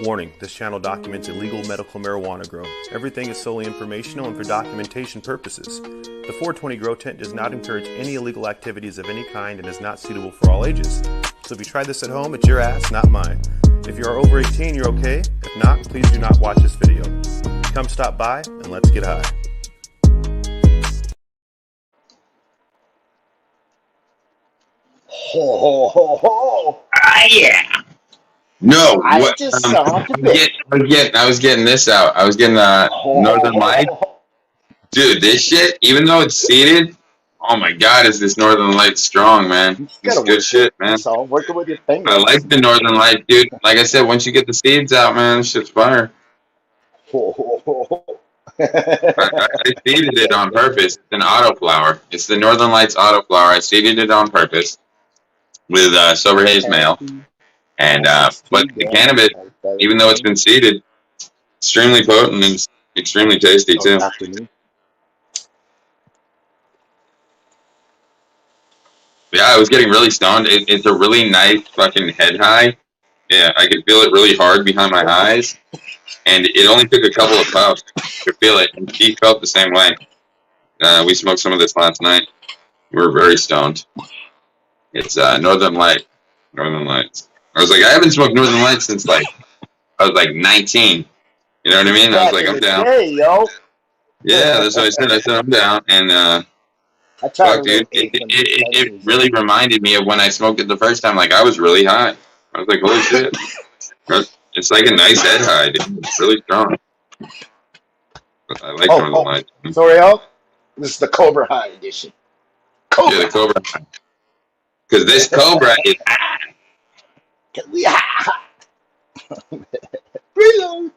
Warning, this channel documents illegal medical marijuana grow. Everything is solely informational and for documentation purposes. The 420 Grow Tent does not encourage any illegal activities of any kind and is not suitable for all ages. So if you try this at home, it's your ass, not mine. If you are over 18, you're okay. If not, please do not watch this video. Come stop by and let's get high. Ho ho ho ho! Ah, yeah. No, I what? just saw the bit. I was getting this out. I was getting Northern Lights. Dude, this shit, even though it's seeded, oh my god, is this Northern Light strong, man? It's good shit, man. So I'm working with your fingers. I like the Northern Light, dude. Like I said, once you get the seeds out, man, this shit's fire. Ho ho ho ho! I seeded it on purpose. It's an autoflower. It's the Northern Lights autoflower. I seeded it on purpose with Sober Haze Male. And but the cannabis, even though it's been seeded, extremely potent and extremely tasty too. Yeah, I was getting really stoned. It's a really nice fucking head high. Yeah, I could feel it really hard behind my eyes, and it only took a couple of puffs to feel it. And he felt the same way. We smoked some of this last night. We were very stoned. It's Northern Light. Northern Lights. I was like, I haven't smoked Northern Lights since I was like 19. You know what I mean? I was like, I'm down. Hey, yo. Yeah, that's what I said. I said I'm down, and fuck, dude, it really reminded me of when I smoked it the first time. Like I was really high. I was like, holy shit! It's like a nice head high, dude. It's really strong. But I like Northern Lights. Sorry, yo. This is the Cobra High edition. Cobra. Yeah, the Cobra. Because this Cobra is. Reload.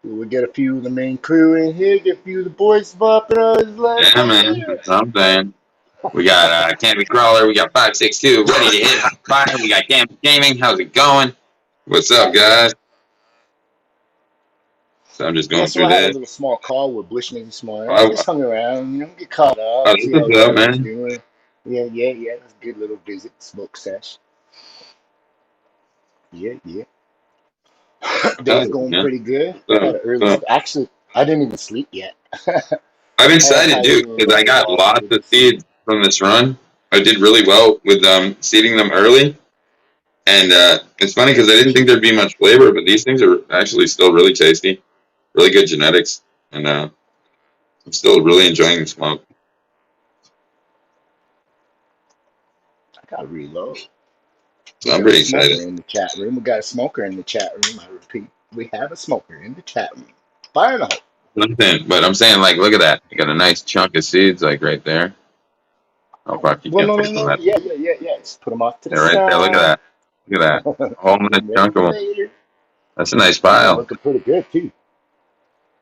We'll get a few of the main crew in here, get a few of the boys bopping on his left. Yeah, man, that's what I'm saying. We got Canopy Crawler, we got 562 ready to hit fire. We got Canopy Gaming. How's it going? What's up, guys? So I'm just going through I had this. a little small call with Blishnik this morning. I just hung around, you know, get caught up. Oh, see how man. Doing. Yeah. It's a good little visit, smoke sesh. Yeah. Day's going pretty good. Actually, I didn't even sleep yet. I'm excited, dude, because I got lots of seeds from this run. I did really well with seeding them early. And it's funny because I didn't think there'd be much flavor, but these things are actually still really tasty. Really good genetics. And I'm still really enjoying the smoke. I got to reload. So I'm pretty excited. In the chat room. We got a smoker in the chat room. I repeat, we have a smoker in the chat room. Fire in the hole. But I'm saying, like, look at that. You got a nice chunk of seeds, like, right there. Oh, fuck. You can't fix that. Yeah. Just put them off to the side. Right there. Look at that. Look at that. A whole nice chunk of them. That's a nice pile. Looking pretty good, too.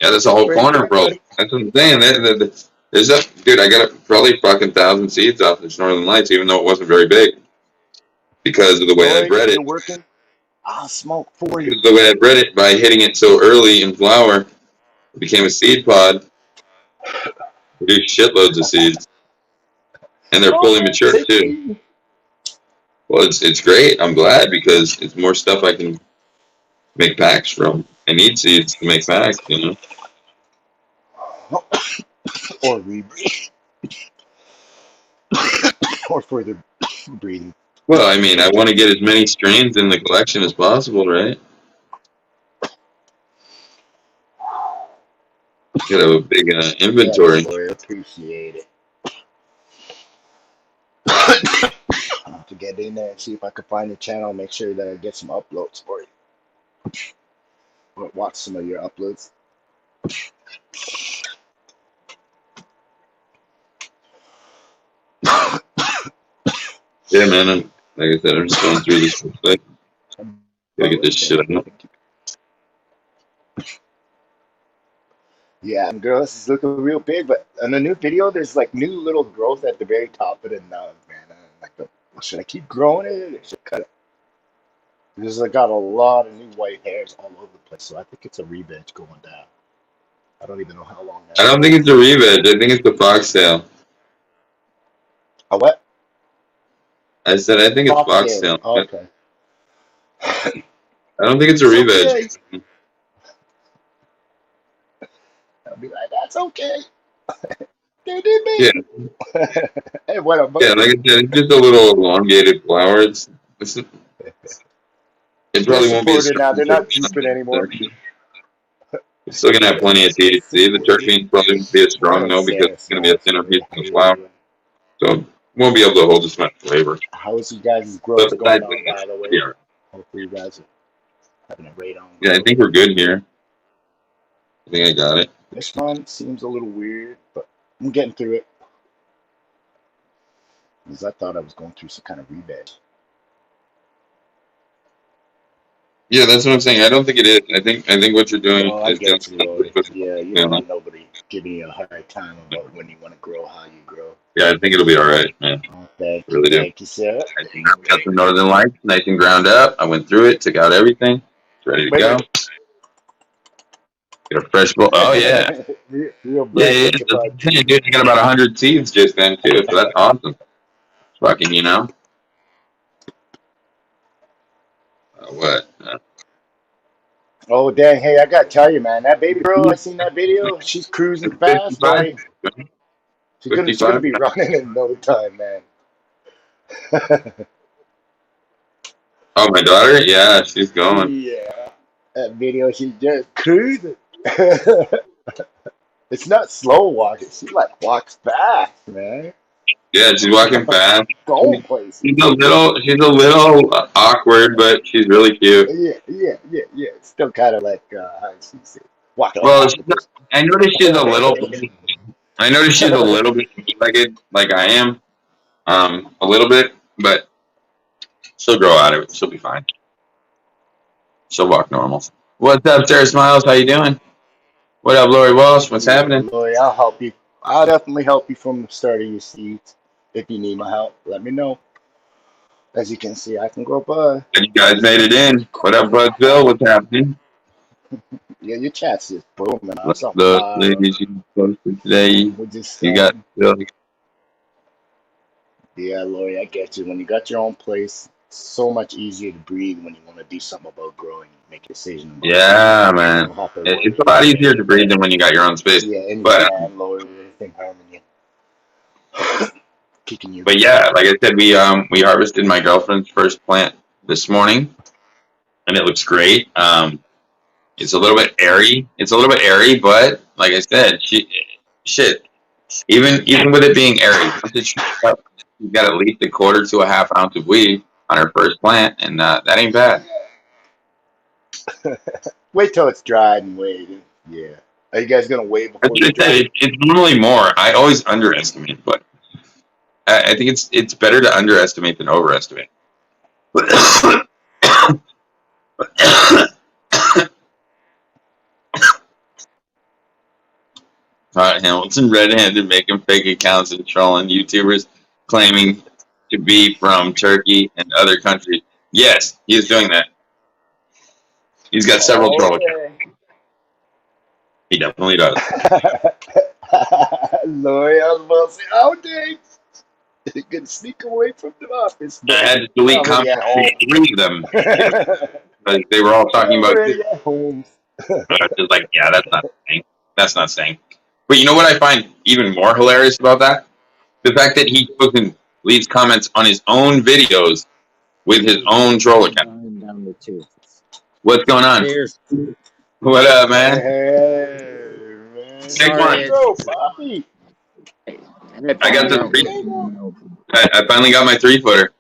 Yeah, that's a whole corner, bro. That's what I'm saying. There's dude, I got probably fucking 1,000 seeds off this Northern Lights, even though it wasn't very big. Because of the way I bred it. Working? I'll smoke for you. The way I bred it, by hitting it so early in flower, it became a seed pod. Produced shitloads of seeds. And they're fully mature, too. Well, it's great. I'm glad because it's more stuff I can make packs from. I need seeds to make packs, you know? Or rebreed. Or further breeding. Well, I mean, I want to get as many strains in the collection as possible, right? Got to have a big inventory. I appreciate it. I'll have to get in there and see if I can find the channel, make sure that I get some uploads for you. Or watch some of your uploads. Yeah, man, like I said, I'm just going through this real quick. Gotta get this shit out. Yeah, and girl, this is looking real big, but in the new video, there's like new little growth at the very top of it now, man. Should I keep growing it or should I cut it? Because I got a lot of new white hairs all over the place, so I think it's a re-veg going down. I don't even know how long that I don't think it's a re-veg, I think it's the foxtail. A what? I said, I think it's foxtail. Okay. I don't think it's a It's re-veg. okay. I'll be like, that's okay. They did Yeah, me. Hey, what up, yeah. buddy? Like I said, it's just a little elongated flower. It They're probably won't be as supported now. strong They're for not the drooping anymore. section. It's still gonna have plenty of They're THC. The supported. terpenes probably won't be as What strong up, though because Sarah it's gonna be a Smiles? thinner piece How of the you flower, doing? so it won't be able to hold as much flavor. How's you guys' But growth going besides on, that, by the way? yeah, Hopefully you guys are having a great on yeah, I growth. think we're good here. I think I got it. This one seems a little weird, but I'm getting through it. Because I thought I was going through some kind of rebate. Yeah, that's what I'm saying. I don't think it is. I think what you're doing No, I is get just you, Lori. Yeah, you don't you know, want nobody giving you a hard time about when you want to grow, how you grow. yeah, I think it'll be all right, man. Oh, I really do. thank you, sir. I think I've got the Northern Lights nice and ground up. I went through it, took out everything. It's ready to Wait, go. wait. Get a fresh bowl. Oh yeah, Real yeah, bird yeah. take That's apart the thing, too. dude. You got about 100 seeds just then too, so that's awesome. Fucking, what? Oh, dang. Hey, I got to tell you, man. That baby girl, I seen that video. She's cruising fast, 55, Lori. She's gonna 55. be running in no time, man. Oh, my daughter? Yeah, she's going. Yeah. That video, she's just cruising. It's not slow walking. She like walks fast, man. Yeah, she's walking fast. Going places. She's a little awkward, but she's really cute. Yeah. It's still kind of like how she say, walking like Well, she's not, octopus. I noticed she's a little. I noticed she's a little bit legged, like I am. A little bit, but she'll grow out of it. She'll be fine. She'll walk normal. What's up, Sarah Smiles? How you doing? What up, Lori Walsh? What's Yeah, happening? Lori, I'll help you. I'll definitely help you from the start of your seeds. If you need my help, let me know. As you can see, I can grow bud. And you guys made it in. What up, Budsville? What's happening? Yeah, your chat's just booming. I What's was on the fire. ladies you posted today? We're just You got yeah, Lori, I get you. When you got your own place, it's so much easier to breathe when you want to do something about growing, make a decision about growing. yeah, You man. don't have to It's worry. a lot easier to breathe than when you got your own space. Yeah, and your But landlord or anything harming you, kicking you. but yeah, like I said, we harvested my girlfriend's first plant this morning, and it looks great. It's a little bit airy. It's a little bit airy, but like I said, shit. Even with it being airy, once it's shaped up, she's got at least a quarter to a half ounce of weed on her first plant, and that ain't bad. Wait till it's dried and weighed. Yeah. Are you guys gonna wait That's before what you I said. dry? It's normally more. I always underestimate, but I think it's better to underestimate than overestimate. Hamilton red-handed making fake accounts and trolling YouTubers claiming to be from Turkey and other countries. Yes, he is doing that. He's got several troll accounts. Okay. He definitely does. Lori, I was about to say, oh dang, you can sneak away from the office, I but had to delete already comments at from home. 3 of them because they were all talking about this. Already at home. I was just like, yeah, that's not saying. That's not saying. But you know what I find even more hilarious about that? The fact that he goes and leaves comments on his own videos with his own troll account. What's going on? Cheers. What up, Hey, man? man. Take one. Sorry, Go, Bobby. I got the Bobby, three. go. I finally got my 3-footer.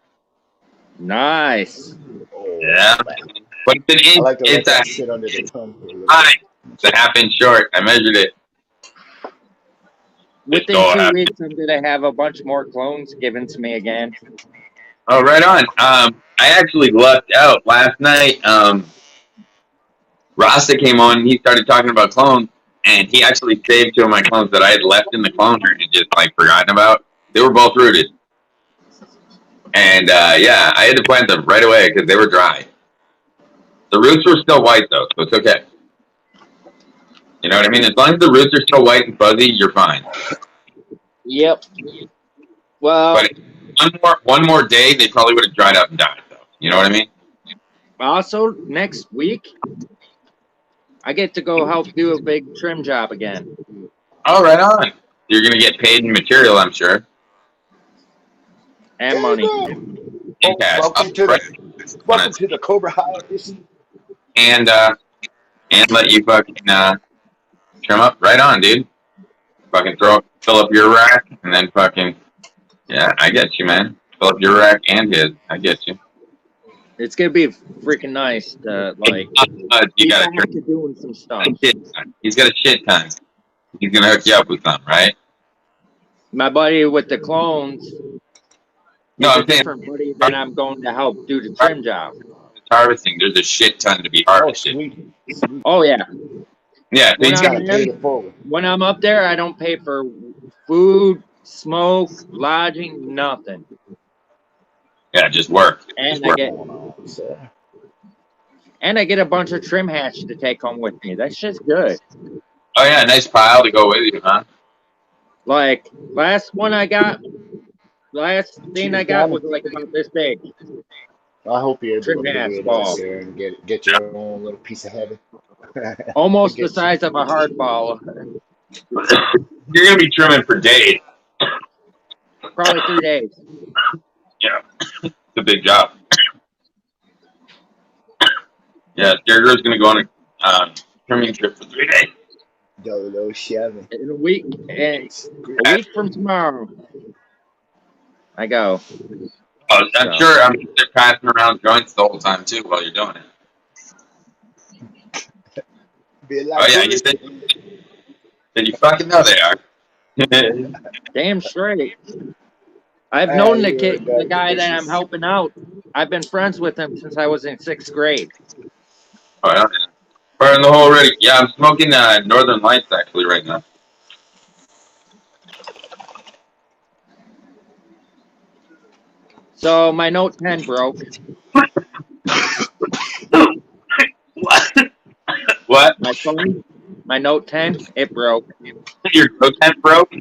nice. Oh, Yeah, man. but it's I an like to let it's a that sit under the tongue for a little high. bit. It's a half-inch short. I measured it. It's Within all two half. weeks, I'm gonna have a bunch more clones given to me again. Oh, right on. I actually lucked out last night. Rasta came on and he started talking about clones, and he actually saved 2 of my clones that I had left in the cloner and just like forgotten about. They were both rooted, and yeah, I had to plant them right away because they were dry. The roots were still white though, so it's okay. You know what I mean? As long as the roots are still white and fuzzy, you're fine. Yep. Well, But one more day, they probably would have dried up and died though. You know what I mean? Also, next week, I get to go help do a big trim job again. Oh, right on. You're gonna get paid in material, I'm sure. And money. In cash. Welcome to the Cobra High edition. And let you fucking trim up. Right on, dude. Fucking fill up your rack, and then fucking yeah, I get you, man. Fill up your rack and his. I get you. It's gonna be freaking nice to like You get got back to doing some stuff. He's got a shit ton. He's gonna hook you up with some, right? My buddy with the clones No, is I'm a saying different buddy than I'm going to help do the trim job. harvesting. There's a shit ton to be Oh, harvested. sweet. Oh yeah. Yeah, so When he's I'm got there, when I'm up there, I don't pay for food, smoke, lodging, nothing. yeah, just work. And Just work. I get a bunch of trim hatch to take home with me. That's just good. Oh yeah, nice pile to go with you, huh? Like last thing I got was like about this big. I hope you're able Trim to hatch get ball. out there and get your own little piece of heaven. Almost the size of a hard ball. You're gonna be trimming for days. Probably 3 days. Yeah, it's a big job. Yeah, Scarecrow's gonna go on a trimming trip for 3 days. Dolo Chevy. In a week from tomorrow, I go. Oh, I'm sure they're passing around joints the whole time too while you're doing it. Oh yeah, you said you fucking know they are. Damn straight. I've known the guy that I'm helping out. I've been friends with him since I was in 6th grade. Oh yeah. Burn the hole ready. Yeah, I'm smoking Northern Lights actually right now. So my Note 10 broke. What? My phone, my Note 10, it broke. Your Note 10 broke?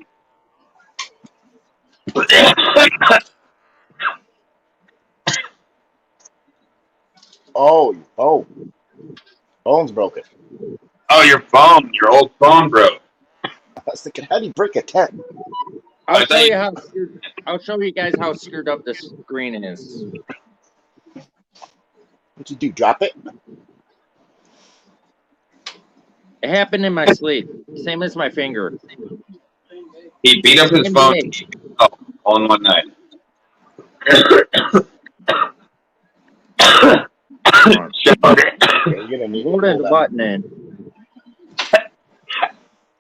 Oh. Bone's broken. Oh, your old phone broke. I was thinking, how do you break a 10? I'll show you guys how screwed up the screen is. What'd you do? Drop it? It happened in my sleep. Same as my finger. He beat up his phone all in one night. You're gonna need Hold the button in.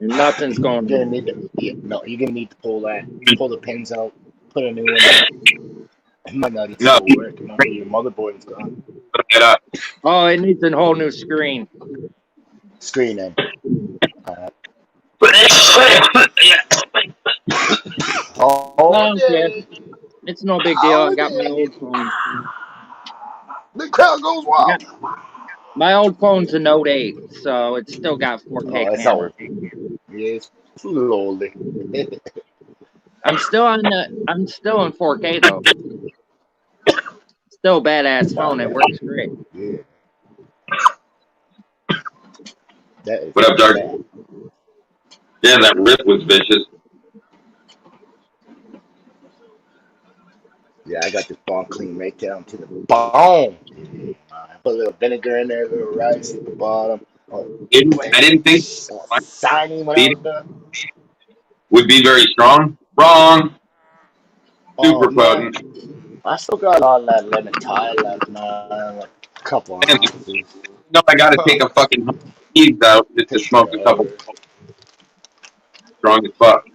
And nothing's going You're gonna need to pull the pins out, put a new one in. It might not even work. Your motherboard is gone. Oh, it needs a whole new screen. Screen in. It's no big deal. I got my old phone. The crowd goes wild. My old phone's a Note 8, so it's still got 4K camera. Yes, it's a little older. I'm still in 4K though. Still a badass phone. It works great. Yeah. What up, Dark? Damn, that rip was vicious. Yeah, I got this bone clean right down to the bone. Put a little vinegar in there, a little rice at the bottom. I didn't think signing when I was done. Would be very strong. Wrong. Super potent. I still got all that lemon tie left now, like a couple of ounces. No, I gotta take a fucking seeds out just to smoke a couple. Strong as fuck.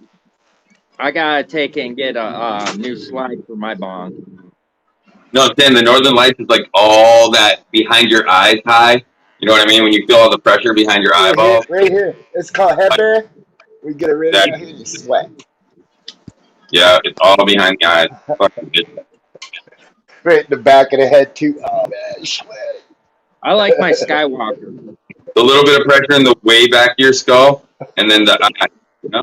I gotta take it and get a new slide for my bong. No, Dan, the Northern Lights is like all that behind your eyes high. You know what I mean? When you feel all the pressure behind your eyeball. Right here. It's called headband. We get it rid of here, you sweat. Yeah, it's all behind the eyes. Fucking good. Right in the back of the head too. Oh man, you sweat. I like my Skywalker. A little bit of pressure in the way back of your skull, and then the eye. You know?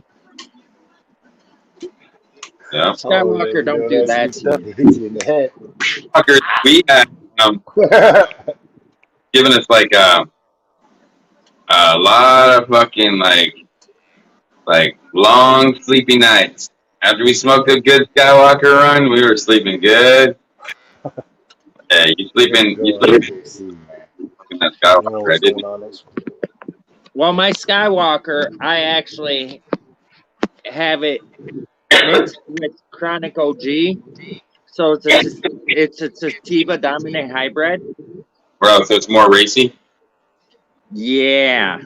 Yeah. Skywalker, don't do that. Stuff that hits you in the head. Fuckers, we had giving us like a lot of fucking like long sleepy nights. After we smoked a good Skywalker run, we were sleeping good. Yeah, you sleeping JC, man. in that You know Skywalker, what's didn't going you? on this week? Well, my Skywalker, I actually have it mixed with Chronic OG. So it's a sativa dominant hybrid. Bro, so it's more racy. Yeah.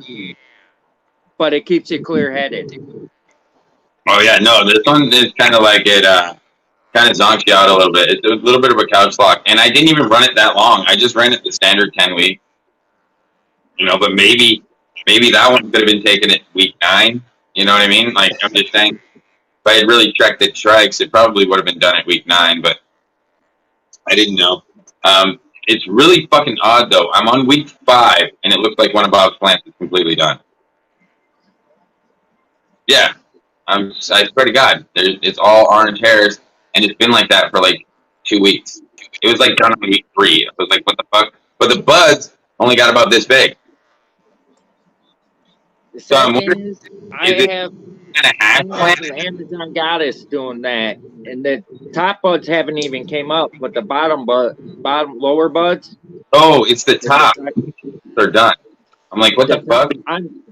But it keeps you clear headed. Oh yeah, no, this one is kind of like it. Kind of zonks you out a little bit. It's a little bit of a couch lock, and I didn't even run it that long. I just ran it the standard 10 week. You know, but maybe that one could have been taken at week 9. You know what I mean? Like I'm just saying, if I had really checked the strikes, it probably would have been done at week 9. But I didn't know. It's really fucking odd though. I'm on week 5, and it looks like one of Bob's plants is completely done. Yeah, I swear to God, it's all orange hairs, and it's been like that for like 2 weeks. It was like done on week 3. I was like, what the fuck? But the buds only got about this big. The So I'm sad thing wondering, is, is it I have kind of half plant? Amazon Goddess doing that, and the top buds haven't even came up, but the bottom lower buds. Oh, it's the top. They're done. I'm like, what the fuck?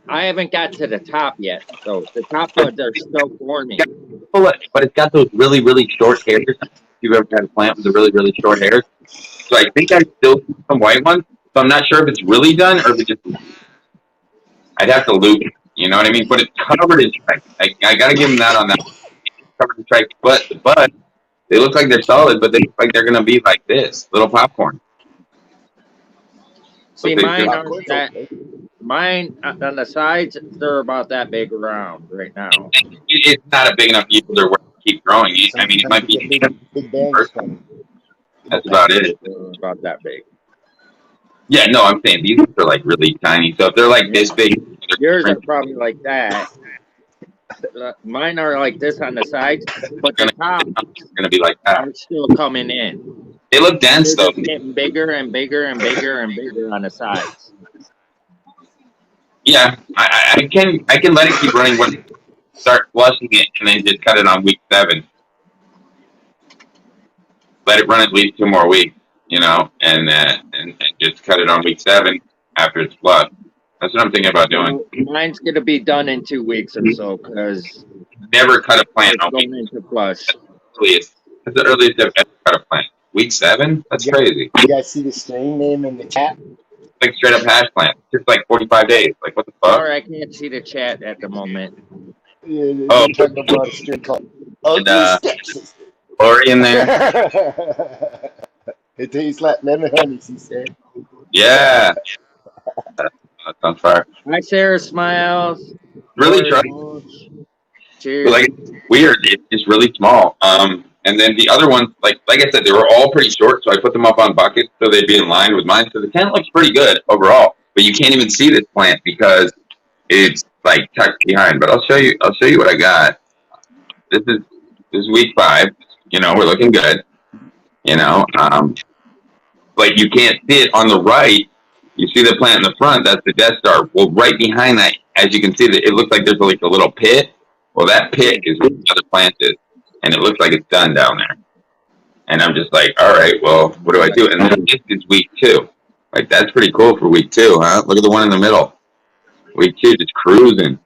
I haven't got to the top yet, so the top buds are still forming. But it's got those really, really short hairs. If you've ever had a plant with the really, really short hairs. So I think I still see some white ones. So I'm not sure if it's really done or if it just. I'd have to loop. You know what I mean? But it's covered in stripes. I gotta give them that on that. It's covered in stripes. But the buds, they look like they're solid, but they look like they're gonna be like this, little popcorn. See, But mine they're- aren't that. Mine on the sides, they're about that big around right now. it's not a big enough yielder where it keep growing. I mean, it might Sometimes you be. get big bangs coming. That's about it. They're about that big. Yeah, no, I'm saying these are like really tiny. So if they're like this big, Yours are probably like that. Mine are like this on the sides, but the top gonna be like that. are still coming in. They look dense They're though. just getting bigger and bigger and bigger and bigger on the sides. Yeah, I can let it keep running when start flushing it and then just cut it on week 7. Let it run at least 2 more weeks, you know, and just cut it on week 7 after it's flushed. That's what I'm thinking about doing. Well, mine's gonna be done in 2 weeks or so because Never cut a plant it's on week. going into flush. That's the earliest I've ever cut a plant. Week 7? That's crazy. You guys see the strain name in the chat? Like straight up hash plant. It's like 45 days. Like what the fuck? Sorry, I can't see the chat at the moment. Yeah, they're Oh. talking about a strain called And, Ugly Stepsister. Lori in there. It tastes like lemon honey, she said. Yeah. That's on fire. Hi, Sarah Smiles. Really try. Cheers. Like weird. It's just really small. And then the other ones, like I said, they were all pretty short, so I put them up on buckets so they'd be in line with mine. So the tent looks pretty good overall, but you can't even see this plant because it's like tucked behind. But I'll show you what I got. This is week 5. You know, we're looking good. You know, like you can't see it on the right. You see the plant in the front. That's the Death Star. Well, right behind that, as you can see, that it looks like there's like a little pit. Well, that pit is where the other plant is, and it looks like it's done down there. And I'm just like, all right, well, what do I do? And then this is week 2. Like that's pretty cool for week 2, huh? Look at the one in the middle. Week 2, just cruising.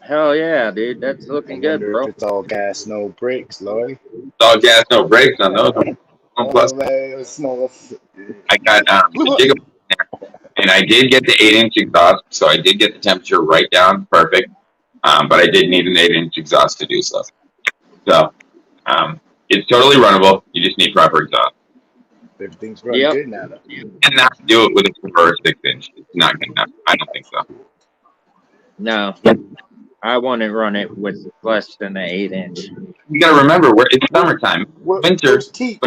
Hell yeah, dude. That's looking good, bro. It's all gas, no brakes, Lloyd. It's all gas, no brakes on those. Plus, I got the Gigabit there, and I did get the 8-inch exhaust, so I did get the temperature right down, perfect. But I did need an 8-inch exhaust to do so. So it's totally runnable. You just need proper exhaust. Everything's running good now, though. You cannot do it with a 4 or 6-inch. It's not good enough. I don't think so. No, I want to run it with less than an 8-inch. You got to remember, it's summertime. Winter, Teeth.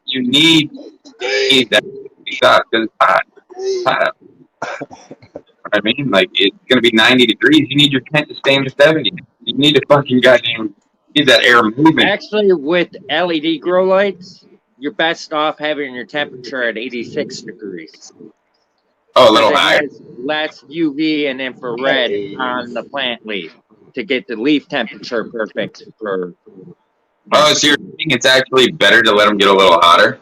you need that exhaust because it's hot. It's hot. I mean, like it's gonna be 90 degrees. You need your tent to stay in the 70s. You need to fucking goddamn need that air moving. Actually, with LED grow lights, you're best off having your temperature at 86 degrees. Oh, a because little it higher. has less UV and infrared Hey. on the plant leaf to get the leaf temperature perfect for. Oh, so you're saying it's actually better to let them get a little hotter?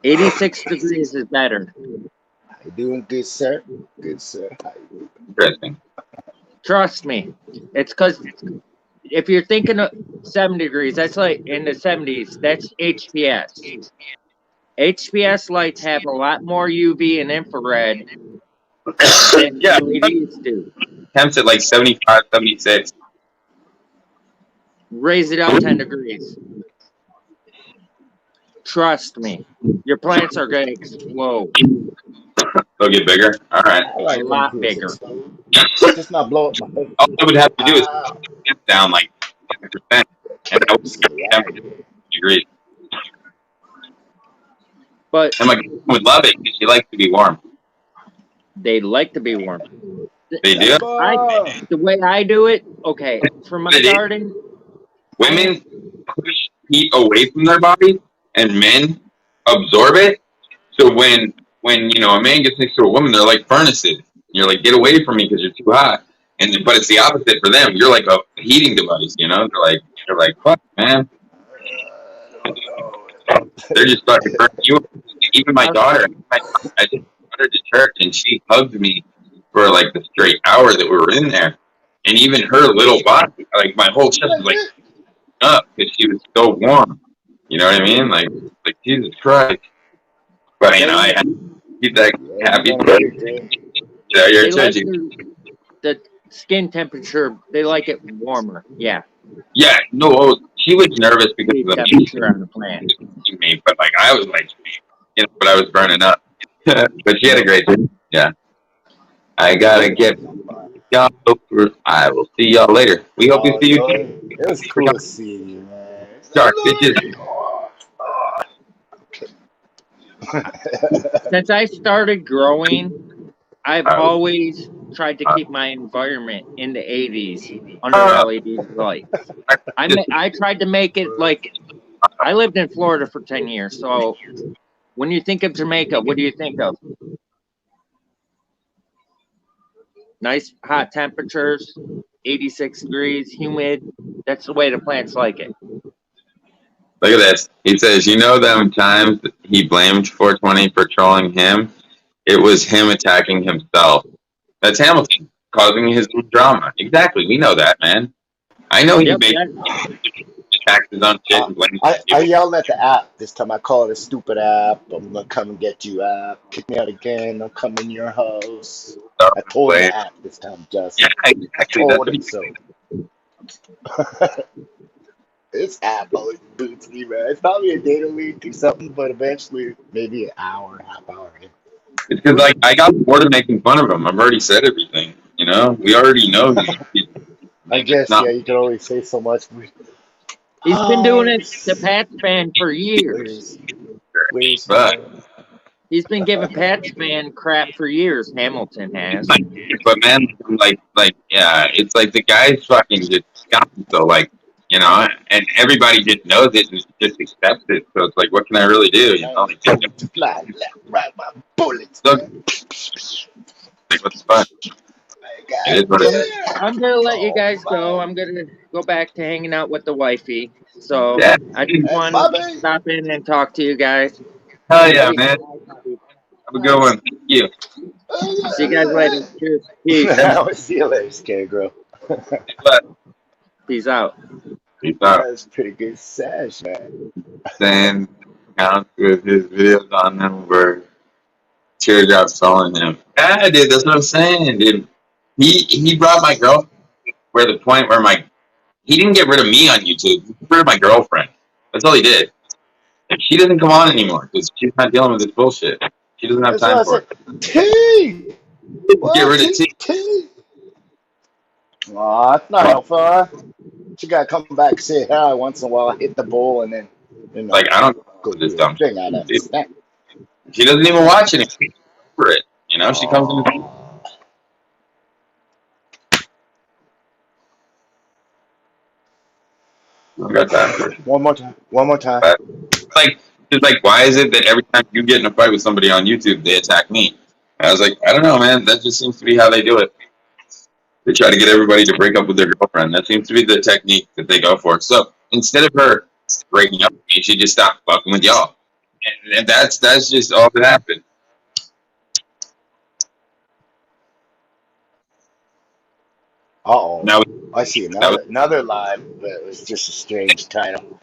86 degrees is better. How you doing, good sir? Good sir. How you doing? Interesting. Trust me. It's because if you're thinking of 7 degrees, that's like in the 70s, that's HPS. HPS lights have a lot more UV and infrared than Yeah, LEDs do. temps at like 75, 76. Raise it up 10 degrees. Trust me. Your plants are going to explode. They'll get bigger. All right. I A like them lot to bigger. explode. Just not blow up my face. All I would have to do is Ah, put the temps down like 10%, and I would see cut the that. temperature to degrees. But And my girlfriend would love it because she likes to be warm. they like to be warm. They do. The way I do it, okay, for my It is. garden, Women push heat away from their bodies, and men absorb it. So when a man gets next to a woman, they're like furnaces. You're like, get away from me because you're too hot. But it's the opposite for them. You're like a heating device. They're like, fuck, man. They're just starting to burn you. Even my daughter, I just brought her to church, and she hugged me for like the straight hour that we were in there. And even her little body, like my whole chest was like up because she was so warm. You know what I mean? Like Jesus Christ. But I had to keep that happy. You're they a like church. the skin temperature, they like it warmer. Yeah, Yeah, no, she was nervous because leaf of the temperature on the plant. me, but like I was like, but I was burning up. But she had a great day. Yeah. I gotta get y'all over. I will see y'all later. We hope to see you. It was cool to see you, man. Shark bitches. Since I started growing, I've Uh, always tried to keep my environment in the 80s under LED lights. I tried to make it like I lived in Florida for 10 years. So when you think of Jamaica, what do you think of? Nice hot temperatures, 86 degrees, humid. That's the way the plants like it. Look at this. He says, them times he blamed 420 for trolling him. It was him attacking himself. That's Hamilton causing his own drama. Exactly. We know that, man. I know he Yep, attacks his own shit and blames I people. yelled at the app this time. I call it a stupid app. I'm gonna come and get you, app. Kick me out again. I'll come in your house. I told the app this time, Justin. Yeah, exactly. I That's told what him so. This app always boots me, man. It's probably a data leak or something, but eventually, maybe an hour, half hour. It's because like I got bored of making fun of him. I've already said everything. We already know he's I guess, not. yeah, you can only say so much. he's been doing it to Pat Fan for years. Where's But He's been giving Pat Fan crap for years. Hamilton has. but man, yeah, it's like the guy's fucking just scum. So and everybody just knows it and just accepts it. So it's like, what can I really do? Like, to fly left, right, my bullets. look, like what the fuck? It is what it is. I'm gonna let you guys go. I'm gonna go back to hanging out with the wifey. So Yeah. I just wanted to stop in and talk to you guys. Hell yeah, man. Have a good one. Thank you. See you guys later. Cheers. Peace. I'll see you later, Scarecrow. Peace out. Peace out. That's pretty good sash, man. Then counts with his videos on them where teardrops falling him. Yeah, dude, that's what I'm saying, dude. He brought my girl where the point where he didn't get rid of me on YouTube. He got rid of my girlfriend. That's all he did. And she doesn't come on anymore because she's not dealing with this bullshit. She doesn't have time for it. T! Get rid of T. T! Aw, that's not helpful, huh? You gotta come back and say hi once in a while, hit the bowl, and then, Like, I don't go do this do dumb your thing. I understand. She doesn't even watch it for it. She comes in. I got that. One more time. One more time. It's like, why is it that every time you get in a fight with somebody on YouTube, they attack me? I was like, I don't know, man. That just seems to be how they do it. They try to get everybody to break up with their girlfriend. That seems to be the technique that they go for. So instead of her breaking up with me, she just stopped fucking with y'all. And that's just all that happened. Uh-oh. Now I see that was, another live, but it was just a strange title.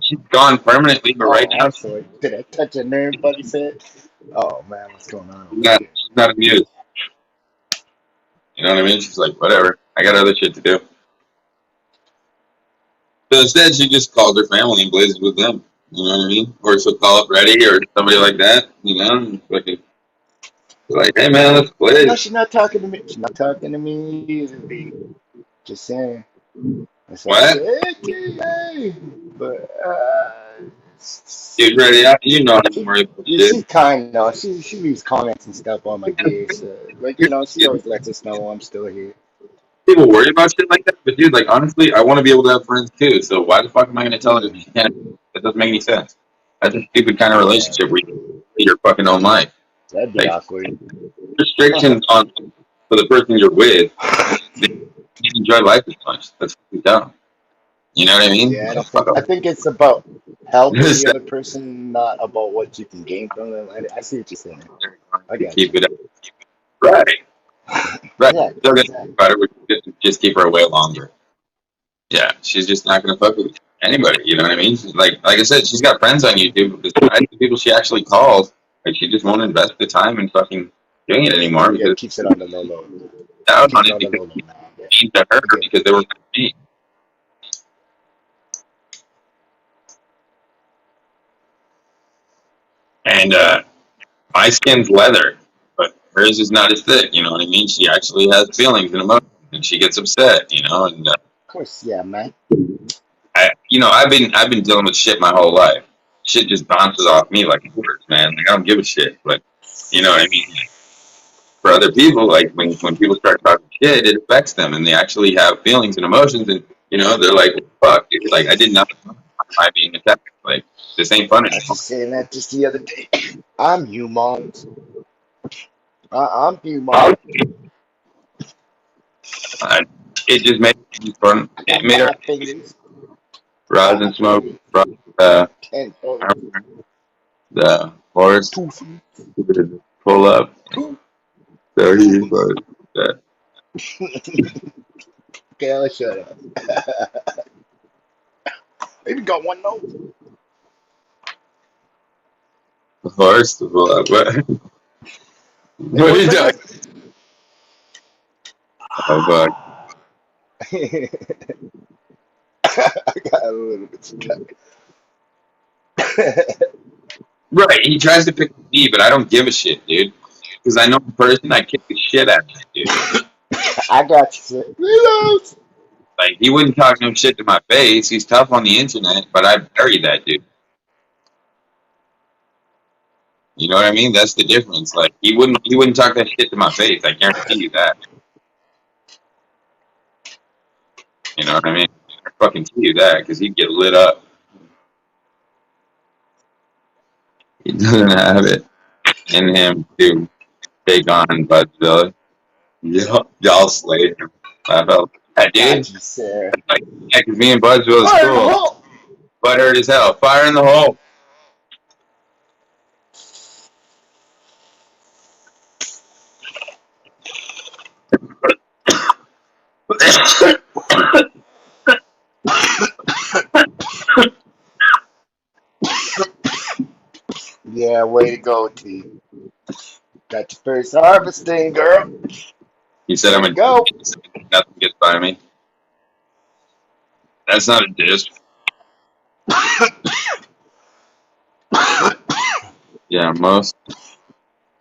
she's gone permanently, but right Oh, now I'm sorry. Did I touch a nerve, buddy said? Oh, man, what's going on over here? she's not amused. You know what I mean? She's like, whatever. I got other shit to do. So instead, she just calls her family and blazes with them. You know what I mean? Or she'll call up Reddy or somebody like that. You know, and fucking like, hey man, let's No, blaze. she's not talking to me. She's not talking to me either, B. Just saying. That's why I What? said, hey, T, hey. But, Dude, Reddy, you know I don't worry about shit. she's kind, though. She leaves comments and stuff on my days. Like, she always lets us know I'm still here. People worry about shit like that, but dude, like honestly, I want to be able to have friends too. So why the fuck am I going to tell her that she can't? That doesn't make any sense. That's a stupid kind of Yeah, relationship where you live your fucking own life. that'd be Like awkward. restrictions on for the person you're with, they can't enjoy life as much. That's fucking dumb. You know what I mean? Yeah, Like, fuck I off. think it's about helping the other person, not about what you can gain from them. I see what you're saying. I To got you. keep it up. Right. Right. Yeah, Still gonna think exactly. about it. We just keep her away longer. Yeah, she's just not gonna fuck with anybody. You know what I mean? Like I said, she's got friends on YouTube, but besides the people she actually calls, like she just won't invest the time in fucking doing it anymore Yeah, because keeps it on the low low. out Keep on it it on the because low low now. Yeah, mean to her I get it. because they were mean. And my skin's leather, but hers is not as thick. You know what I mean? She actually has feelings and emotions, and she gets upset. You know, and Of course, yeah, man. I've been dealing with shit my whole life. Shit just bounces off me like words, man. Like I don't give a shit, but you know what I mean. For other people, like when people start talking shit, it affects them, and they actually have feelings and emotions, and they're like, "Fuck, dude, like I did nothing by being attacked. Like this ain't fun I was anymore." just saying that just the other day. I'm human. I'm human. Uh, it just made it fun. I It got made her 5 fingers, rise and 5 smoke. fingers, Uh, 10 toes, the horse 2 feet, pull up. 2. So he was that Okay, I'll shut up. Maybe got one nose. horse to pull up. What? Hey, What are where's you my doing? nose? Oh fuck! I got a little bit stuck. Right, he tries to pick me, but I don't give a shit, dude. Because I know the person, I kick the shit out of that dude. I got you, sir. Reload. Like he wouldn't talk no shit to my face. He's tough on the internet, but I bury that dude. You know what I mean? That's the difference. Like he wouldn't talk that shit to my face. I guarantee you that. You know what I mean? I fucking tell you that because he'd get lit up. He doesn't have it in him to take on Budzilla. Y'all slayed him. I felt that dude. Got you, sir. Like, yeah, because me and Budsville is Fire in the cool. hole. But hurt as hell. Fire in the hole. Yeah, way to go, T. Got your first harvesting, girl. He said Way I'm to a go. nothing gets by me. That's not a diss. Yeah, most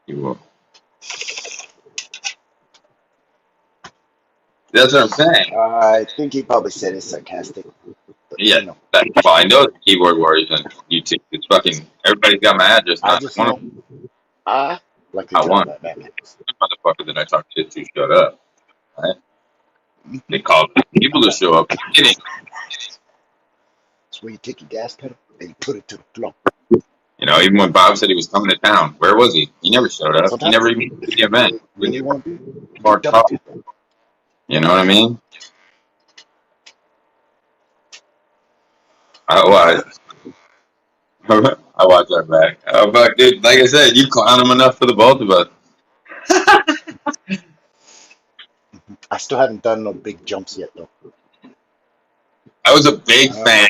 you will. That's what I'm saying. I think he probably said it sarcastic, but Yeah. Well, I know the keyboard warriors on YouTube. It's fucking everybody's got my address. I Not just one of know them. I like to I drop want that man. motherfucker that I talk shit to shut up. Right? Mm-hmm. They call people to show up. Kidding. That's where you take your gas pedal and you put it to the floor. You know, even when Bob said he was coming to town, where was he? He never showed up. He Sometimes never even did the event. you really want to be More double talk. tap. You know what I mean? I watch our back. Oh fuck, dude! Like I said, you clown him enough for the both of us. I still haven't done no big jumps yet though. I was a big fan.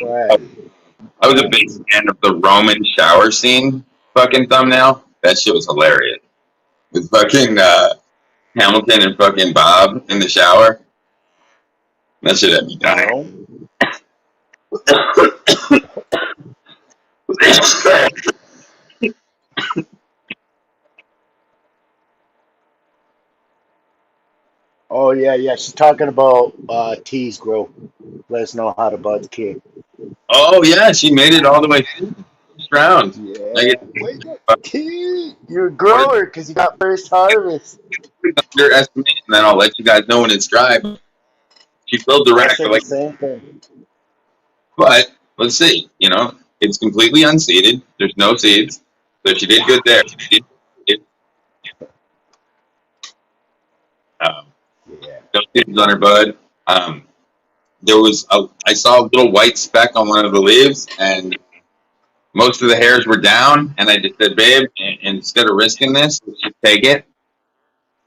I was a big fan of the Roman shower scene fucking thumbnail. That shit was hilarious. With fucking Hamilton and fucking Bob in the shower. That shit had me dying. Oh yeah. She's talking about T's grow. Let us know how the buds came. Oh yeah, she made it all the way through the first round. Yeah. Like Wait, T, you're a grower because you got first harvest. underestimate, and then I'll let you guys know when it's dry. She filled the I rack said like, the same thing. but let's see. You know, it's completely unseeded. There's no seeds, so she did good there. She did, Yeah. no seeds on her bud. I saw a little white speck on one of the leaves, and most of the hairs were down. And I just said, babe, instead of risking this, let's just take it.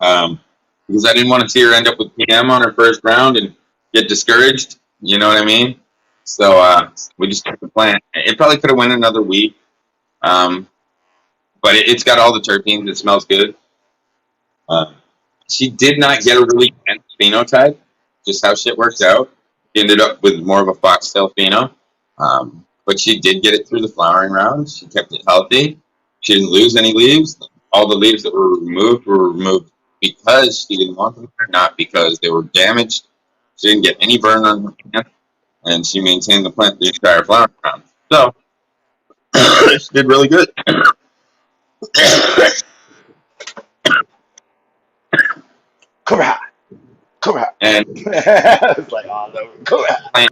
Because I didn't want to see her end up with PM on her first round and get discouraged. You know what I mean? So we just took the plant. It probably could have went another week, but it's got all the terpenes. It smells good. She did not get a really dense phenotype. Just how shit works out. She ended up with more of a foxtail pheno. But she did get it through the flowering round. She kept it healthy. She didn't lose any leaves. All the leaves that were removed because she didn't want them there, not because they were damaged. She didn't get any burn on her plant, and she maintained the plant the entire flowering round. So she did really good. Come on. And It's like, oh no, come on.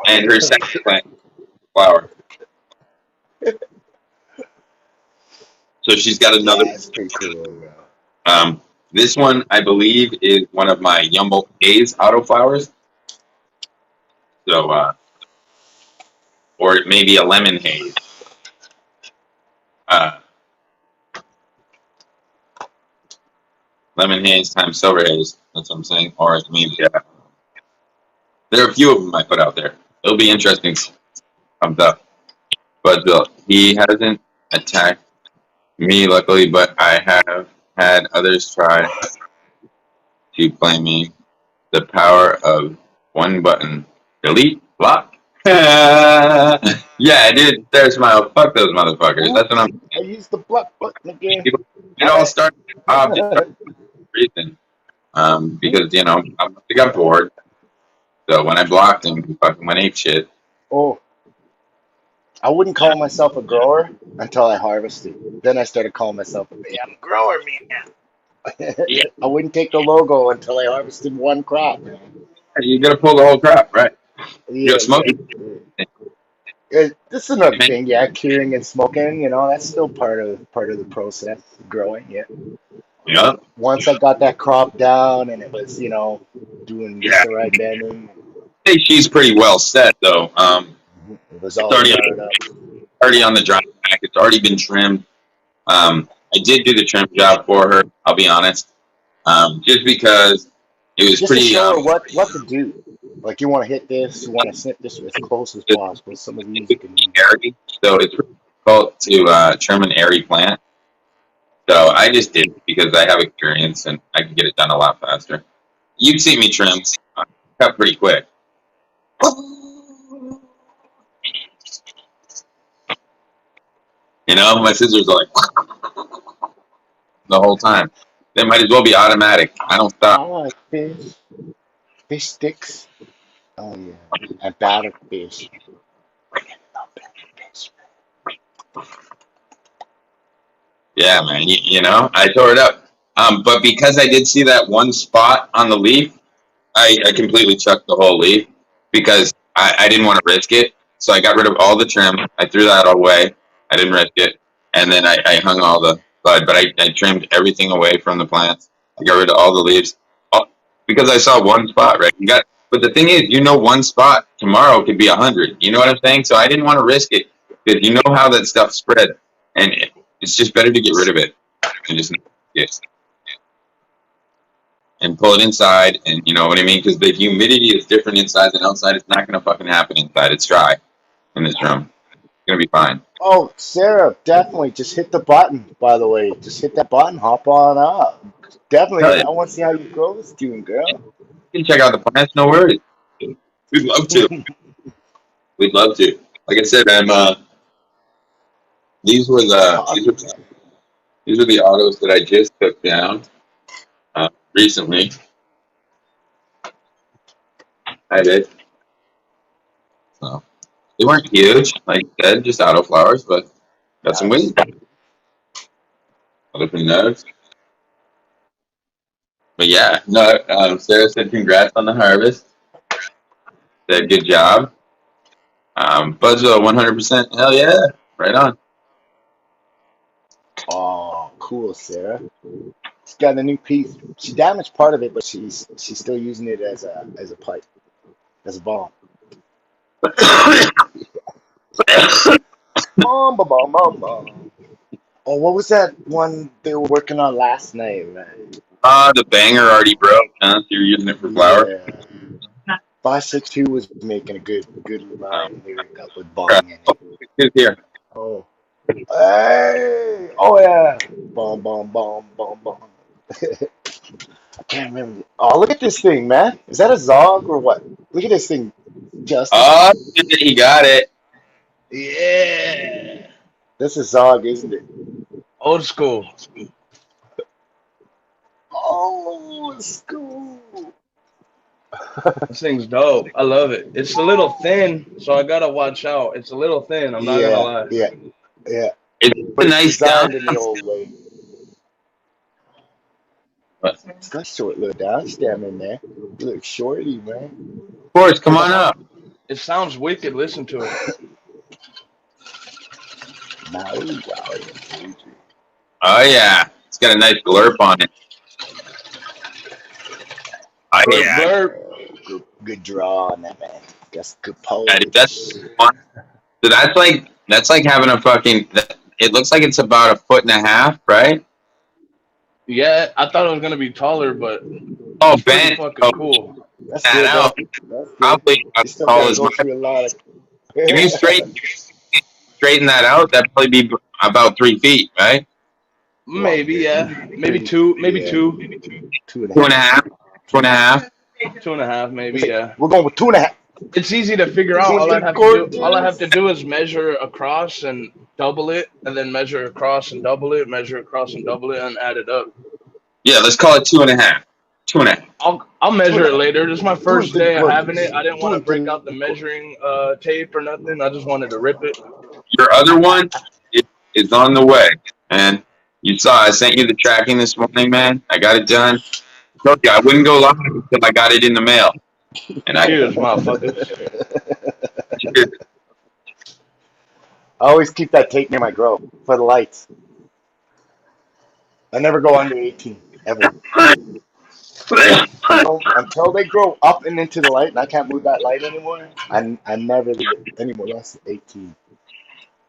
and her second plant flower. So she's got another. Yeah, it's pretty cool. Bro. This one, I believe, is one of my Yumbo A's autoflowers. So, or it may be a lemon haze. Lemon haze times silver haze. That's what I'm saying. Or it may be, there are a few of them I put out there. It'll be interesting. Comes up. But he hasn't attacked me, luckily, but I have had others try to play me. The power of one button. Delete, block. Yeah, dude, their smile. Fuck those motherfuckers. That's what I'm I used the block button again. It all started just for reason. Because, you know, I got bored. So when I blocked him, he fucking went ape shit. Oh, I wouldn't call myself a grower until I harvested. Then I started calling myself I'm a grower, man. Yeah. I wouldn't take the logo until I harvested one crop, man. You gotta pull the whole crop, right? You Yeah, gotta smoke it. this is another thing, yeah. Curing and smoking, you know, that's still part of the process of growing. Yeah. Yeah. Once I got that crop down and it was, you know, doing just the right bending, I think she's pretty well set, though. it was all It's fired up. already on the dry pack. It's already been trimmed. I did do the trim job for her, I'll be honest. Just because it was Just pretty. to show her what to do. Like you want to hit this, you want to snip this as close as possible. Some of these you can use. Airy, so it's pretty difficult to trim an airy plant. So I just did it because I have experience and I can get it done a lot faster. You've seen me trim, cut pretty quick. You know, my scissors are like the whole time. They might as well be automatic. I don't I stop. like fish sticks. Oh yeah, and battered fish. Yeah, man. You know, I tore it up. But because I did see that one spot on the leaf, I completely chucked the whole leaf because I didn't want to risk it. So I got rid of all the trim. I threw that away. I didn't risk it. And then I hung all the bud, but I trimmed everything away from the plants. I got rid of all the leaves because I saw one spot, right? But the thing is, one spot tomorrow could be 100. You know what I'm saying? So I didn't want to risk it because you know how that stuff spread, and it's just better to get rid of it and just and pull it inside, and you know what I mean? Because the humidity is different inside than outside. It's not gonna fucking happen inside. It's dry in this room. It's gonna be fine. Oh, Sarah, definitely. Just hit the button, by the way. Just hit that button. Hop on up. Definitely. Hell yeah. I want to see how you grow this doing, girl. You can check out the plants. No worries. We'd love to. We'd love to. Like I said, these were the autos that I just took down recently. I did. So they weren't huge, like I said, just auto flowers, but got some wings. Open those. But yeah, no. Sarah said congrats on the harvest. Said good job. Buzzwell 100%. Hell yeah, right on. Oh, cool, Sarah. She's got a new piece. She damaged part of it, but she's still using it as a pipe, as a bomb. Bomb, bomb, bomb, bomb. Oh, what was that one they were working on last night, man? The banger already broke, huh? So you're using it for flour? Yeah. 562 was making a good line lyric up with Bong in it. Who's here? Oh. Hey! Oh yeah! Bomb, bomb, bomb, bomb, bomb. I can't remember. Oh, look at this thing, man. Is that a Zog or what? Look at this thing, Justin. Oh, he got it. Yeah. This is Zog, isn't it? Old school. Oh, school. This thing's dope. I love it. It's a little thin, so I gotta watch out. It's a little thin. I'm not gonna lie. Yeah. It's But a nice designed down. in the old way. It's got short little down stem in there. You look shorty, man. Forrest, come on up. It sounds wicked. Listen to it. Maui. Oh yeah, it's got a nice glurp on it. Oh yeah, Blurb. Good draw on that, man. That's good pose. that's fun. So that's like having a fucking. It looks like it's about 1.5 feet, right? Yeah, I thought it was gonna be taller, but Oh, it's pretty Ben. fucking Oh, cool. That's that good. out. That's good. Probably You as still tall gotta as go mine. through a lot of. If you straighten that out, that'd probably be about 3 feet, right? Maybe, yeah. Maybe two. Maybe Yeah. two. 2.5. 2.5. 2.5. Maybe, yeah. We're going with 2.5. It's easy to figure out. All I have to do is measure across and double it, and then measure across and double it, measure across and double it, and add it up. Yeah, let's call it 2.5. 2.5. I'll measure it later. This is my first day of having it. I didn't want to break out the measuring tape or nothing. I just wanted to rip it. Your other one is on the way, man. You saw I sent you the tracking this morning, man. I got it done. Told you I wouldn't go live until I got it in the mail. And Cheers, motherfuckers. I always keep that tape near my grow for the lights. I never go under 18 ever. Until they grow up and into the light, and I can't move that light anymore. I never leave it anymore less than 18.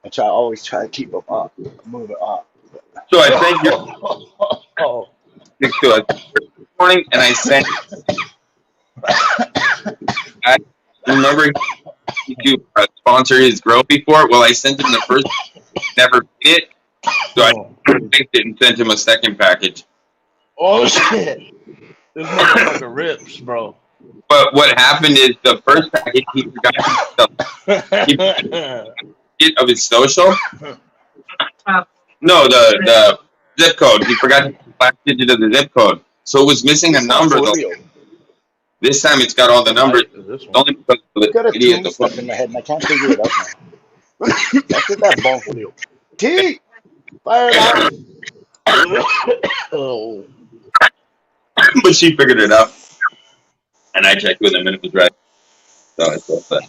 I always try to keep them up, move it up. So I sent you to us this morning, and I sent. I remember to sponsor his grow before. Well, I sent him the first, never did it, so I fixed it and sent him a second package. Oh shit! This motherfucker rips, bro. But what happened is the first package he forgot of his social. No, the zip code. He forgot the last digit of the zip code, so it was missing a number. Though. This time it's got all the numbers. Only because of I've got a the idiot. tune stuck in my head and I can't figure it out now. That's it, that Bong Julio. T! Fire it out! Oh. But she figured it out. And I checked with him and it was right. So I thought that.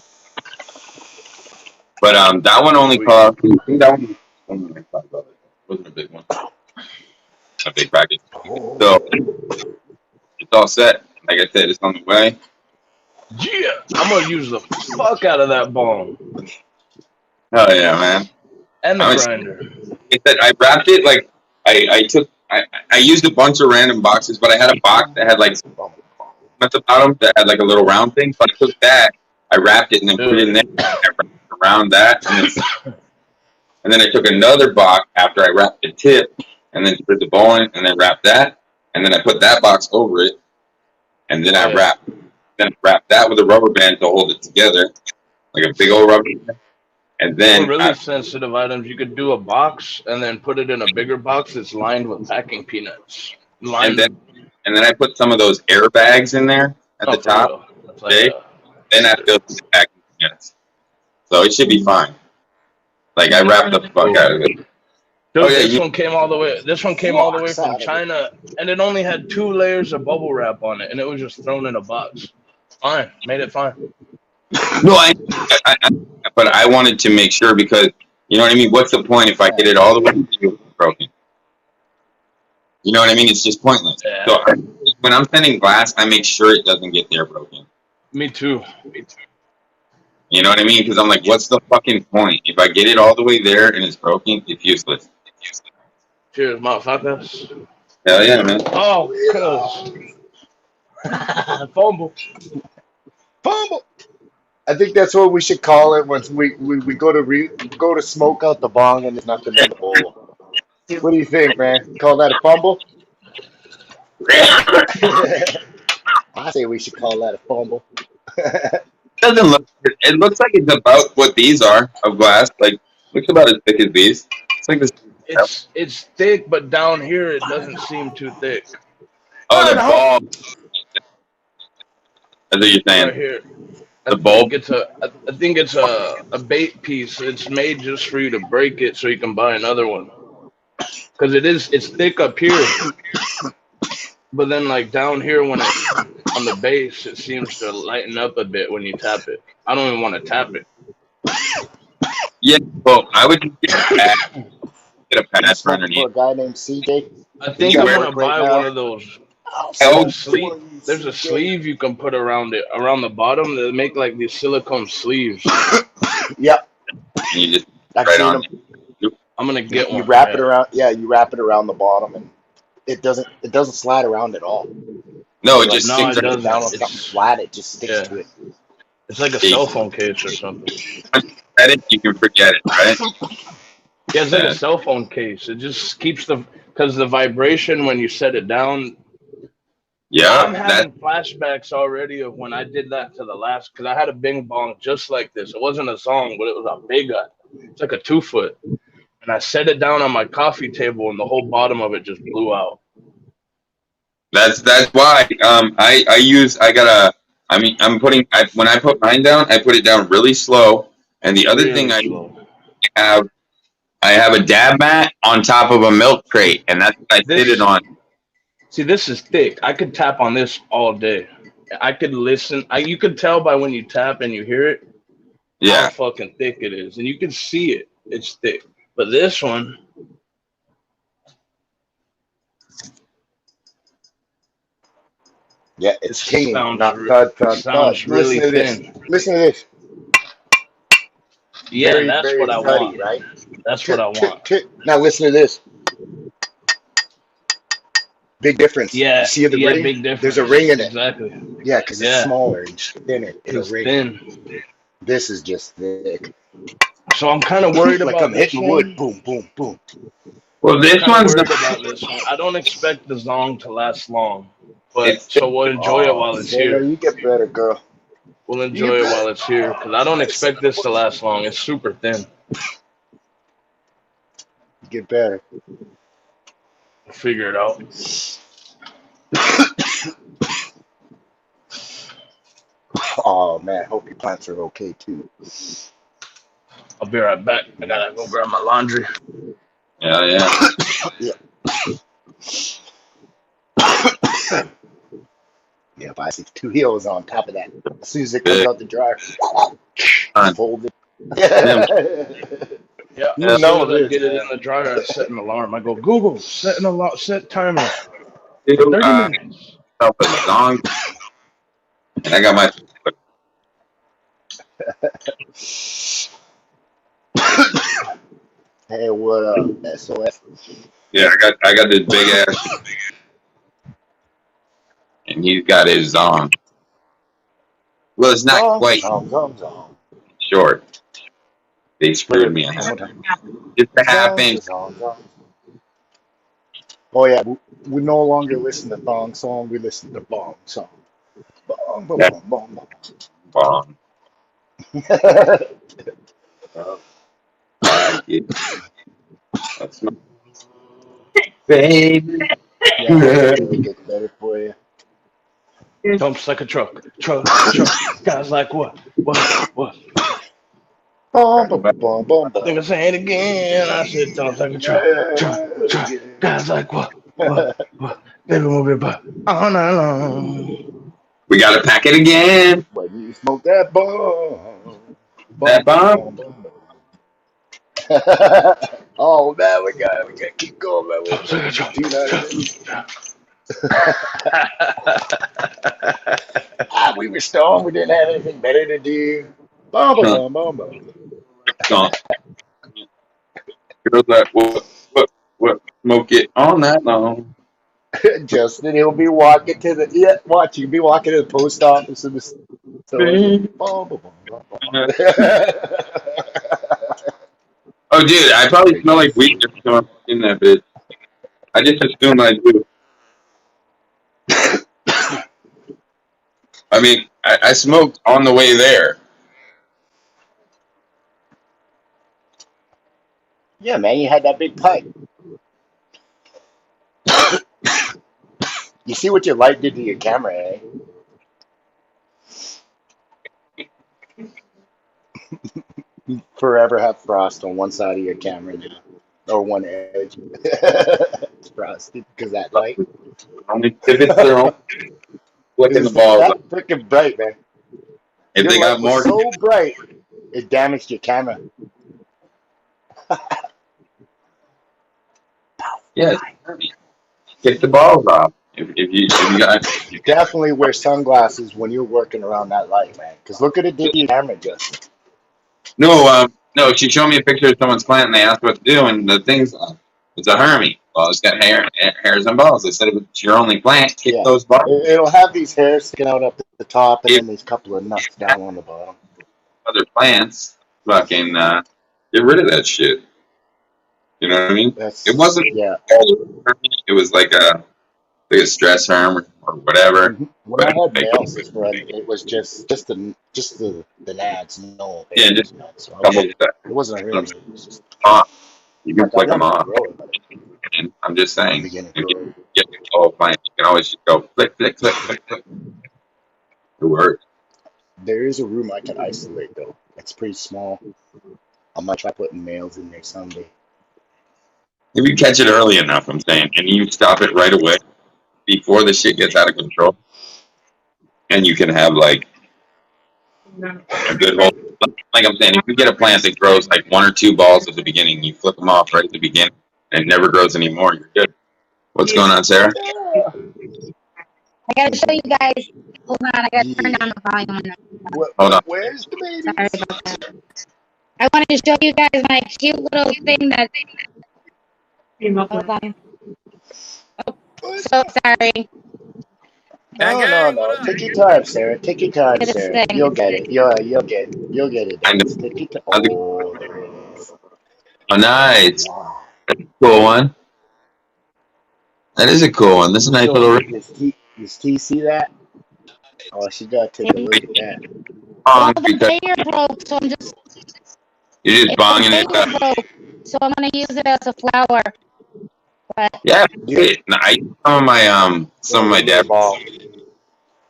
But that one only cost, I think that one was only like $5. It wasn't a big one, a big package. So it's all set. Like I said, it's on the way. Yeah, I'm gonna use the fuck out of that bong Hell yeah, man! and the I was, grinder. like I said, I wrapped it like I used a bunch of random boxes, but I had a box that had like at the bottom that had like a little round thing. So I took that, I wrapped it, and then put it in there. I wrapped it around that, and then I took another box after I wrapped the tip, and then put the ball in, and then wrapped that, and then I put that box over it, and then I wrapped that with a rubber band to hold it together, like a big old rubber band. And For then really sensitive items, you could do a box and then put it in a bigger box that's lined with packing peanuts. and then I put some of those airbags in there at the for top. real. It's Okay, like then that fills the packing peanuts, so it should be fine. Like I wrapped the fuck out of it. dude, Oh, yeah, this one came all the way. This one came all the way from China, and it only had 2 layers of bubble wrap on it, and it was just thrown in a box. Fine, made it fine. No, but I wanted to make sure because you know what I mean. What's the point if I get it all the way to you broken? You know what I mean? It's just pointless. Yeah. So when I'm sending glass, I make sure it doesn't get there broken. Me too. You know what I mean? Because I'm like, what's the fucking point? If I get it all the way there and it's broken, it's useless. Cheers, motherfuckers. Hell yeah, man. Oh, cuz. Fumble. Fumble. I think that's what we should call it once we go to smoke out the bong and there's nothing in the bowl. What do you think, man? Call that a fumble? I say we should call that a fumble. Doesn't look. It looks like it's about what these are of glass. Like looks about as thick as these. It's like this. It's thick, but down here it doesn't seem too thick. Oh, the ball. That's what you're saying. Right here. The bulb. I think it's a bait piece. It's made just for you to break it so you can buy another one. Because it's thick up here, but then like down here when it's on the base, it seems to lighten up a bit when you tap it. I don't even want to tap it. Yeah, well, I would get a pass for For underneath. a guy named CJ. I think I'm gonna buy one of those. Oh, There's a sleeve you can put around it, around the bottom. They make like these silicone sleeves. Yep. And you just I've right seen on. them. I'm gonna get one. You wrap it around. Yeah, you wrap it around the bottom, and it doesn't slide around at all. No, it just sticks it right doesn't. Down on something flat, it just sticks to it. It's like a cell phone case or something. at it, you can forget it, right? Yeah, it's like a cell phone case. It just keeps because the vibration when you set it down. Yeah, I'm having flashbacks already of when I did that to the last, because I had a Bing Bong just like this. It wasn't a song, but it was a big one. It's like a 2-foot. And I set it down on my coffee table, and the whole bottom of it just blew out. That's why when I put mine down, I put it down really slow. And the other thing I have a dab mat on top of a milk crate, and that's what I sit it on. See, this is thick. I could tap on this all day. I could listen. You could tell by when you tap and you hear it how fucking thick it is. And you can see it. It's thick. But this one, yeah, it's king. Sounds Listen really to this. thin. Listen to this. Yeah, Very, that's very what I cutty, want. right? That's what I want. Now listen to this. Big difference. Yeah, you see the ring? Big difference. There's a ring in it. Exactly. Yeah, because it's smaller and thinner. It's ring. thin. This is just thick. So I'm kind of worried like about I'm hitting wood. Boom, boom, boom. Well, this one's about this one. I don't expect the Zong to last long, but so we'll enjoy it while it's here. You get better, girl. We'll enjoy it while it's here because I don't expect this to last long. It's super thin. You get better. We'll figure it out. Oh man, hope your plants are okay too. I'll be right back. I gotta go grab my laundry. Yeah. Yeah, but I see 2 heels on top of that. As soon as it comes out the dryer, fold it. Yeah. You As soon know as I this, get it in man. the dryer, I set an alarm. I go, Google, set an alarm, set timer for Dude, 30 minutes. myself a song, and I got my. Hey, what up, SOS? Yeah, I got this big ass, and he's got his well, it's not Zong, quite zong, zong, zong. short. They screwed me. One more time. Just a half Zong, inch. zong, zong. Oh, yeah. We no longer listen to thong song. We listen to bong song. Bong, bong, That's bong, bong, bomb. bong. That's my baby. Yeah, hopefully it gets better for you. Dumps like a truck. Guys like what? What? Bum, bum, bum, bum, I think bum. I'm saying it again. I said dumps like a truck. Guys like what? Baby, move your butt all night long. We gotta pack it again. When you smoke that bong, That bum, bum, bomb. bum, bum. Oh man, we gotta keep going, man. We're Dumps like a making 2 minutes. We were stoned. We didn't have anything better to do. Bum, bum, bum, bum, bum. Song. Girls like what? Smoke it all night long. Justin, he'll be walking to the watch. He'll be walking to the post office in the store. Baby. Bum, bum, bum, bum, bum. Oh, dude, I probably smell like weed every time I'm in that bitch. I just assume I do. I mean, I smoked on the way there. Yeah, man, you had that big pipe. You see what your light did to your camera, eh? Forever have frost on one side of your camera now, or one edge. It's frosted because that light. Only if it's their own flicking the It's balls. that freaking bright, man. If Your they got light was more, so bright, it damaged your camera. yeah, get the balls off. If you got Definitely wear sunglasses when you're working around that light, man. Because look at it did to your camera, Justin. no, she showed me a picture of someone's plant and they asked what to do and the thing's it's a Hermie. Well, it's got hairs and balls. They said if it's your only plant, kick Yeah, those balls. it'll have these hairs sticking out up at the top, and If then these couple of nuts down on the bottom. other plants, fucking get rid of that shit. You know what I mean? It That's wasn't yeah. all Hermie. It was like a stress herm or whatever. When I But had like, males this run, it was just the nads, no yeah, just hairs, man. So a couple of that. it wasn't a real. It was just You can like I flick them wanted to off. grow it, but And I'm just I'm saying, beginning to if grow you it. get control of plant, you can always just go flick, flick, flick, flick, flick. It works. There is a room I can isolate though. It's pretty small. I might try putting males in there someday. If you catch it early enough, I'm saying, and you stop it right away before the shit gets out of control, and you can have like a good whole. Like I'm saying, if you get a plant that grows like 1 or 2 balls at the beginning, you flip them off right at the beginning, and it never grows anymore. You're good. What's going on, Sarah? Yeah. I gotta show you guys. Hold on, I gotta turn Yeah. down the volume on that. Hold on. Where's the baby? Sorry about that. I wanted to show you guys my cute little thing that. Hold on. So sorry. No. Take your time, Sarah. Take your time, Look at this Sarah. thing. You'll get it. You'll get it. I know. Dennis. Take your time. Oh, there it is. Oh, nice. Wow. Cool one. That is a cool one. This is a nice So little does T see that? Oh, she gotta take a look at that. song Well, the because banger broke, so I'm just. you're just The bonging it banger up. broke, so I'm gonna use it as a flower. But Yeah, Yeah. great. No, I use some of my Little dad. ball.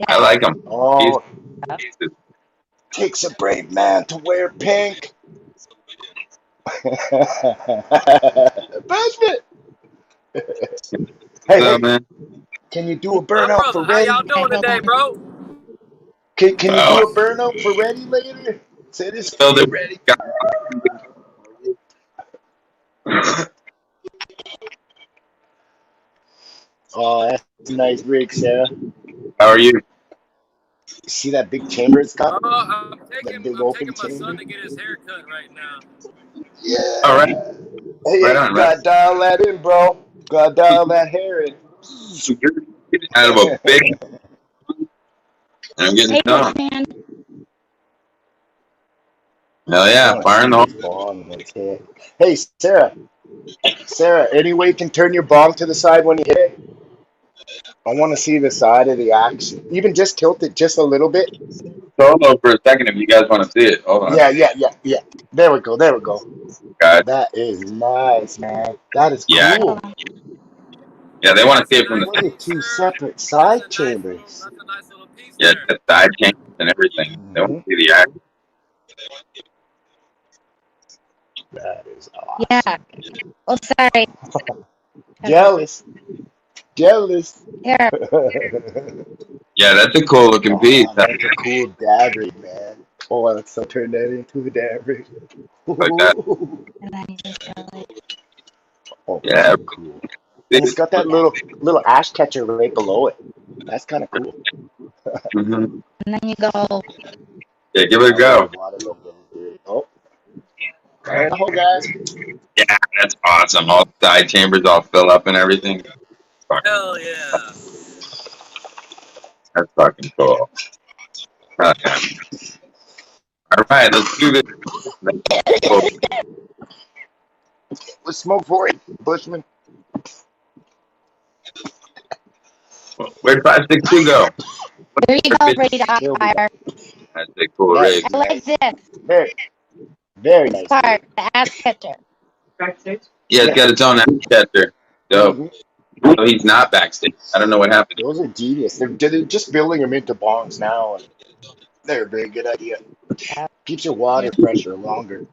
I like them. Oh, takes a brave man to wear pink. Basket. Hey, Man. can you do a burnout for Reddy? Hey, hold on. Can you do Oh, a burnout for Reddy later? Say this so for the Reddy. Oh, that's a nice rig, Sarah. How are you? See that big chamber it's got? I'm That taking big I'm open taking my son chamber? to get his hair cut right now. All right, Yeah. Hey, right hey, on, right. gotta dial that in, bro. Gotta dial that hair in. So you're getting out of a big, and I'm getting Hey, stoned. man. Hell I yeah, want to fire in see the hole. this bong when it's hit. Hey, Sarah. Sarah, any way you can turn your bong to the side when you hit it? I want to see the side of the action. Even just tilt it just a little bit. Solo for a second if you guys want to see it. Hold on, Yeah. There we go. There we go. guys. That is nice, man. That is Yeah, cool. yeah, they want to That's see a it from the nice What are side. piece, two sir. separate side chambers? That's a nice little piece Yeah, there. the side changes and everything. They want Hmm. to see the action. That is Yeah. awesome. Oh, sorry. Jealous. Jealous. Here. Yeah, that's a cool looking piece. Oh, that's a cool dab rig, man. Oh, let's turn that into a dab rig. Like that. And then you just go like, Oh, Yeah. very cool. And it's got that little ash catcher right below it. That's kind of cool. Mm-hmm. and then you go. Yeah, give it a I'll get the go. water level. Oh, fire in the hole, guys. Yeah, that's awesome. All the side chambers all fill up and everything. Hell yeah. That's fucking cool. Okay. All right, let's do this. Cool. Let's smoke for it, Bushman. Where'd 562 go? There you go, ready to hot Here we go. fire. That's a cool That rig. is I like nice. this. Very, very This nice part, rig. the ass catcher. Yeah, it's got its own ass catcher. Dope. Hmm. So he's not backstage. I don't know what happened. Those are genius. They're just building them into bongs now, and they're a very good idea. Keeps your water pressure longer.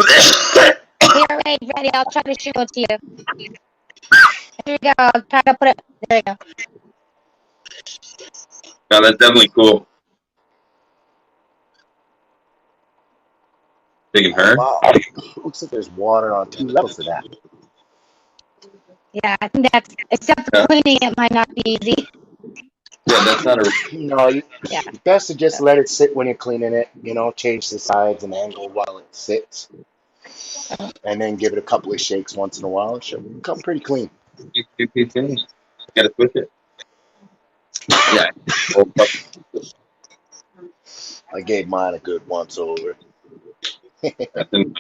Here, wait, ready. I'll try to show it to you. Here we go. I'll try to put it. There you go. No, that's definitely cool. Big and Oh, her. wow. Looks like there's water on two levels of that. Yeah, I think that's, except for Yeah. cleaning, it might not be easy. Yeah, that's not a. No, Yeah. best to just let it sit when you're cleaning it. Change the sides and angle while it sits, and then give it a couple of shakes once in a while. It should come pretty clean. Gotta switch it. Yeah. Oh, fuck. I gave mine a good once over. That's in-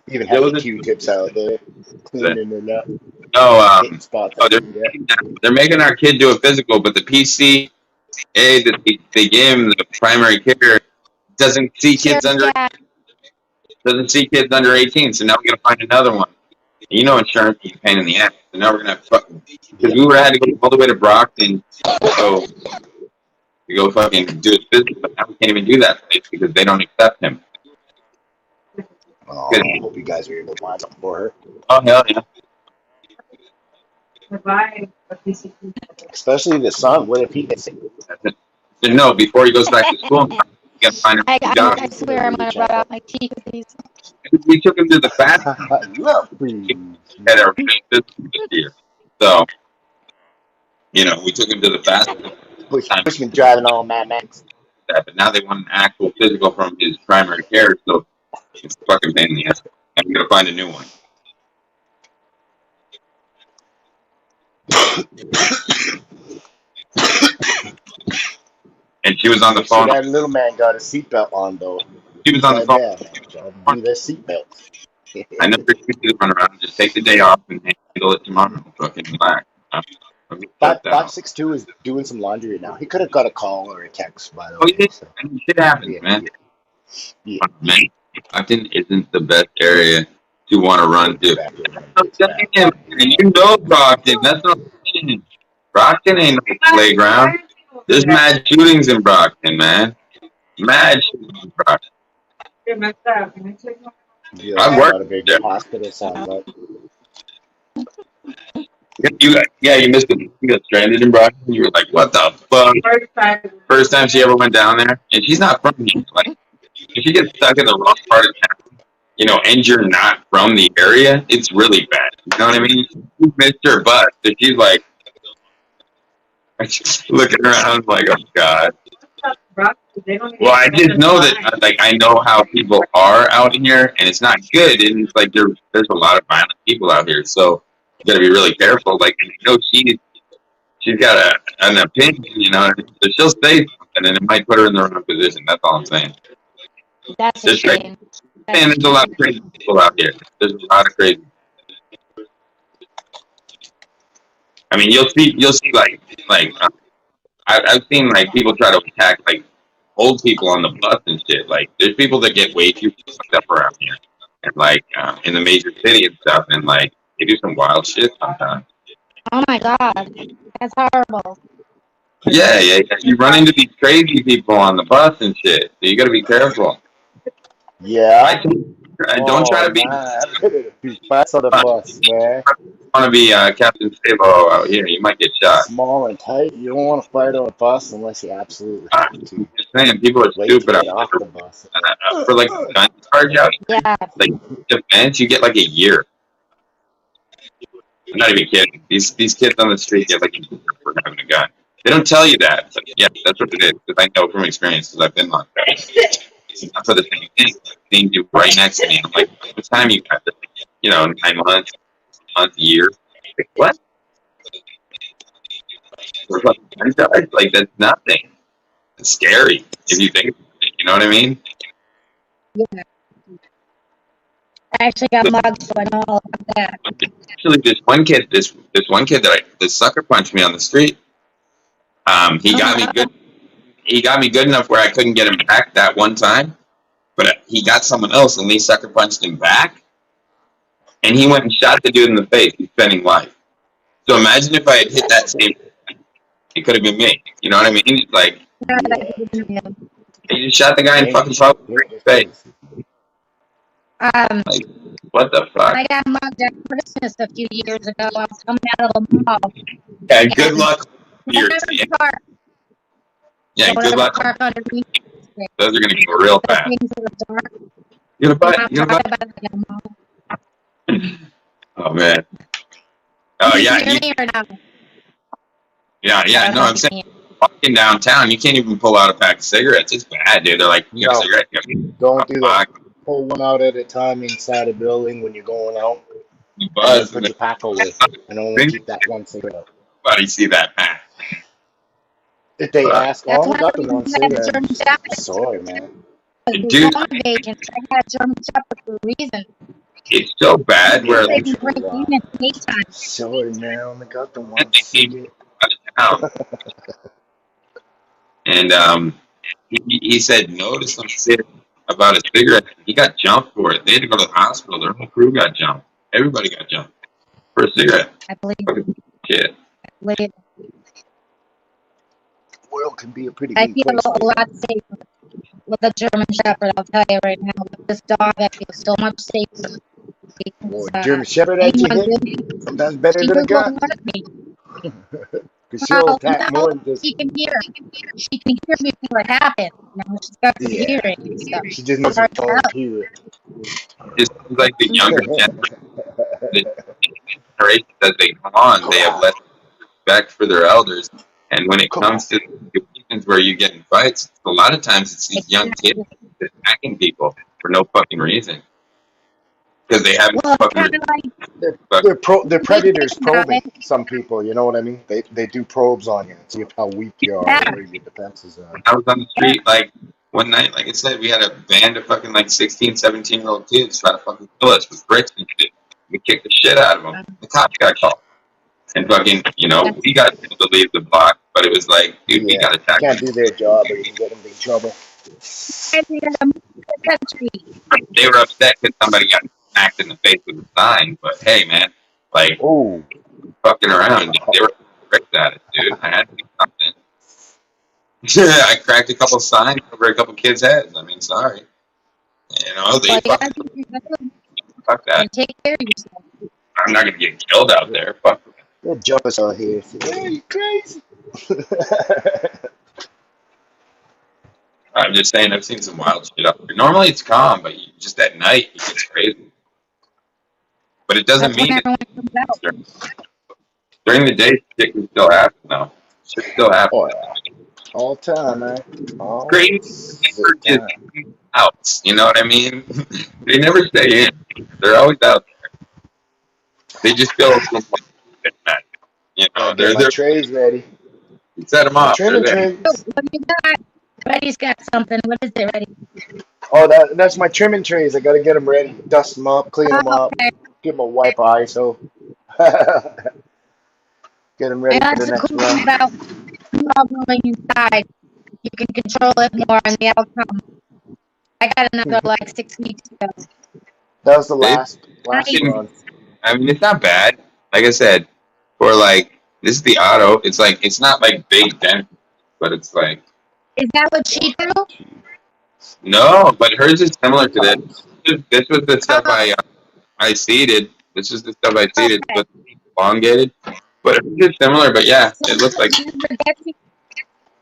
Even There had was the a- Q-tips out there, cleaning it up, No, hitting spots I oh, didn't get. they're making our kid do a physical, but the PCA that they gave him the primary care doesn't see kids Cheers, under Jack. 18. So now we gotta find another one. You know, insurance is a pain in the ass. So now we're gonna fucking because we had to go all the way to Brockton to go fucking do his physical, but now we can't even do that place because they don't accept him. Oh, I hope you guys are able to find something for her. Oh hell yeah! Especially the son. What if he gets sick? So no, before he goes back to school, you gotta find him a job. I swear I'm gonna rub out my teeth with these. We took him to the fast Love freeze. at our physical this year. So, we took him to the fast time, Bushman driving all Mad Max. but now they want an actual physical from his primary care, so it's a fucking pain in the ass. I'm gonna find a new one. And she was on the Make sure phone. that little man got a seatbelt on, though. She was on the phone. Yeah, do their seatbelts. I never used to run around and just take the day off and handle it tomorrow. Fucking relax. I'm stressed out. 562 is doing some laundry now. He could have got a call or a text, by the Oh, way. yeah. So, I mean, shit happens, yeah, man. yeah. Man, Brockton isn't the best area to want to run to. I'm telling you, man, you know Brockton. That's not saying. Brockton ain't no playground. There's mad shootings in Brockton, man. Mad shootings in Brockton. Yeah, I've that's worked not a big there. hospital, sounds like. You missed it. You got stranded in Brockton. You were like, what the fuck? First time she ever went down there, and she's not from here. Like, if you get stuck in the wrong part of town, and you're not from the area, it's really bad. You know what I mean? You missed your bus. If she's like looking around like, oh god. Well, I just know that, like, I know how people are out here, and it's not good. And it's like there's a lot of violent people out here, so you got to be really careful. Like, I know she's got an opinion, but she'll say something, and it might put her in the wrong position. That's all I'm saying. That's a There's, like, shame. and there's a lot of crazy people out here. There's a lot of crazy. I mean, you'll see I've seen like people try to attack like old people on the bus and shit. Like, there's people that get way too fucked up around here, and like in the major city and stuff, and like they do some wild shit sometimes. Oh my god, that's horrible. Yeah. You run into these crazy people on the bus and shit, so you got to be careful. Yeah. Don't try to be. Man, I'm ready to be fast on the bus, man. Want to be Captain Sabo out here? You might get shot. Small and tight. You don't want to fight on a bus unless you absolutely have to. Just saying, people are Wait to stupid out get off there. the bus. For like a gun charge out here, Yeah. like defense, you get like a year. I'm not even kidding. These kids on the street get like a year for having a gun. They don't tell you that, but yeah, that's what it is. Because I know from experience, because I've been locked up. Not for the same thing. Seeing you right next to me, I'm like, what time you got? 9 months, a year. Like, what? For fucking gun charge? Like, that's nothing. It's scary if you think. You know what I mean? Yeah. I actually got mugged, so I know all about that. Actually, this one kid that this sucker punched me on the street. He got me good. He got me good enough where I couldn't get him back that one time, but he got someone else, and they sucker punched him back, and he went and shot the dude in the face. He's spending life. So imagine if I had hit that same. It could have been me. You know what I mean? It's like he just shot the guy in fucking face. Like, what the fuck? I got mugged at Christmas a few years ago. I was coming out of the mall. Yeah, good luck. Yeah, good luck. Those are gonna go real fast. You're gonna buy. Oh man. Oh yeah. Yeah. No, I'm saying walking downtown, you can't even pull out a pack of cigarettes. It's bad, dude. They're like, you got a cigarette? Don't do that. Pull one out at a time inside a building when you're going out. You buzz. Put your pack away and only keep that one cigarette. Everybody see that pack. If they ask, I got the one cigarette. Sorry, man. Dude, I got a German Shepherd for a reason. It's so bad where They can break in at daytime. Sorry, man. I only got the one cigarette. And he said no to some shit about a cigarette. He got jumped for it. They had to go to the hospital. Their whole crew got jumped. Everybody got jumped for a cigarette. I believe. Shit. The world can be a pretty I good feel place. a lot safer with a German Shepherd. I'll tell you right now. With this dog, I feel so much safer. Well, German Shepherd that you hit, sometimes better than a gun. Because she'll attack more than just... She can hear me before it happened. She's got the hearing and stuff. She just knows her don't hear. It's like the younger generation that they come on, they have less respect for their elders. And when it comes to situations where you get in fights, a lot of times it's these young kids attacking people for no fucking reason. Because they haven't fucking... They're predators probing some people, you know what I mean? They do probes on you and see how weak you are, where your defenses are. I was on the street, like, one night, like I said, we had a band of fucking, like, 16, 17-year-old kids try to fucking kill us with bricks and shit. We kicked the shit out of them. The cops got called. And fucking, we got to leave the block, but it was like, dude, we got attacked. Can't do their job or you can get them in trouble. They were upset because somebody got smacked in the face with a sign, but hey, man, like, fucking around. They were bricked at it, dude. I had to do something. I cracked a couple signs over a couple kids' heads. I mean, sorry. They fuck that. Take care of yourself. I'm not gonna get killed out there. Fuck. They'll jump us out here. Hey, you crazy? I'm just saying, I've seen some wild shit up there. Normally it's calm, but just at night it gets crazy. But it doesn't That's when mean that everyone comes out. during the day shit can still happen though. Shit still happens. Oh yeah, all time, man. All Crazy the is time. out. You know what I mean? They never stay in. They're always out. They just go from one match. You know, Gotta get they're my there. trays ready. Set them My off. They're trimming there. Oh, trays. what do you got? Reddy's got something. What is it, Reddy? Oh, that's my trimming trays. I gotta get them ready. Dust them up, clean them Oh, up, okay. give them a wipe ISO. Get them And ready for that's the the next cool thing run. about going inside. You can control it more in the outcome. I got another like 6 weeks ago. That was the They, last Nice. run. I mean, it's not bad. Like I said, for like this is the auto. It's like it's not like big dent, but it's like Is that what she do? no. But hers is similar to this. This was the stuff Oh, I seeded. This is the stuff I seeded, okay. but elongated. But it's similar. But yeah, So it looks like it never gets me.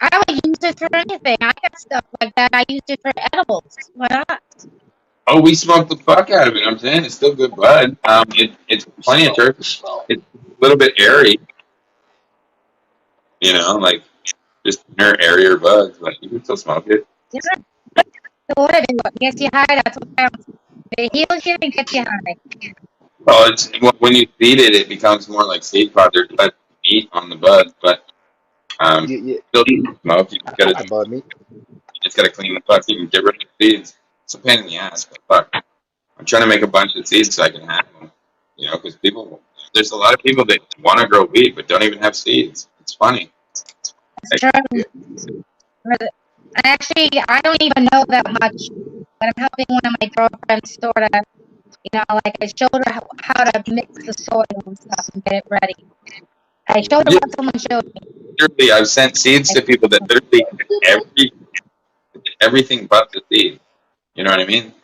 I don't use it for anything. I got stuff like that. I used it for edibles. Why not? oh, we smoked the fuck out of it. I'm saying it's still good bud. It's plenty of Smell, turkey. smell. It's a little bit airy, you know, like just inner airier buds, but you can still smoke it. Yeah. So what if it gets you high? That's what counts. If it heals you and gets you high. Well, it's when you seed it, it becomes more like seed pod. There's less meat on the bud, but You, still you can smoke. I bought me. You just gotta clean the fucking get rid of the seeds. It's a pain in the ass, but fuck. I'm trying to make a bunch of seeds so I can have them. You know, because there's a lot of people that want to grow weed but don't even have seeds. It's funny. That's true. But actually, I don't even know that much, but I'm helping one of my girlfriends sort of, like I showed her how to mix the soil and stuff and get it ready. I showed her Yeah, what someone showed me. literally, I've sent seeds to people that literally everything but the seed. You know what I mean?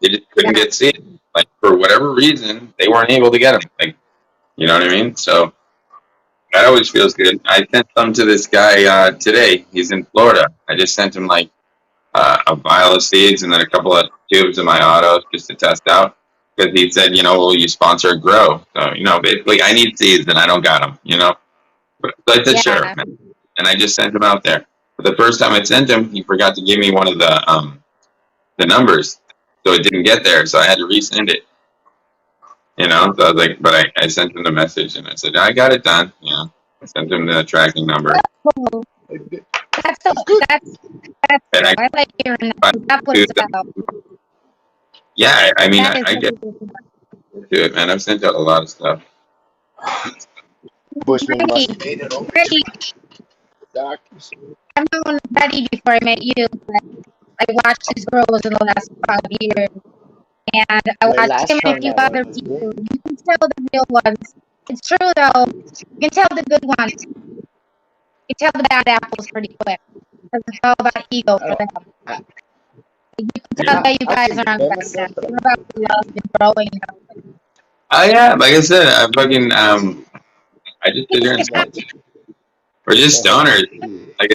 They just couldn't Yeah, get seeds. Like for whatever reason, they weren't able to get them. Like you know what I mean? So that always feels good. I sent some to this guy today. He's in Florida. I just sent him like a vial of seeds and then a couple of tubes of my autos just to test out. Because he said, you know, will you sponsor a grow? So, you know, basically I need seeds and I don't got them, you know. So I said, sure. yeah. And I just sent him out there. But the first time I sent him, he forgot to give me one of the numbers. So it didn't get there. So I had to resend it, you know. So I was like, but I sent him the message and I said, I got it done. You know, I sent him the tracking number. Cool. That's It's good. that's And cool. I like hearing that. That's what it's about. yeah, I mean, That is I what get it is about. to it, man. I've sent out a lot of stuff. Bushman must Ready, have made it over to ready. the doctors. I've known Ready before I met you, but I watched his grows in the last 5 years. And I My watched last him and a time few that other was people. good. You can tell the real ones. It's true though. You can tell the good ones. You can tell the bad apples pretty quick. Because it's all about ego I for don't. them. I, You can tell that you I guys can aren't defend like that. myself, but You're about love and growing. Oh yeah, like I said, I fucking I just sit here and smoke. that's We're just stoners. yeah. Like I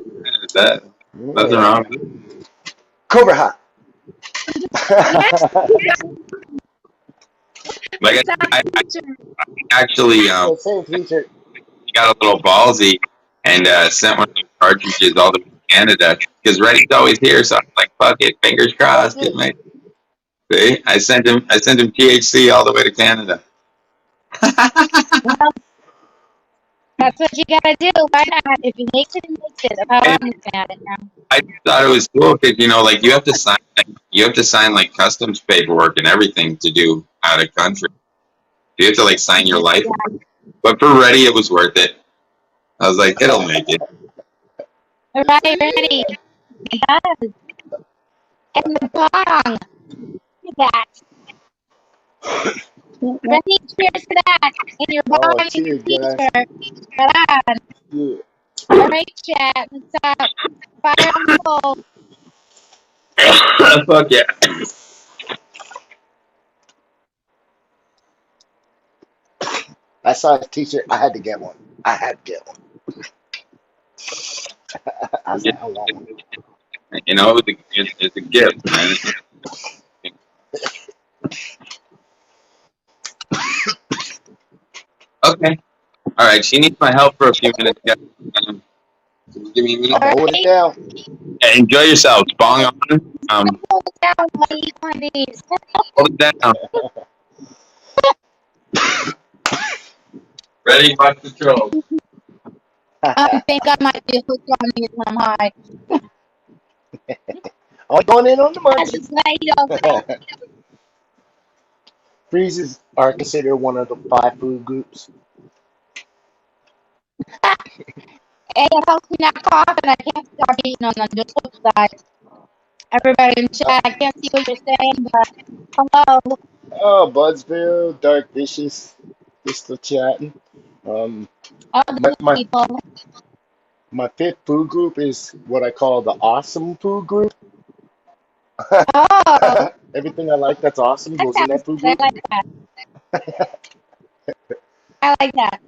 said, that nothing Yeah. wrong with it. Cobra Hot. Yes, Like I, said, I actually The same T-shirt. got a little ballsy and sent one of the cartridges all the way to Canada because Reddy's always here, so I'm like, fuck it, fingers Fuck crossed. It it. might. See, I sent him THC all the way to Canada. well, that's what you gotta do. Why not? If he makes it, he makes it. That's how And I'm looking at it now. I thought it was cool because you know, like you have to sign like customs paperwork and everything to do out of country. You have to like sign your life. But for Reddy, it was worth it. I was like, it'll make it. All right, ready. Yes. And the bong. Look at that. Ready? Cheers to that. And your bong Oh, and your cheers, guys. t-shirt. Right on. Yeah. All right, chat. What's up? Fire on the pole. Fuck yeah. I saw his T-shirt. I had to get one. I had to get one. I was Yeah. like, I want one. You know, it's a gift, man. Okay. All right. She needs my help for a few minutes, guys. Um, give me a minute. I'm holding it down. Yeah, enjoy yourselves. Bong on. Hold it down while you eat one of these. Hold it down. Ready? Watch the troll. I think I might be hooked on these when I'm high. I'm going in on the That's munchies. just why you don't. Freezes are considered one of the 5 food groups. Hey, it helps me not cough, and I can't stop eating on the flip side. Everybody in chat, I can't see what you're saying, but hello. Oh, Budsville, Dark Vicious, just still chatting. All My, those my people. my 5th food group is what I call the awesome food group. Oh, Everything I like that's awesome that goes in sounds that food good. I group. like that. I like that.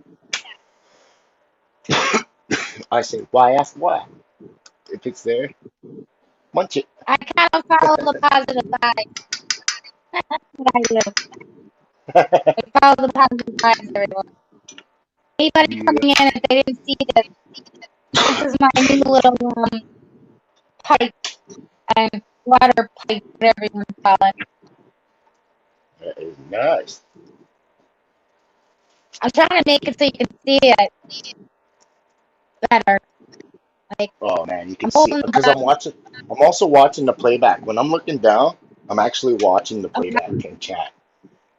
I say, why ask why? If it's there, munch it. I kind of follow the positive vibes. That's what I do. I follow the positive vibes, everyone. Anybody Yeah, coming in, if they didn't see this, this is my new little pipe and water pipe, whatever you want to call it. that is nice. I'm trying to make it so you can see it better. Like, Oh man, you can I'm see it holding the because I'm button. watching. I'm also watching the playback. When I'm looking down, I'm actually watching the Okay. playback in chat,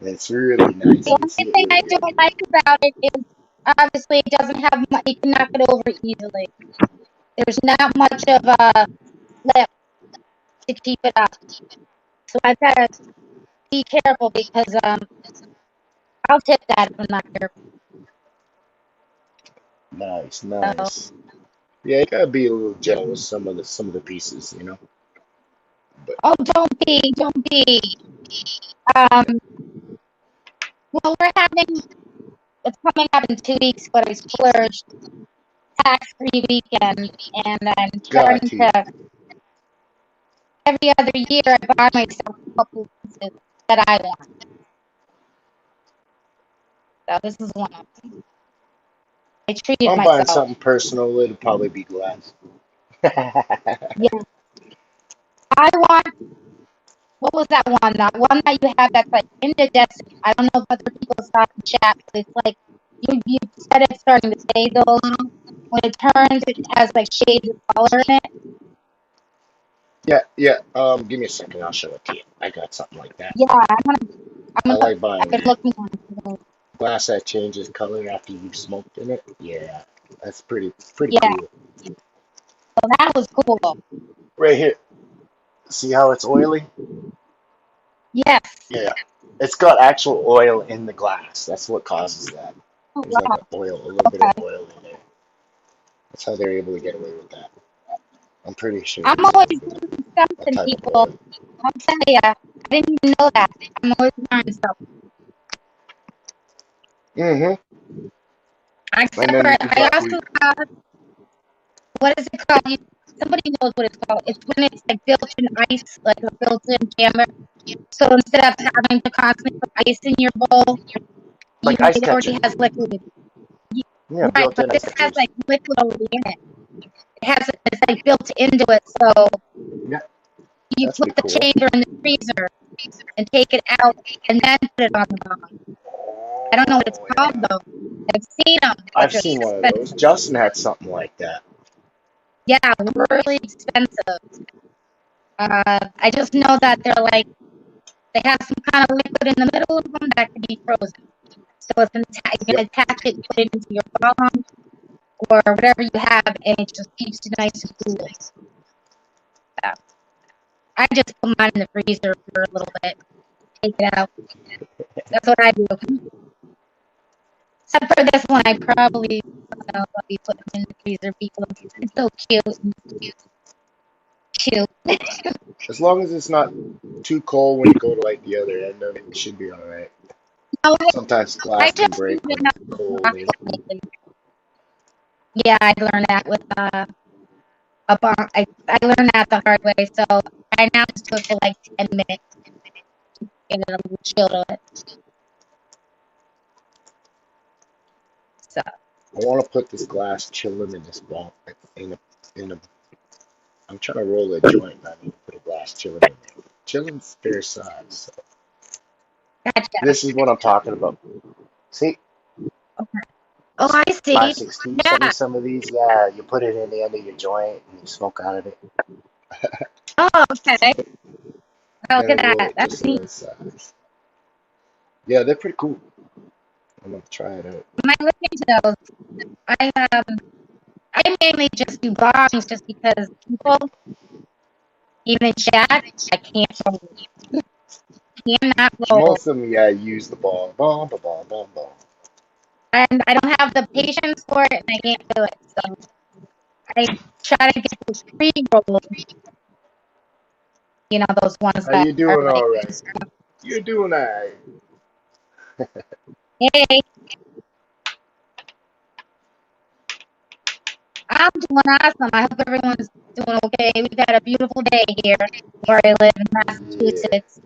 and it's really nice. The You can see only it thing I really good. don't like about it is obviously it doesn't have much, you can knock it over easily. There's not much of a lip to keep it up. So I've got to be careful because I'll tip that if I'm not careful. Nice, So, nice. Yeah, you gotta be a little gentle with some of the pieces, you know. But oh, don't be. Um, well, it's coming up in 2 weeks, but I splurged tax-free weekend, and I'm got starting to. to, every other year, I buy myself a couple pieces that I want. So this is one of them. I treated I'm buying myself. something personal. It'll probably be glass. Yeah, I want, what was that one? That one that you have that's like incandescent. I don't know if other people saw it in chat, but it's like, you said it's starting to fade a little. When it turns, it has like shades of color in it. Yeah, yeah. Give me a second. I'll show it to you. I got something like that. Yeah, I like I've buying been that. looking at it. Glass that changes color after you've smoked in it. Yeah, that's pretty Yeah, cool. so that was cool. Right here. See how it's oily? Yes. Yeah. It's got actual oil in the glass. That's what causes that. Oh, There's like wow. a little bit of Okay. oil in there. That's how they're able to get away with that. I'm pretty sure I'm there's always a learning something, type of people. oil. I'll tell you, I didn't even know that. I'm always learning something. Mm-hmm. And Except for, then we I got we also have, what is it called? Somebody knows what it's called. It's when it's like built-in ice, like a built-in camera. So instead of having to constantly put ice in your bowl, like ice it catcher. already has liquid. You- Yeah, Right, but built-in this ice has catchers. like liquid already in it. It's like built into it, so Yeah, you that's put pretty the cool. chamber in the freezer and take it out and then put it on the bone. I don't know what it's Oh called yeah. though. I've seen them, but I've they're seen one of those. expensive. Justin had something like that. Yeah, really expensive. I just know that they have some kind of liquid in the middle of them that can be frozen. So it's you can Yep. attach it, put it into your phone or whatever you have, and it just keeps you nice and cool. So I just put mine in the freezer for a little bit, take it out. That's what I do. Except for this one, I probably I'll be putting in the freezer because it's so cute. Cute. As long as it's not too cold when you go to like the other end of it, it should be all right. No, Sometimes I glass can just leave break it when enough it's to cold. rock lately. Yeah, I learned that with I learned that the hard way, so I now just do it for like 10 minutes. Get a little chill to it. So I want to put this glass chilling in this bong in a. I'm trying to roll a joint. I need to put a glass chilling in there. Chilling's fair size. So gotcha. this is what I'm talking about. See, Oh, I see. 516. Yeah. Send me some of these. Yeah, you put it in the end of your joint and you smoke out of it. Oh, okay. Oh, look Then at I roll that. it That's just neat. right size. Yeah, they're pretty cool. I'm gonna try it out. When I look into those, I mainly just do bongs just because people, even in chat, I can't roll. Cannot roll. Most of them, yeah, use the bong. Bong, bong, bong, bong, bong. And I don't have the patience for it, and I can't do it. So I try to get those pre-rolls, those ones How that you are doing? like, All right. You're doing all right. hey, I'm doing awesome. I hope everyone's doing okay. We've had a beautiful day here where I live in Yeah, Massachusetts.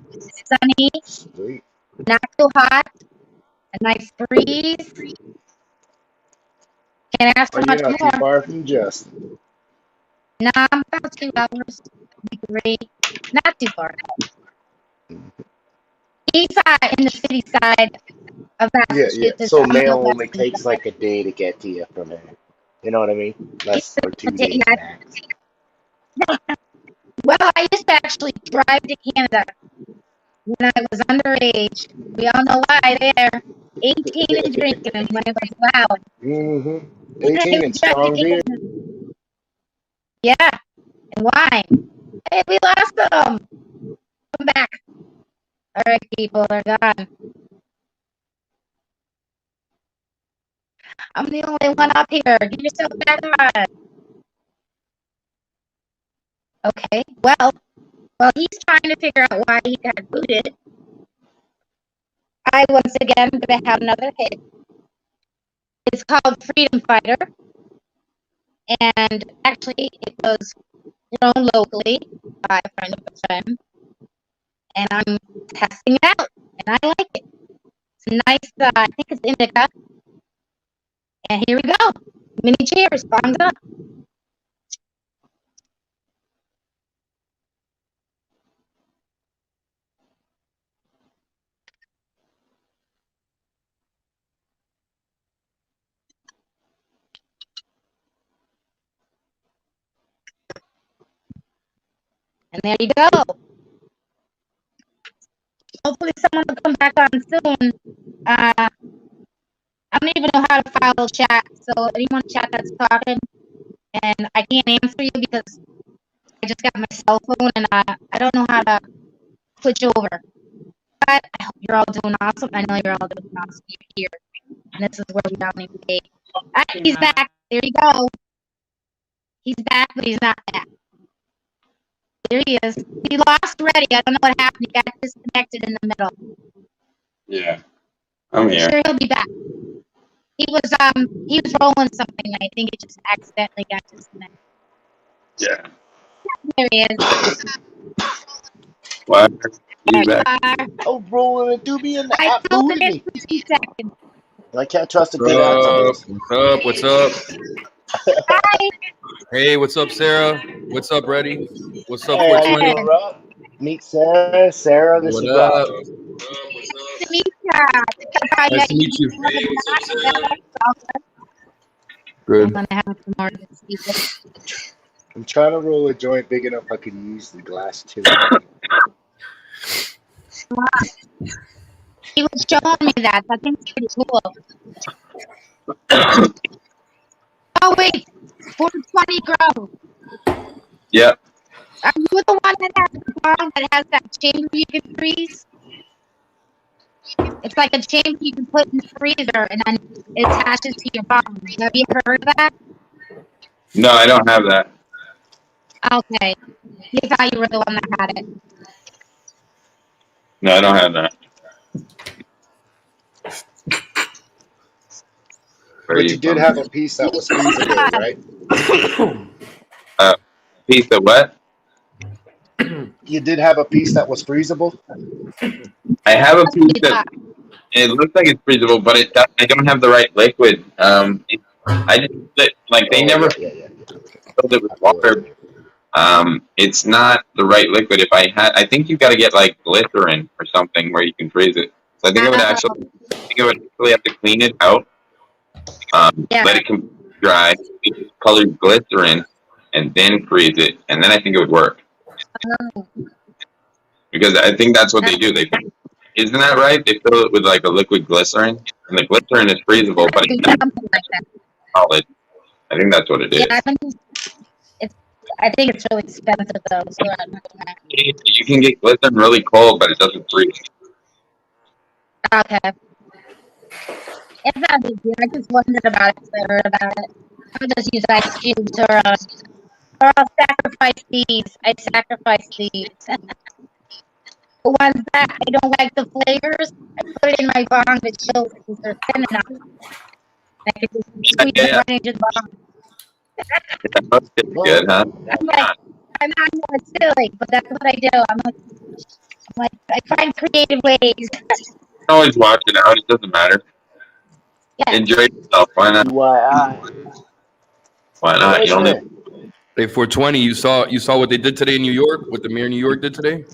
Sunny, sweet. not too hot, a nice breeze. Can't ask Oh, for you're much not too more. far from Justin. No, I'm about 2 hours, maybe 3. Not too far. East side in the city side of Yeah, yeah. Massachusetts. So I'm on mail the only western takes like a day to get to you from there. You know what I mean? Less or 2 days side. max. Well, I used to actually drive to Canada when I was underage. We all know why there. 18 and drinking and when it was loud. Mm-hmm. I 18 was and driving strong to beer. Canada. Yeah, and wine. Hey, we lost them. Come back. All right, people, they're gone. I'm the only one up here. Get yourself back on. Okay, well, he's trying to figure out why he got booted. I once again am gonna have another hit. It's called Freedom Fighter, and actually, it was grown locally by a friend of a friend, and I'm testing it out, and I like it. It's a nice, I think it's indica, and here we go. Mini cheers, bongs up. And there you go. Hopefully someone will come back on soon. I don't even know how to follow chat, so anyone chat that's talking, and I can't answer you because I just got my cell phone and I don't know how to switch over. But I hope you're all doing awesome. I know you're all doing awesome. You're here. And this is where we all need to be. He's back. There you go. He's back, but he's not back. There he is. He lost already. I don't know what happened. He got disconnected in the middle. Yeah, I'm I'm here. sure he'll be back. He was rolling something. I think it just accidentally got disconnected. Yeah. There he is. What? There He's you back. are. Oh, rolling a doobie in the I app filled booted it in me. for 2 seconds. I can't trust a good What's activist. up? What's up? Hi. Hey, what's up, Sarah? What's up, Reddy? What's up, Hey, how you 420? doing, Rob? Meet Sarah. Sarah, this What is Rob. up? Nice to meet ya. I Nice think to meet you. Hey, what's up, Sarah? I'm Good. gonna have some more people. I'm trying to roll a joint big enough I can use the glass chiller in it. He was showing me that. I think it's pretty cool. Oh wait, 420 grow. Yeah. Are you the one that has the bong that has that chamber you can freeze? It's like a chamber you can put in the freezer and then it attaches to your bong. Have you ever heard of that? No, I don't have that. Okay. You thought you were the one that had it. No, I don't have that. Where are But you you did from? have a piece that was feasible, right? Piece of what? You did have a piece that was freezable. I have a piece Yeah. that it looks like it's freezable, but I don't have the right liquid. I just like they Oh never yeah. filled it with I feel water. it. It's not the right liquid. If I think you've got to get like glycerin or something where you can freeze it. So I think I would actually have to clean it out, Yeah. let it dry, colored glycerin, and then freeze it, and then I think it would work because I think that's what they do. Isn't that right? They fill it with like a liquid glycerin, and the glycerin is freezable, but it's not Something like that. solid. I think that's what it is. Yeah, I think it's really expensive though. So I'm not gonna- You can get glycerin really cold, but it doesn't freeze. Okay. It's not a big deal. I just wondered about it 'cause I heard about it. I'll just use ice cubes or I'll sacrifice these. I sacrifice these. The ones that I don't like the flavors, I put it in my bong to chill because they're thin enough. I can just squeeze it Yeah. right into the bong. It's good, huh? I'm like, I'm not more silly, but that's what I do. I'm like, I find creative ways. Always watch it out. It doesn't matter. Yeah. Enjoy yourself. Why not? DIY. Why not? You Listen, only Hey, 420, you saw what they did today in New York, what the mayor of New York did today?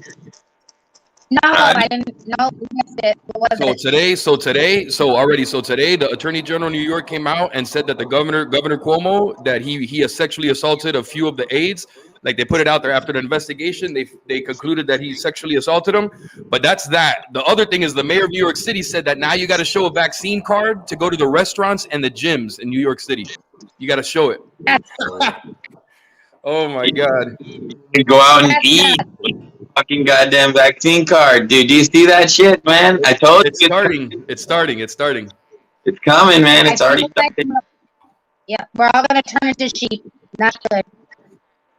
No, I didn't. No, we missed it. What was it? Today, the Attorney General of New York came out and said that the Governor Cuomo, that he has sexually assaulted a few of the aides. Like they put it out there after the investigation, they concluded that he sexually assaulted them. But that's that. The other thing is the mayor of New York City said that now you got to show a vaccine card to go to the restaurants and the gyms in New York City. You got to show it. That's, Oh my God. you go out and that's eat. good. Fucking goddamn vaccine card, dude. Do you see that shit, man? I told you It's starting. It's starting. it's coming, man. I It's already feel like, started. yeah, we're all gonna turn into sheep. Not good.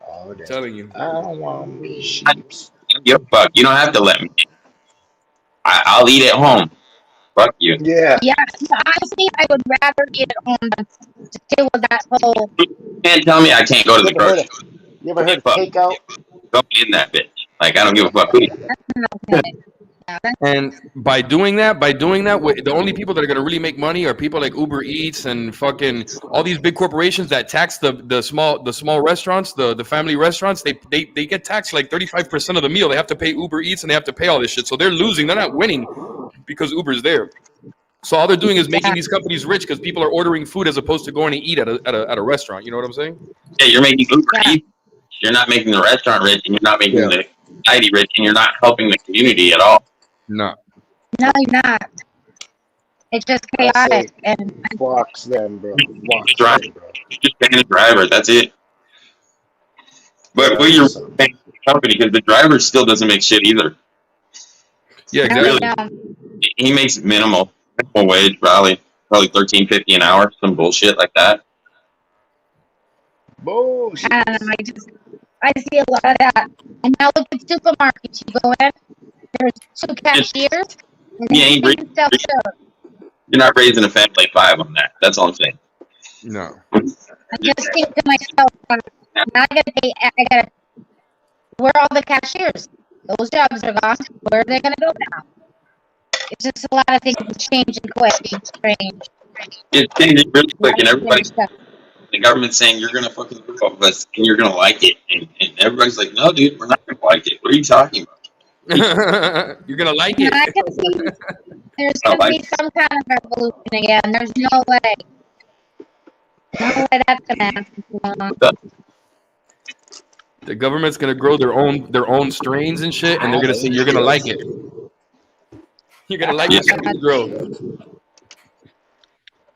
oh, I'm damn. telling you. I don't want to be sheep. I don't give a fuck. You don't have to let me. I'll eat at home. Fuck you. Yeah. Yeah, honestly, I would rather eat at home than to deal with that whole. You can't tell me I can't go to the grocery store. You ever heard of Fuck. takeout? Go in that bitch. Like I don't give a fuck who you. That's not okay. Yeah, that's, And by doing that, the only people that are going to really make money are people like Uber Eats and fucking all these big corporations that tax the small restaurants, the family restaurants. They get taxed like 35% of the meal. They have to pay Uber Eats and they have to pay all this shit. So they're losing. They're not winning because Uber's there. So all they're doing is making these companies rich because people are ordering food as opposed to going to eat at a restaurant. You know what I'm saying? Yeah, you're making Uber Yeah. Eats. You're not making the restaurant rich, and you're not making the society rich, and you're not helping the community at all. No. no, you're not. It's just I say chaotic and box them, bro. Box Drive. them, bro. You're just paying the driver. That's it. But you're paying the company because the driver still doesn't make shit either. Yeah, no, exactly. you don't. He makes minimum wage, probably $13.50 an hour, some bullshit like that. Bullshit. I don't know. I see a lot of that. And now look at supermarkets. You go in, there's two cashiers, and You ain't they self-serve. You're not raising a family of 5 on that. That's all I'm saying. No. I just think to myself, now I gotta, where are all the cashiers? Those jobs are gone. Where are they gonna go now? It's just a lot of things changing quick. It's strange. It's changing really quick, and everybody, Stuff. the government's saying you're gonna fucking do all of us, and you're gonna like it, and everybody's like, no, dude, we're not gonna like it. What are you talking about? You're gonna like And it. I can see there's gonna be some kind of revolution again. There's no way. No way that's gonna happen. The government's gonna grow their own strains and shit, and they're gonna say you're gonna like it. You're gonna like the shit we grow.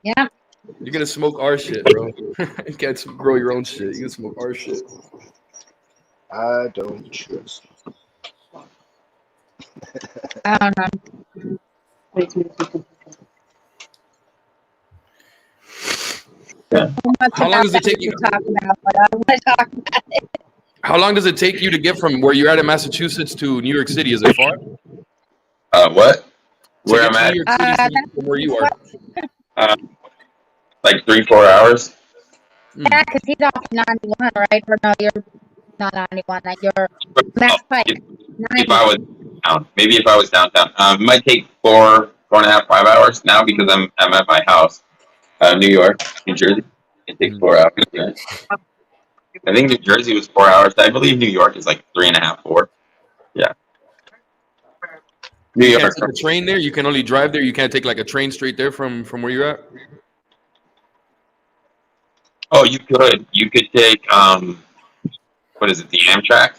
Yeah. You're gonna smoke our shit, bro. You can't grow your own shit. You can smoke our shit. I don't trust. I don't know. How long does it take you? Talk about, but I want to talk about it. How long does it take you to get from where you're at in Massachusetts to New York City? Is it far? What? To Where get I'm to at? New York City from where you are. Like 3-4 hours. Yeah, because he's off 91, right? Or no, you're not 91. Like your max like If 90. I was maybe if I was downtown, it might take 4.5, 5 hours now because I'm at my house, New York, New Jersey. It takes 4 hours. Yeah. I think New Jersey was 4 hours. I believe New York is like 3.5, 4. Yeah. New You can't York. take a train there. You can only drive there. You can't take like a train straight there from where you're at. Oh, you could. You could take what is it? The Amtrak.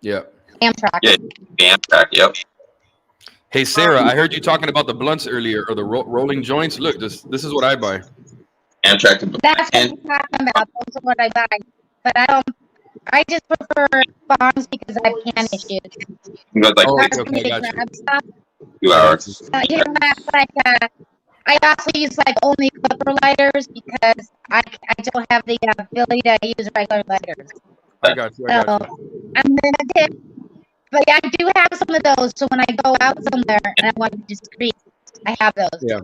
Yeah. Amtrak. Yeah, the Amtrak. Yep. Hey Sarah, I heard you talking about the blunts earlier or the rolling joints. Look, this is what I buy. Amtrak to That's what and I'm talking about. Those are what I buy. But I just prefer bongs because I have can issues. it goes like Oh, Hard six, for me okay, to got you. grab stuff. 2 I got you. hours. You know, that's like I also use like only clipper lighters because I don't have the ability to use regular lighters. I got you. I So got you. I'm limited. But yeah, I do have some of those. So when I go out somewhere and I want to be discreet, I have those. Yeah.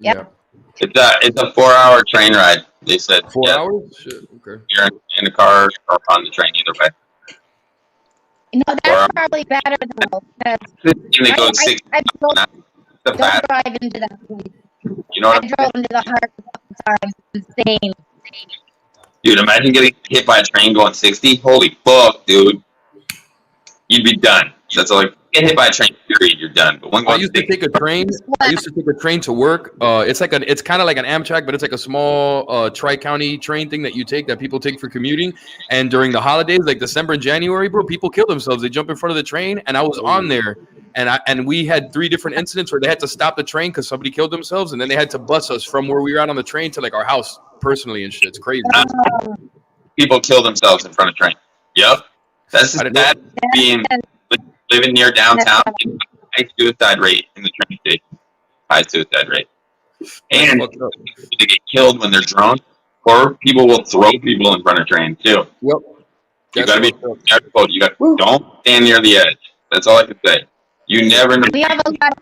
Yep. Yeah. It's a 4 hour train ride. They said 4 yeah, hours? Shit. Okay. you're in the car or on the train either way. You know, 4 that's hours. probably better though, because And they go 6 I drove, the don't fast. drive into that place. You know I what I'm saying? drove into the heart a couple times. It's insane. Dude, imagine getting hit by a train going 60. Holy fuck, dude. You'd be done. That's all. Like, get hit by a train, period, you're done. But one I going used to 60, take a train. I used to take a train to work. It's kind of like an Amtrak, but it's like a small tri-county train thing that you take that people take for commuting. And during the holidays, like December and January, bro, people kill themselves. They jump in front of the train, and I was on there, and we had 3 different incidents where they had to stop the train because somebody killed themselves, and then they had to bus us from where we were at on the train to like our house personally and shit. It's crazy. people kill themselves in front of train. Yep. That's I just didn't know. bad being living near downtown. High suicide rate in the train station. High suicide rate. That's And fucked up. they get killed when they're drunk, or people will throw people in front of trains too. Yep. You That's gotta be fucked up. careful. You got don't stand near the edge. That's all I can say. You never know We have a lot of,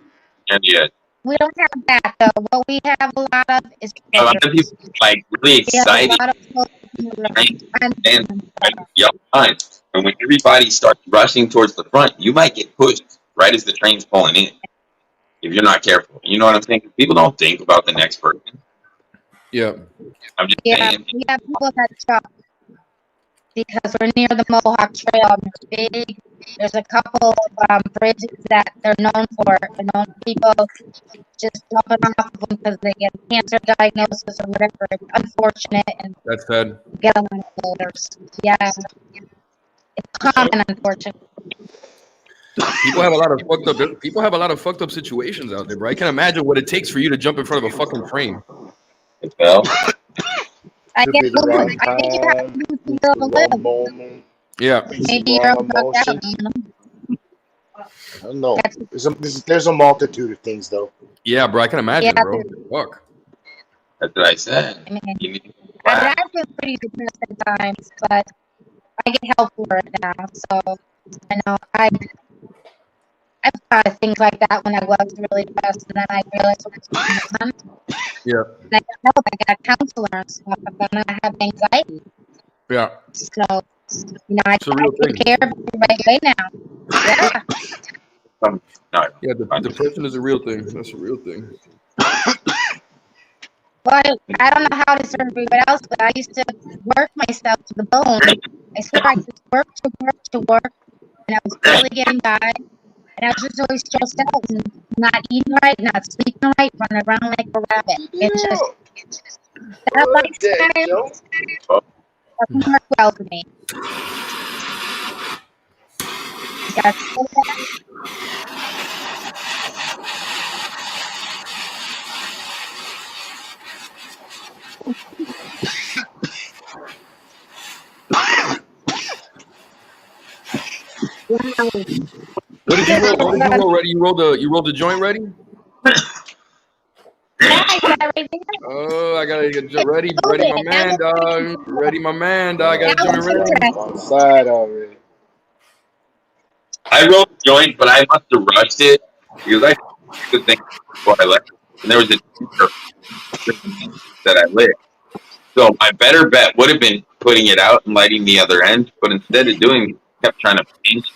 near the edge. we don't have that though. What we have a lot of is A lot of people like really we have a excited lot of and yell times. And when everybody starts rushing towards the front, you might get pushed right as the train's pulling in. If you're not careful, you know what I'm saying? People don't think about the next person. Yeah. I'm just yeah, saying. we have people that truck because we're near the Mohawk Trail and there's big. There's a couple of bridges that they're known for. They're known for people just jumping off of them because they get a cancer diagnosis or whatever. It's unfortunate and That's sad. get a lot of voters. Yeah, it's common, unfortunately. People have a lot of fucked up. People have a lot of fucked up situations out there, bro. I can't imagine what it takes for you to jump in front of a fucking train. Well, I Could guess be the wrong I think you have to time, lose the the will to wrong live. moment, Yeah. Maybe the you're wrong bugged out. emotion. You know? I don't know. There's a multitude of things though. Yeah, bro. I can imagine, Yeah, bro. Fuck. that's what I said. I mean, You need I've been pretty depressed at times, but I get help for it now. So I know I've thought of things like that when I was really depressed, and then I realized what was going on. Yeah. And I got help. I got a counselor and stuff, but then I have anxiety. Yeah. So you know, I It's a real take thing. care of it the right way now. Yeah. no. Yeah. Depression is a real thing. That's a real thing. Well, I don't know how to serve everybody else, but I used to work myself to the bone. I swear I just to work, and I was barely getting by. And I was just always stressed out and not eating right, not sleeping right, running around like a rabbit. It's just that lifestyle doesn't work well for me. That's so bad. Wow. What did you roll? What did you roll? Ready? You rolled the joint ready? Yeah, I got it right there. Oh, I gotta get ready, my man, dog. Ready, my man, dog. I got That a was joint ready. interesting. Outside already. I wrote joint, but I must have rushed it because I could think before I left. And there was a teacher that I lit. So my better bet would have been putting it out and lighting the other end. But instead of doing, I kept trying to pinch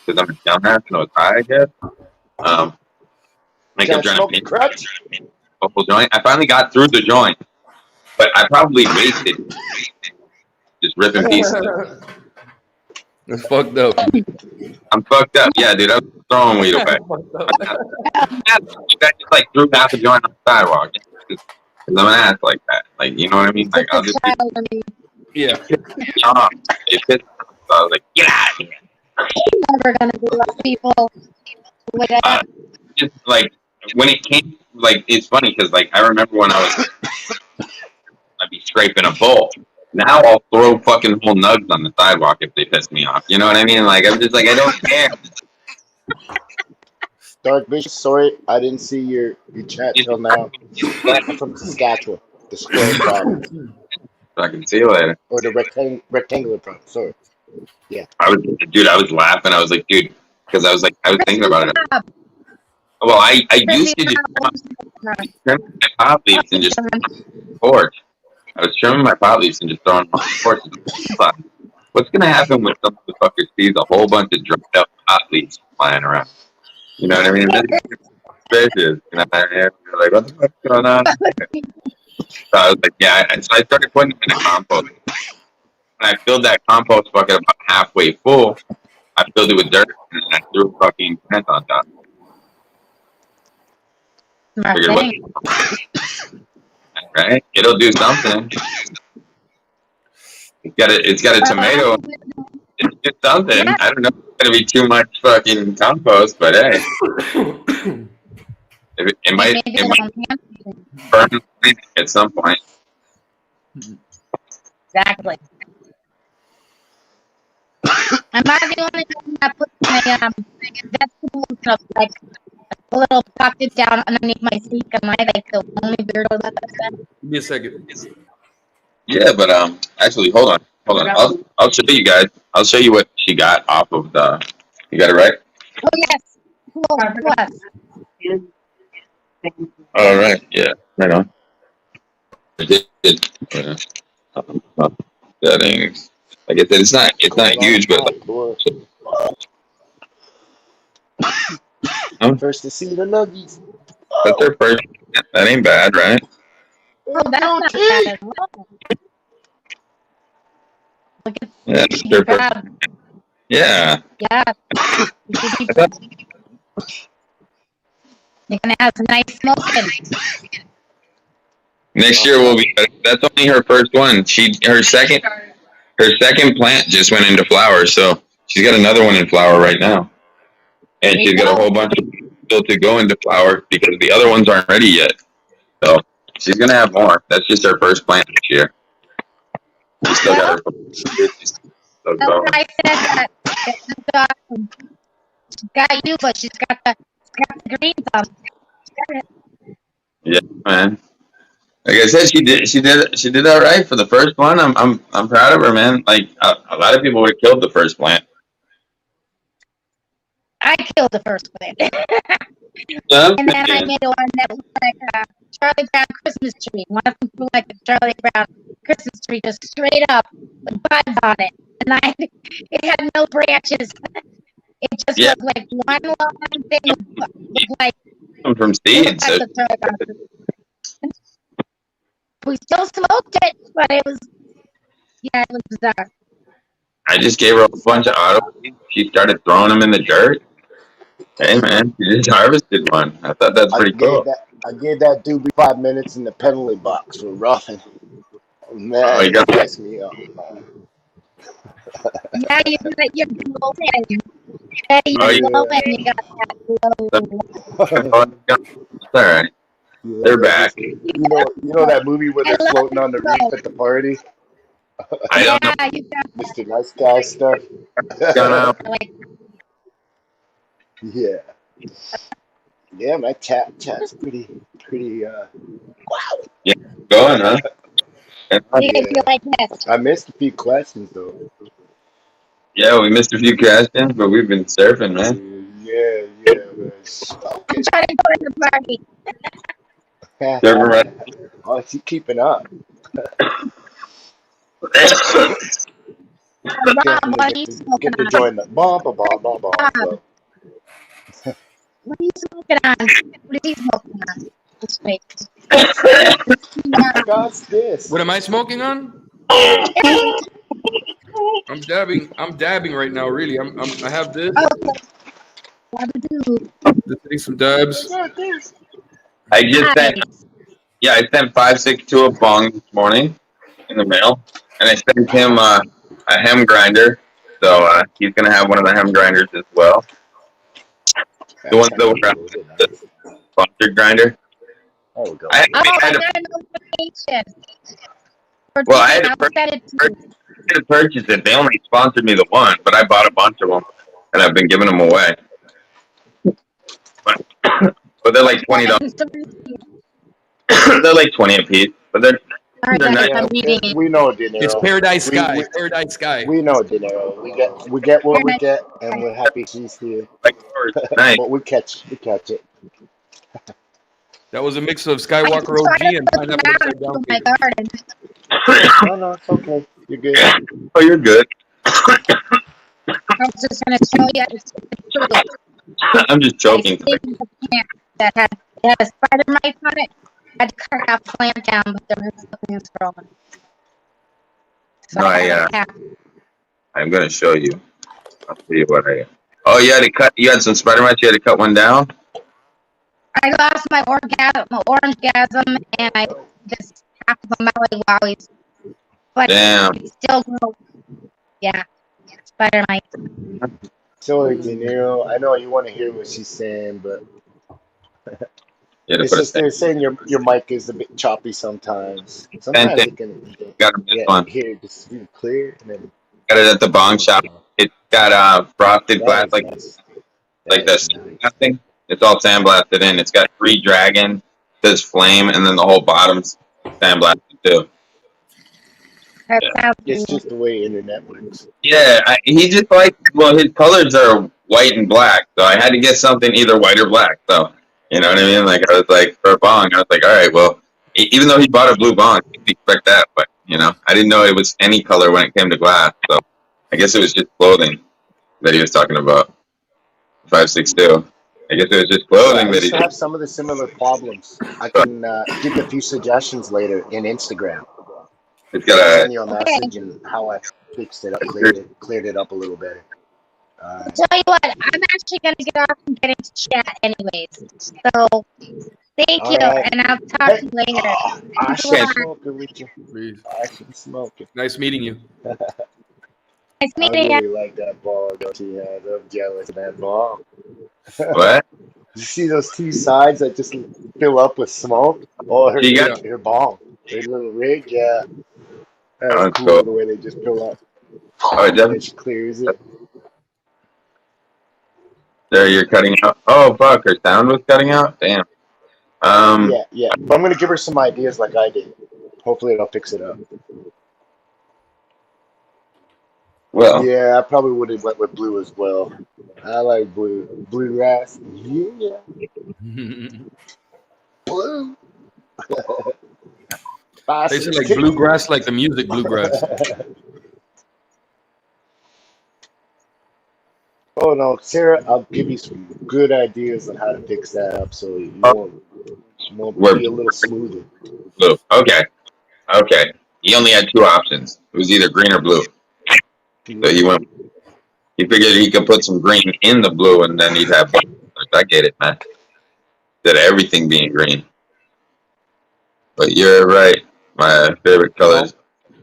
because I'm a dumbass and I was high, I guess. I kept Can't trying to smoke pinch crutch. the whole joint. I finally got through the joint, but I probably wasted just ripping pieces. It's fucked up. I'm fucked up. Yeah, dude, I was throwing weed away. I just like threw half a joint on the sidewalk. Because I'm an ass like that. Like, you know what I mean? Like, I'll Just just a be child. I mean, Yeah. off. It pissed me off. So I was like, get out of here. never gonna be less people with that. Just like when it came, like it's funny because like I remember when I'd be scraping a bowl. Now I'll throw fucking whole nugs on the sidewalk if they piss me off. You know what I mean? Like I'm just like I don't care. Dark Vision, sorry, I didn't see your chat till now. I'm from Saskatchewan, the square province, Fucking see you later. or the rectangular province. Sorry. Yeah. I was laughing. I was like, dude, because I was thinking about it. Stop. Well, I used to just Stop. trim my pot leaves and just throw them on the porch. I was trimming my pot leaves and just throwing them on the porch. What's gonna happen when some motherfucker sees a whole bunch of dried up pot leaves flying around? You know what I mean? Bitches. You know, you're like, what the fuck's going on? So I was like, yeah. So I started putting them in a compost. When I filled that compost bucket about halfway full, I filled it with dirt and then I threw a fucking tent on top. Smart Figured thing. right? It'll do something. It's got a tomato. It's just something. Yeah. I don't know if it's gonna be too much fucking compost, but hey. It might Maybe it might they'll burn at some point. Exactly. Am I the only one that puts my vegetables up, like a little pocket down underneath my seat? Am I like the only weirdo that does that? Give me a second. Yeah, but actually hold on. I'll show you guys. I'll show you what she got off of the you got it right? Oh yes. Cool. Plus. All right, yeah, right on. I did. Settings. Like I said, it's not huge, but First to see the nuggies. that's their first. That ain't bad, right? Oh, that's not bad at all. Look at Yeah, that's their first. God. Yeah. Yeah. You're gonna have some nice smoking. Next year will be. That's only her first one. Her second plant just went into flower, so she's got another one in flower right now, and she's got a whole bunch of still to go into flower because the other ones aren't ready yet. So she's gonna have more. That's just her first plant this year. She still got her. That's what I said. That she's got you, but she's got the green thumb. Yeah, man. Like I said, she did all right for the first one. I'm proud of her, man. Like a lot of people would have killed the first plant. I killed the first plant. Yeah, And then I made one that looked like a Charlie Brown Christmas tree. One of them looked like a Charlie Brown Christmas tree, just straight up with buds on it. And it had no branches. It just looked like one long thing. Looked like from seeds. So we still smoked it, but it was bizarre. I just gave her a bunch of auto. She started throwing them in the dirt. Hey man, she just harvested one. I thought that's pretty cool. I gave that dude 5 minutes in the penalty box for roughing. Oh, man, you got it pissed me off. Yeah, you got your glow pen. Yeah, you glow pen. You got that glow. All right, they're back. You know that movie where they're floating on the roof at the party? I don't know. Mr. Nice Guy stuff. Yeah. Yeah, my chat's pretty wow. Yeah, going, huh? I missed a few questions though. Yeah, we missed a few questions, but we've been surfing, man. Yeah, man. I'm trying to go to the party. Surfing right. Oh, she's keeping up. Bob, Definitely what are you smoking get to on? join the bomb Bob, club. what are you smoking on? What is he smoking on? This week. God's this. What am I smoking on? I'm dabbing. I'm dabbing right now. Really, I have this. Just take some dabs. I just sent. Nice. Yeah, I sent 562 a Bong this morning in the mail, and I sent him a hem grinder. So he's gonna have one of the hem grinders as well. The That's ones kind that of were cool. Isn't the it? sponsored grinder. There we go. I Oh, I had to, got a notification. For well, I had today. to I'll set it to you. purchase it. They only sponsored me the one, but I bought a bunch of them, and I've been giving them away. But, but they're like $20. They're like 20 a piece, but they're Sorry, guys, nice. I'm Yeah, meeting. we know De It's Niro. Paradise We, Sky. we Paradise Sky. we know De Niro. We get what we get, and we're happy she's here. Like yours. Nice. But we catch it. That was a mix of I Skywalker just tried OG to and put them pineapple out upside down into my cake. garden. No, it's okay. You're good. Oh, you're good. I was just gonna show you. It's fruit. I'm just I joking. saved the plant that had a spider mite on it. I had to cut that plant down, but the rest of the plant's growing. So No, I had half. I'm gonna show you. I'll show you what I. Oh, you had to cut. You had some spider mites. You had to cut one down. I lost my orgasm, and I just half of them Maui Wowies. But Damn. it's still grow. Yeah, spider mite. Sorry, De Niro. I know you want to hear what she's saying, but You had to it's put a just they're saying your mic is a bit choppy sometimes. stent Sometimes in. it can Got this yeah one. hear just really clear, and then Got it at the Bong shop. It's got frosted that glass, is like nice. like That the is nice. sandblasting. It's all sandblasted in. It's got 3 dragon, says flame, and then the whole bottom's sandblasted too. That Yeah. sounds It's cool. just the way internet works. Yeah, he just like, well, his colors are white and black, so I had to get something either white or black. So, you know what I mean? Like, I was like, for a Bong, I was like, all right, well, even though he bought a blue Bong, I didn't expect that, but, you know, I didn't know it was any color when it came to glass, so I guess it was just clothing that he was talking about. 562. I guess it was just Yeah, clothing I that he used to have some of the similar problems. I can give you a few suggestions later in Instagram. it's got I'll a, send you a Okay. message and how I fixed it up, cleared it up a little better. Tell you what, I'm actually gonna get off and get into chat anyways. So thank All you, right. and I'll talk Hey, to you later. I Thanks a should lot. smoke it with you. Please. I should smoke it. Nice meeting you. Nice I meeting you. really like that ball, don't you? I'm jealous of that ball. what? You see those 2 sides that just fill up with smoke? Oh, You got, her ball. Her little rig, yeah. That's oh, it's cool cool. the way they just fill up. Oh, it And then definitely, she clears it. there you're cutting out. Oh, fuck, her sound was cutting out? Damn. Yeah. But I'm gonna give her some ideas like I did. Hopefully it'll fix it up. Well, Yeah, I probably would have went with blue as well. I like blue. Bluegrass. Yeah. Blue. They said like bluegrass, like the music bluegrass. Oh no, Sarah, I'll give you some good ideas on how to fix that up so you won't we're be a little smoother. blue. Okay. Okay. He only had 2 options. It was either green or blue. So he figured he could put some green in the blue and then he'd have both. I get it, man. Instead of everything being green. But you're right. My favorite colors.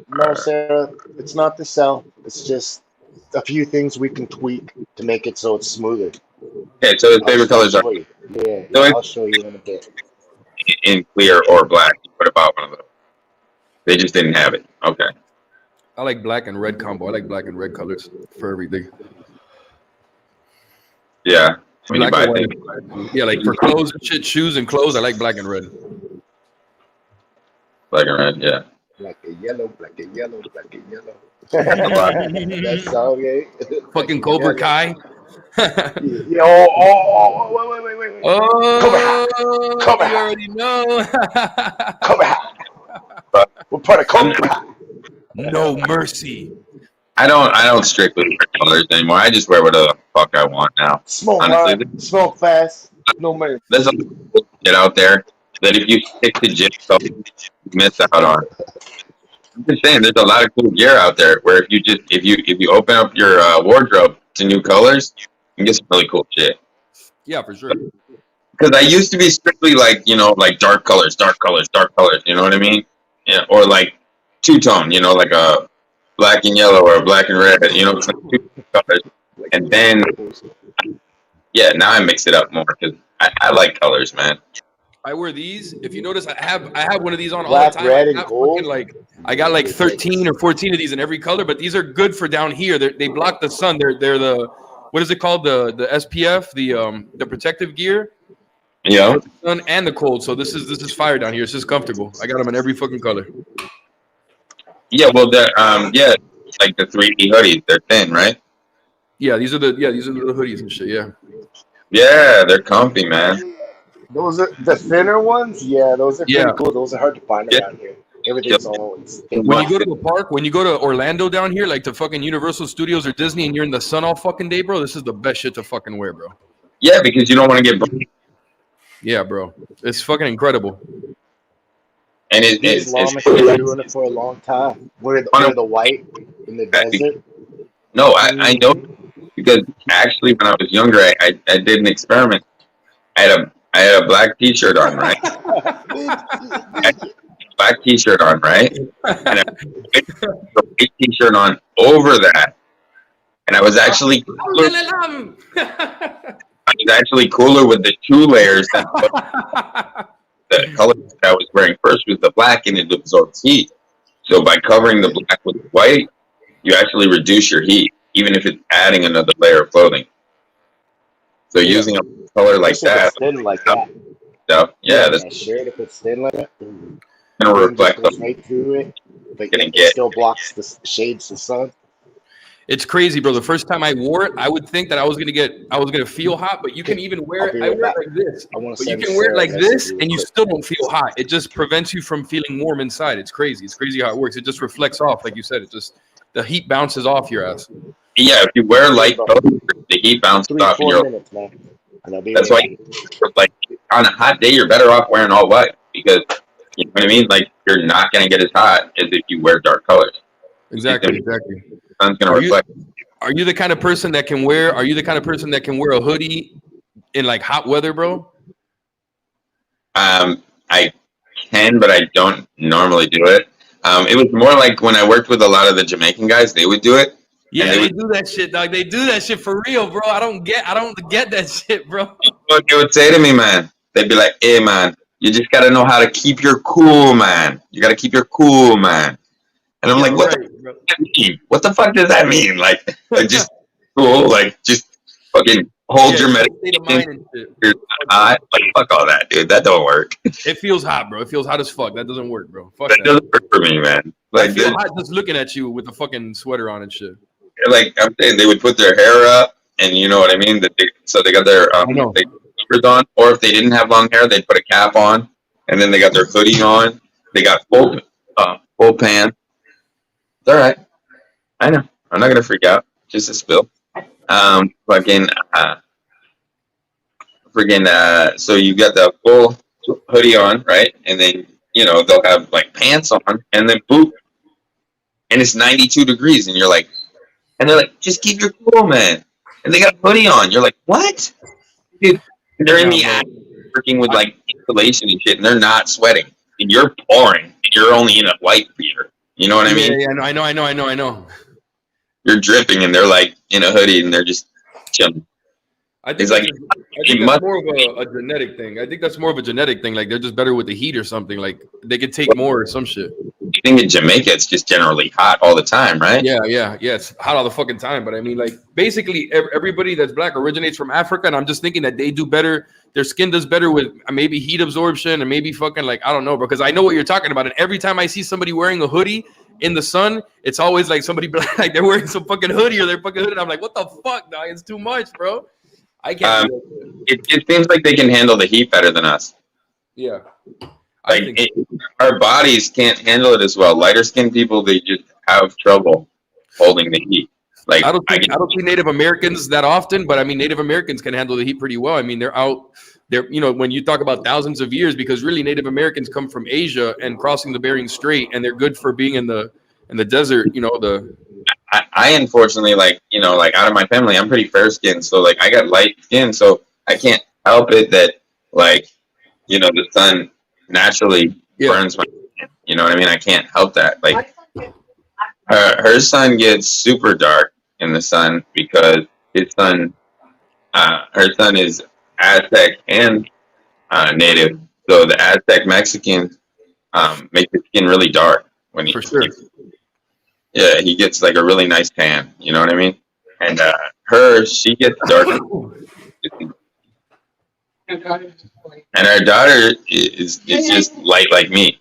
No, Sarah, it's not the cell. It's just a few things we can tweak to make it so it's smoother. Okay, so his favorite colors are show you. Yeah, So I'll show you in a bit. in clear or black. What about one of those? They just didn't have it. Okay. I like black and red combo. I like black and red colors for everything. Yeah. When you Black buy and things. white. Yeah, like for clothes and shit, shoes and clothes, I like black and red. Black and red, yeah. Black and yellow, black and yellow, black and yellow. That song, eh? Fucking Cobra Kai. Yeah, oh, wait. Oh, Cobra you already know. Cobra We're part of Cobra no mercy. I don't strictly wear colors anymore. I just wear whatever the fuck I want now. Smoke Honestly, hard, smoke fast, no mercy. there's a lot of cool shit out there that if you stick to gym colors, you miss out on. I'm just saying, there's a lot of cool gear out there where if you open up your wardrobe to new colors, you can get some really cool shit. Yeah, for sure. Because I used to be strictly like, like dark colors, dark colors, dark colors. You know what I mean? Yeah, or like two tone. Like a black and yellow or a black and red. It's like two colors. And then, yeah, now I mix it up more because I like colors, man. I wear these. If you notice, I have one of these on all Black, the time. red, and gold. I got like 13 or 14 of these in every color, but these are good for down here. They block the sun. They're the, what is it called? The SPF, the protective gear. Yeah. The sun and the cold. So this is fire down here. It's just comfortable. I got them in every fucking color. Yeah, well, like the 3D hoodies, they're thin, right? Yeah, these are the little hoodies and shit. Yeah. Yeah, they're comfy, man. Those are the thinner ones. Yeah, those are pretty Yeah. cool. Those are hard to find Yeah. around here. Everything's always thin. When you go to the park, when you go to Orlando down here, like to fucking Universal Studios or Disney, and you're in the sun all fucking day, bro, this is the best shit to fucking wear, bro. Yeah, because you don't want to get burned. Yeah, bro, it's fucking incredible. And The Islamic have been doing it for a long time. Wear the white in the desert. No, I know because actually when I was younger, I did an experiment. I had a black T-shirt on, right? I had a black T-shirt on, right? And I had a white T-shirt on over that, and I was actually cooler. I was actually cooler with the two layers than the color that I was wearing first was the black, and it absorbs heat. So by covering the black with the white, you actually reduce your heat, even if it's adding another layer of clothing. So using a color like that, thin like that. yeah, That shirt, if it's thin like that, gonna reflect goes right through it. But Gonna it get- still blocks the shades of sun. It's crazy, bro. The first time I wore it, I would think that I was gonna feel hot, but you can even wear I'll it. be I right wear it back. like this, I want to but you send can wear it Sarah like a this, message and you real still don't feel hot. It just prevents you from feeling warm inside. It's crazy. It's crazy how it works. It just reflects off, like you said. It just the heat bounces off your ass. Yeah, if you wear light colors, the heat bounces quick. off, and 3-4 you're minutes, man. And I'll be that's right why, like, on a hot day, you're better off wearing all white because you know what I mean. Like, you're not gonna get as hot as if you wear dark colors. Exactly. The sun's gonna Are you- reflect. Are you the kind of person that can wear? Are you the kind of person that can wear a hoodie in like hot weather, bro? I can, but I don't normally do it. It was more like when I worked with a lot of the Jamaican guys, they would do it. Yeah, And they, they do that shit, dog. They do that shit for real, bro. I don't get that shit, bro. What they would say to me, man, they'd be like, "Hey, man, you just gotta know how to keep your cool, man. You gotta keep your cool, man." And I'm like, "What the bro. fuck does that mean? What the fuck does that mean? Like just cool, like just fucking hold your state of mind medication. and shit. You're hot, like fuck all that, dude. That don't work. It feels hot, bro. It feels hot as fuck. That doesn't work, bro. Fuck That that. doesn't work for me, man. I Like, feel hot just looking at you with a fucking sweater on and shit. I'm saying, they would put their hair up, and you know what I mean. So they got their know. they slippers on, or if they didn't have long hair, they'd put a cap on, and then they got their hoodie on. They got full pants. It's all right. I know. I'm not gonna freak out. Just a spill. So you got the full hoodie on, right? And then they'll have like pants on, and then boot, and it's 92 degrees, and you're like, and they're like, just keep your cool, man. And they got a hoodie on. You're like, what? Dude, they're in the act working with like insulation and shit, and they're not sweating, and you're pouring, and you're only in a white beater. You know what I mean? Yeah, I know. You're dripping, and they're like in a hoodie, and they're just chilling. I think It's like, that's more of a genetic thing. I think that's more of a genetic thing. Like they're just better with the heat or something. Like they could take more or some shit. I think in Jamaica, it's just generally hot all the time, right? Yeah. It's hot all the fucking time. But I mean, like basically everybody that's black originates from Africa, and I'm just thinking that they do better. Their skin does better with maybe heat absorption and maybe fucking like I don't know, because I know what you're talking about. And every time I see somebody wearing a hoodie in the sun, it's always like somebody like they're wearing some fucking hoodie or they're fucking hoodie. And I'm like, what the fuck, dog? It's too much, bro. I can't. It seems like they can handle the heat better than us. Yeah. Like our bodies can't handle it as well. Lighter skinned people, they just have have trouble holding the heat. Like I don't see Native Americans that often, but I mean Native Americans can handle the heat pretty well. I mean they're out there, you know, when you talk about thousands of years, because really Native Americans come from Asia and crossing the Bering Strait, and they're good for being in the desert. You know, I unfortunately, like, you know, like out of my family, I'm pretty fair skinned, so like I got light skin, so I can't help it that, like, you know, the sun naturally burns my skin. You know what I mean? I can't help that. Like her sun gets super dark in the sun because her son is Aztec and Native. So the Aztec Mexicans make his skin really dark when for sure. Yeah, he gets like a really nice tan. You know what I mean? And she gets darker. And our daughter is just light like me.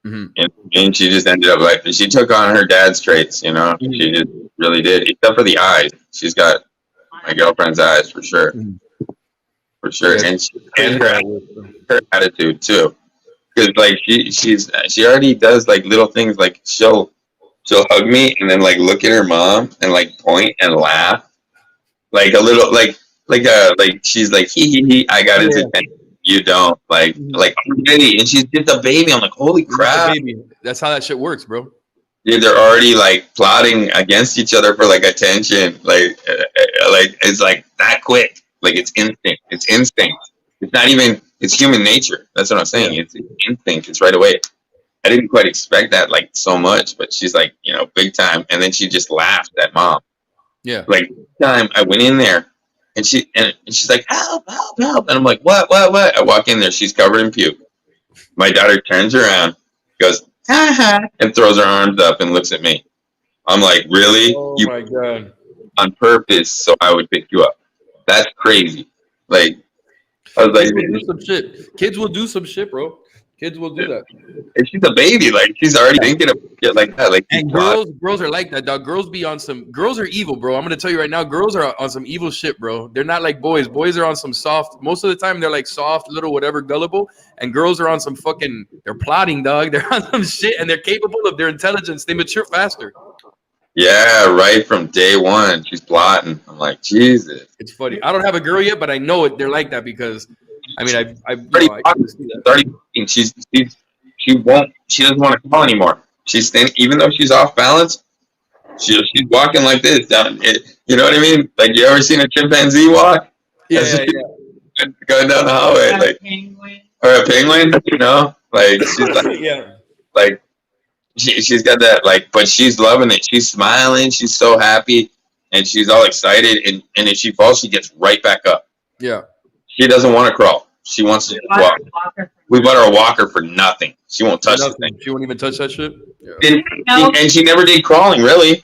Mm-hmm. And she just ended up like, she took on her dad's traits, you know? Mm-hmm. She just really did, except for the eyes. She's got my girlfriend's eyes for sure. Mm-hmm. For sure. Yeah, and her attitude too. Because like she already does like little things, like she'll hug me and then like look at her mom and like point and laugh. Like a little like she's like he I got his attention. You don't like baby, and she's just a baby. I'm like, holy crap! Baby. That's how that shit works, bro. Yeah, they're already like plotting against each other for like attention. Like it's like that quick. Like it's instinct. It's instinct. It's not even. It's human nature. That's what I'm saying. It's instinct. It's right away. I didn't quite expect that like so much, but she's like, you know, big time. And then she just laughed at mom. Yeah. Like time I went in there. And she's like, help. And I'm like, what? I walk in there. She's covered in puke. My daughter turns around, goes, ha, and throws her arms up and looks at me. I'm like, really? Oh, you my God. On purpose so I would pick you up. That's crazy. Like, I was like, Kids will do some shit, bro. Kids will do that. And she's a baby. Like, she's already thinking of shit like that. Like, and girls are like that, dog. Girls are evil, bro. I'm gonna tell you right now, girls are on some evil shit, bro. They're not like boys. Boys are on some soft. Most of the time, they're like soft, little whatever, gullible. And girls are on some fucking. They're plotting, dog. They're on some shit, and they're capable of their intelligence. They mature faster. Yeah, right from day one, she's plotting. I'm like, Jesus. It's funny. I don't have a girl yet, but I know it. They're like that because, I mean, I can see that. She doesn't want to crawl anymore. She's standing, even though she's off balance. She's walking like this down. You know what I mean? Like, you ever seen a chimpanzee walk? Yeah. Going down the hallway, like a penguin. You know, like she's like, yeah, like. She's got that, like, but she's loving it. She's smiling. She's so happy, and she's all excited. And if she falls, she gets right back up. Yeah. She doesn't want to crawl. She wants to walk. We bought her a walker for nothing. She won't touch the thing. She won't even touch that shit. Yeah. And she never did crawling, really.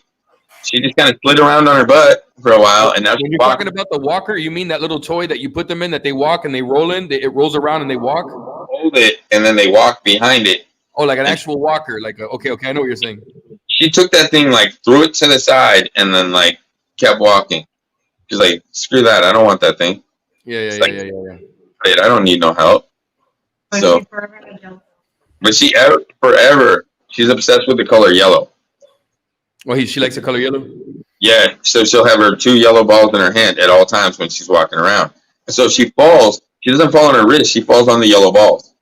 She just kind of slid around on her butt for a while, and now when you're talking about the walker, you mean that little toy that you put them in that they walk and they roll in? It rolls around and they walk. Hold it, and then they walk behind it. Oh, like an actual walker, like okay, I know what you're saying. She took that thing, like, threw it to the side, and then like kept walking. She's like, "Screw that! I don't want that thing." Yeah. Wait, I don't need no help. So, but she forever, she's obsessed with the color yellow. Well, she likes the color yellow. Yeah, so she'll have her 2 yellow balls in her hand at all times when she's walking around. And so if she falls, she doesn't fall on her wrist. She falls on the yellow balls.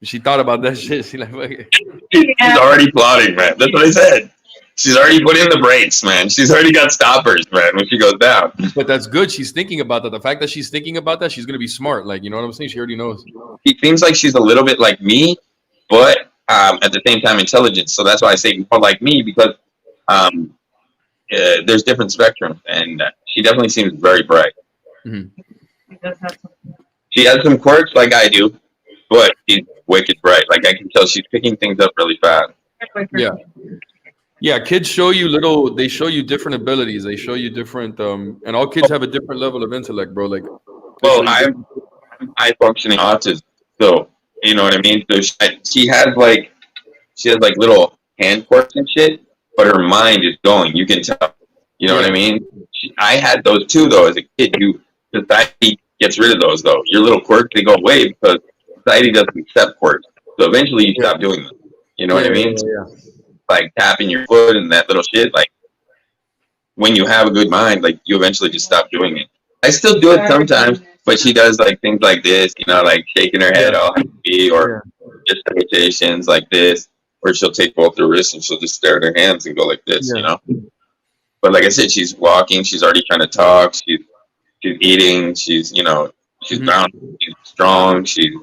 She thought about that shit. She's like, she's already plotting, man. That's what I said. She's already put in the brakes, man. She's already got stoppers, man, when she goes down. But that's good. She's thinking about that. The fact that she's thinking about that, she's going to be smart. Like, you know what I'm saying? She already knows. She seems like she's a little bit like me, but at the same time intelligent. So that's why I say more like me, because there's different spectrums. And she definitely seems very bright. Mm-hmm. She has some quirks like I do, but she's wicked bright. Like, I can tell she's picking things up really fast. Yeah, kids show you they show you different abilities. They show you different, and all kids have a different level of intellect, bro. Like, well, I'm high functioning autism, so you know what I mean. So she has like little hand quirks and shit, but her mind is going. You can tell. You know what I mean? I had those too, though, as a kid. Society gets rid of those, though. Your little quirks, they go away because society doesn't accept quirks. So eventually you stop doing them. You know what I mean? Yeah. like tapping your foot and that little shit, like when you have a good mind, like you eventually just stop doing it. I still do it sometimes, but she does like things like this, like shaking her head all happy, or just meditations like this, or she'll take both her wrists and she'll just stare at her hands and go like this, But like I said, she's walking, she's already trying to talk, she's eating, she's she's bound, she's strong, she's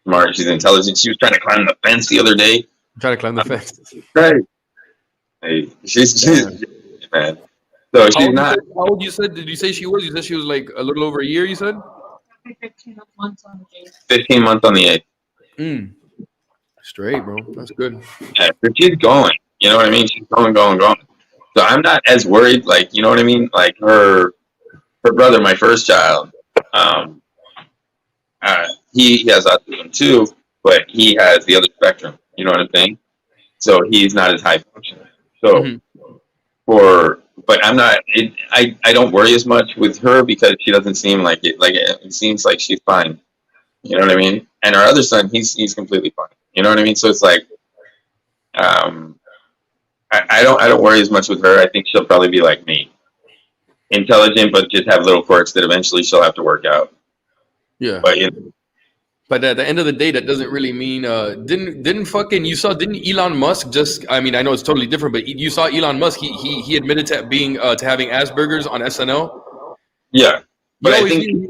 smart, she's intelligent. She was trying to climb the fence the other day. Trying to climb the fence. Right. Hey, she's man. So she's not. How old you said? Did you say she was? You said she was like a little over a year. You said 15 months on the 8th. Straight, bro. That's good. Yeah, but she's going. You know what I mean? She's going. So I'm not as worried. Like, you know what I mean? Like her brother, my first child. He has autism too, but he has the other spectrum. You know what I'm saying? So he's not as high functioning. So but I'm not. I don't worry as much with her because she doesn't seem like it. Like it seems like she's fine. You know what I mean? And our other son, he's completely fine. You know what I mean? So it's like, I don't worry as much with her. I think she'll probably be like me, intelligent, but just have little quirks that eventually she'll have to work out. Yeah. But at the end of the day, that doesn't really mean didn't Elon Musk just? I mean, I know it's totally different, but you saw Elon Musk. He admitted to being to having Asperger's on SNL. Yeah, but I think me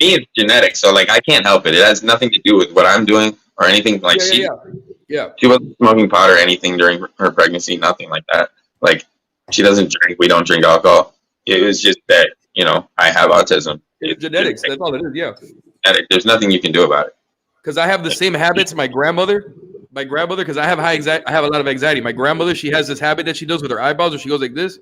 it's genetic, so like I can't help it. It has nothing to do with what I'm doing or anything. Like she wasn't smoking pot or anything during her pregnancy. Nothing like that. Like she doesn't drink. We don't drink alcohol. It was just that I have autism. It's genetics. That's all it is. Yeah. There's nothing you can do about it. Because I have the same habits my grandmother, because I have I have a lot of anxiety. My grandmother, she has this habit that she does with her eyebrows, where she goes like this.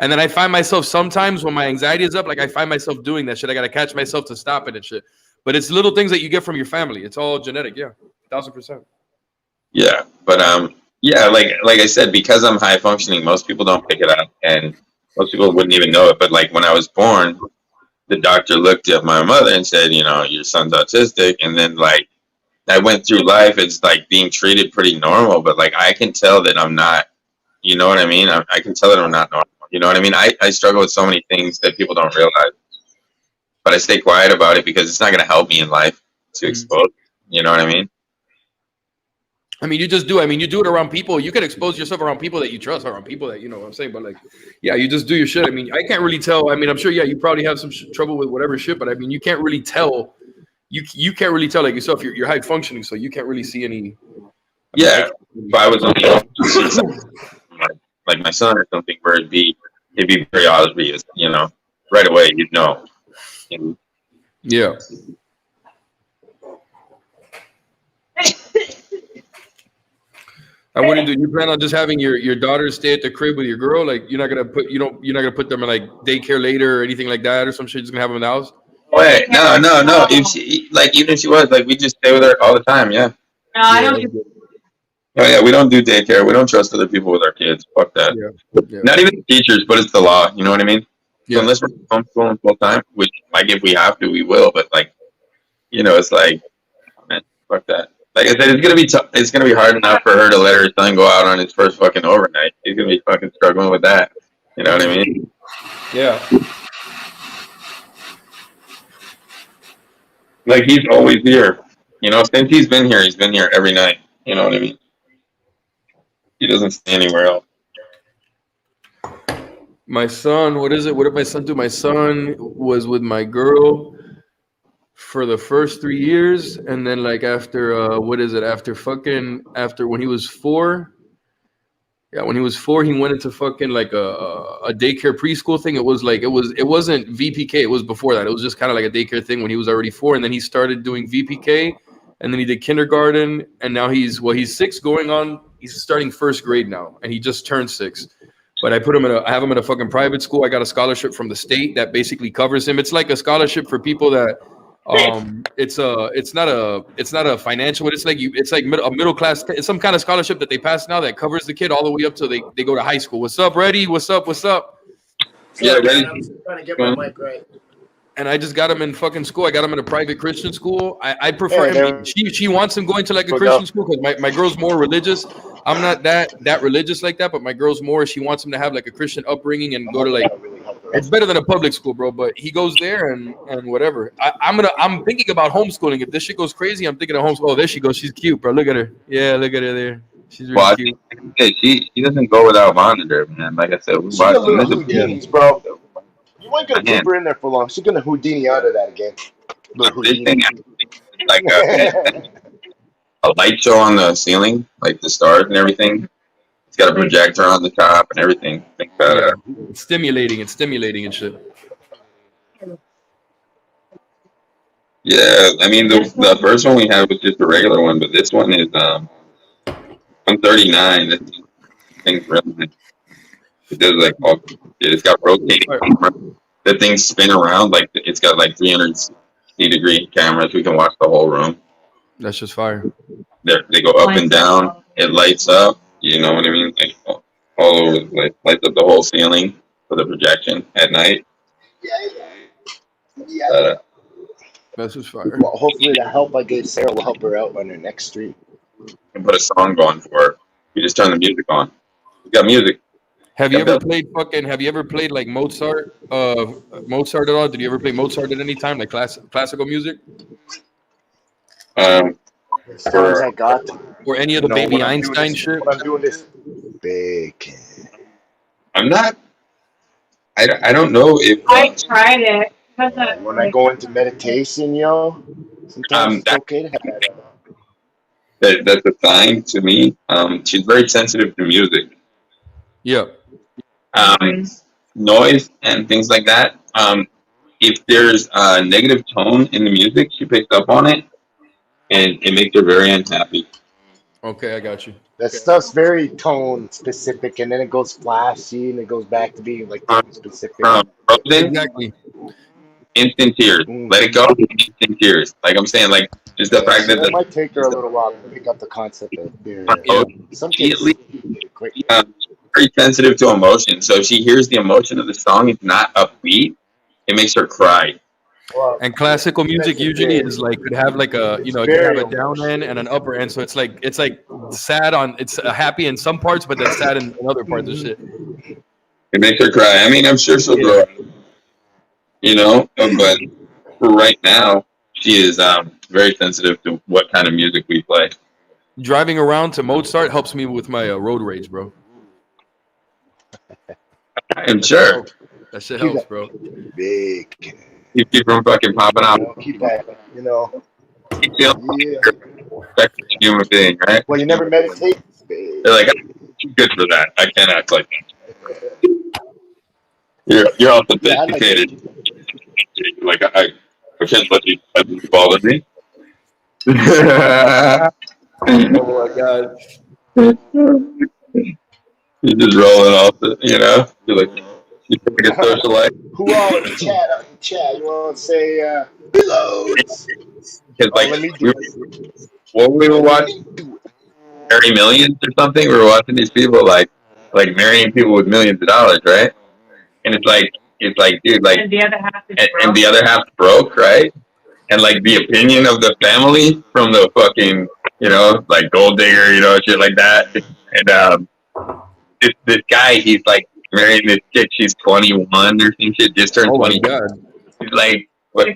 And then I find myself sometimes when my anxiety is up, like I find myself doing that shit. I gotta catch myself to stop it and shit. But it's little things that you get from your family. It's all genetic. Yeah, 1000%. Yeah, but like I said, because I'm high functioning, most people don't pick it up, and most people wouldn't even know it. But like when I was born, the doctor looked at my mother and said, your son's autistic. And then like I went through life, it's like being treated pretty normal, but like I can tell that I'm not, you know what I mean? I can tell that I'm not normal. You know what I mean? I struggle with so many things that people don't realize, but I stay quiet about it because it's not going to help me in life to expose. You know what I mean? I mean, you just do. I mean, you do it around people. You can expose yourself around people that you trust, around people that you know what I'm saying. But like, yeah, you just do your shit. I mean, I can't really tell. I mean, I'm sure, you probably have some trouble with whatever shit, but I mean, you can't really tell. You can't really tell like yourself. You're high functioning, so you can't really see any. If I was on the like my son or something, where it'd be very obvious, right away, you'd know. Yeah. I wouldn't do. You plan on just having your daughter stay at the crib with your girl? Like you're not gonna put them in like daycare later or anything like that or some shit. Just gonna have them in the house? Wait, no. If she even if she was like, we just stay with her all the time. Yeah. No, I don't. Oh yeah, we don't do daycare. We don't trust other people with our kids. Fuck that. Yeah. Not even teachers, but it's the law. You know what I mean? Yeah. So unless we're homeschooling full time, which like if we have to, we will. But like, it's like, man, fuck that. Like I said, it's gonna be hard enough for her to let her son go out on his first fucking overnight. He's gonna be fucking struggling with that. You know what I mean? Yeah. Like he's always here. Since he's been here every night. You know what I mean? He doesn't stay anywhere else. My son, what is it? What did my son do? My son was with my girl for the first 3 years, and then like after after when he was 4. Yeah, when he was 4, he went into fucking like a daycare preschool thing. It wasn't VPK. It was before that. It was just kind of like a daycare thing when he was already 4, and then he started doing VPK, and then he did kindergarten, and now he's 6 going on. He's starting first grade now, and he just turned 6. But I have him in a fucking private school. I got a scholarship from the state that basically covers him. It's like a scholarship for people that it's not a financial, it's like a middle class. It's some kind of scholarship that they pass now that covers the kid all the way up till they go to high school. What's up, Reddy? What's up? Yeah, Reddy. I'm trying to get my mic right. And I just got him in fucking school. I got him in a private Christian school. I prefer him. She wants him going to like a Christian school because my girl's more religious. I'm not that religious like that, but my girl's more. She wants him to have like a Christian upbringing and go to like. That'll really help her It's out. better than a public school, bro. But he goes there and whatever. I'm thinking about homeschooling. If this shit goes crazy, I'm thinking of homeschool. Oh, there she goes. She's cute, bro. Look at her. Yeah, look at her there. She's really Well, I cute. think she doesn't go without monitor, man. Like I said, we She a watched little this. Yeah. Houdinis, bro. You ain't gonna Man, keep her in there for long. She's gonna Houdini out of that again. Little this Houdini. thing is like a light show on the ceiling, like the stars and everything. It's got a projector on the top and everything. Think about Yeah. it. It's stimulating. It's stimulating and shit. Yeah, I mean the first one we had was just a regular one, but this one is 139. This thing's really nice. It does like all it's got rotating camera. The things spin around like it's got like 360-degree cameras. We can watch the whole room. That's just fire. They go up and down. It lights up. You know what I mean? Like all over the place. Lights up the whole ceiling for the projection at night. Yeah. That's just fire. Well, hopefully the help I gave Sarah will help her out on her next stream. And put a song going for her. You just turn the music on. You got music. Have you Yeah, ever Bill. played like Mozart? Mozart at all? Did you ever play Mozart at any time, like classical music, Songs I got. or any of the No, Baby when I'm doing Einstein this- shit? When I'm doing this, bacon. I'm not. I don't know if I tried it. Wasn't When I go into meditation, yo, sometimes it's that- okay to have that. that's a sign to me. She's very sensitive to music, Yeah. noise, and things like that. If there's a negative tone in the music, she picks up on it, and it makes her very unhappy. Okay, I got you. That stuff's very tone specific, and then it goes flashy, and it goes back to being like tone specific. Frozen, Exactly. instant tears. Let it go, instant tears. Like I'm saying, like just the fact that It might take her a little while to pick up the concept of fear. Yeah. Some she at kids least great. very sensitive to emotion. So if she hears the emotion of the song, it's not upbeat. It makes her cry. Well, And classical music that's usually very- is like could have like a it could have a down end and an upper end. So it's like sad on it's happy in some parts, but that's sad in other parts of shit. It makes her cry. I mean, I'm sure she'll grow up, but for right now, she is very sensitive to what kind of music we play. Driving around to Mozart helps me with my road rage, bro. I'm sure. That shit helps, bro. Big. Keep you from fucking popping out. Keep that, Keep feeling Yeah. respect a human being, right? Well, you never meditate? Big. They're like, I'm good for that. I can't act like that. You're also Yeah, I like dedicated. Like I can't let you bother me. Oh my god. You're just rolling off You're like, you take a socialite. Who all in the chat? Up in the chat. You want to say hello? Because Let me do it. what we were watching, Marry Millions or something. We were watching these people like marrying people with millions of dollars, right? And it's like, dude, like, and the other half is and the other half broke, right? And like the opinion of the family from the fucking, like gold digger, shit like that. And this guy, he's like marrying this chick. She's 21 or some shit. Just turned Oh my 20. god. He's like what,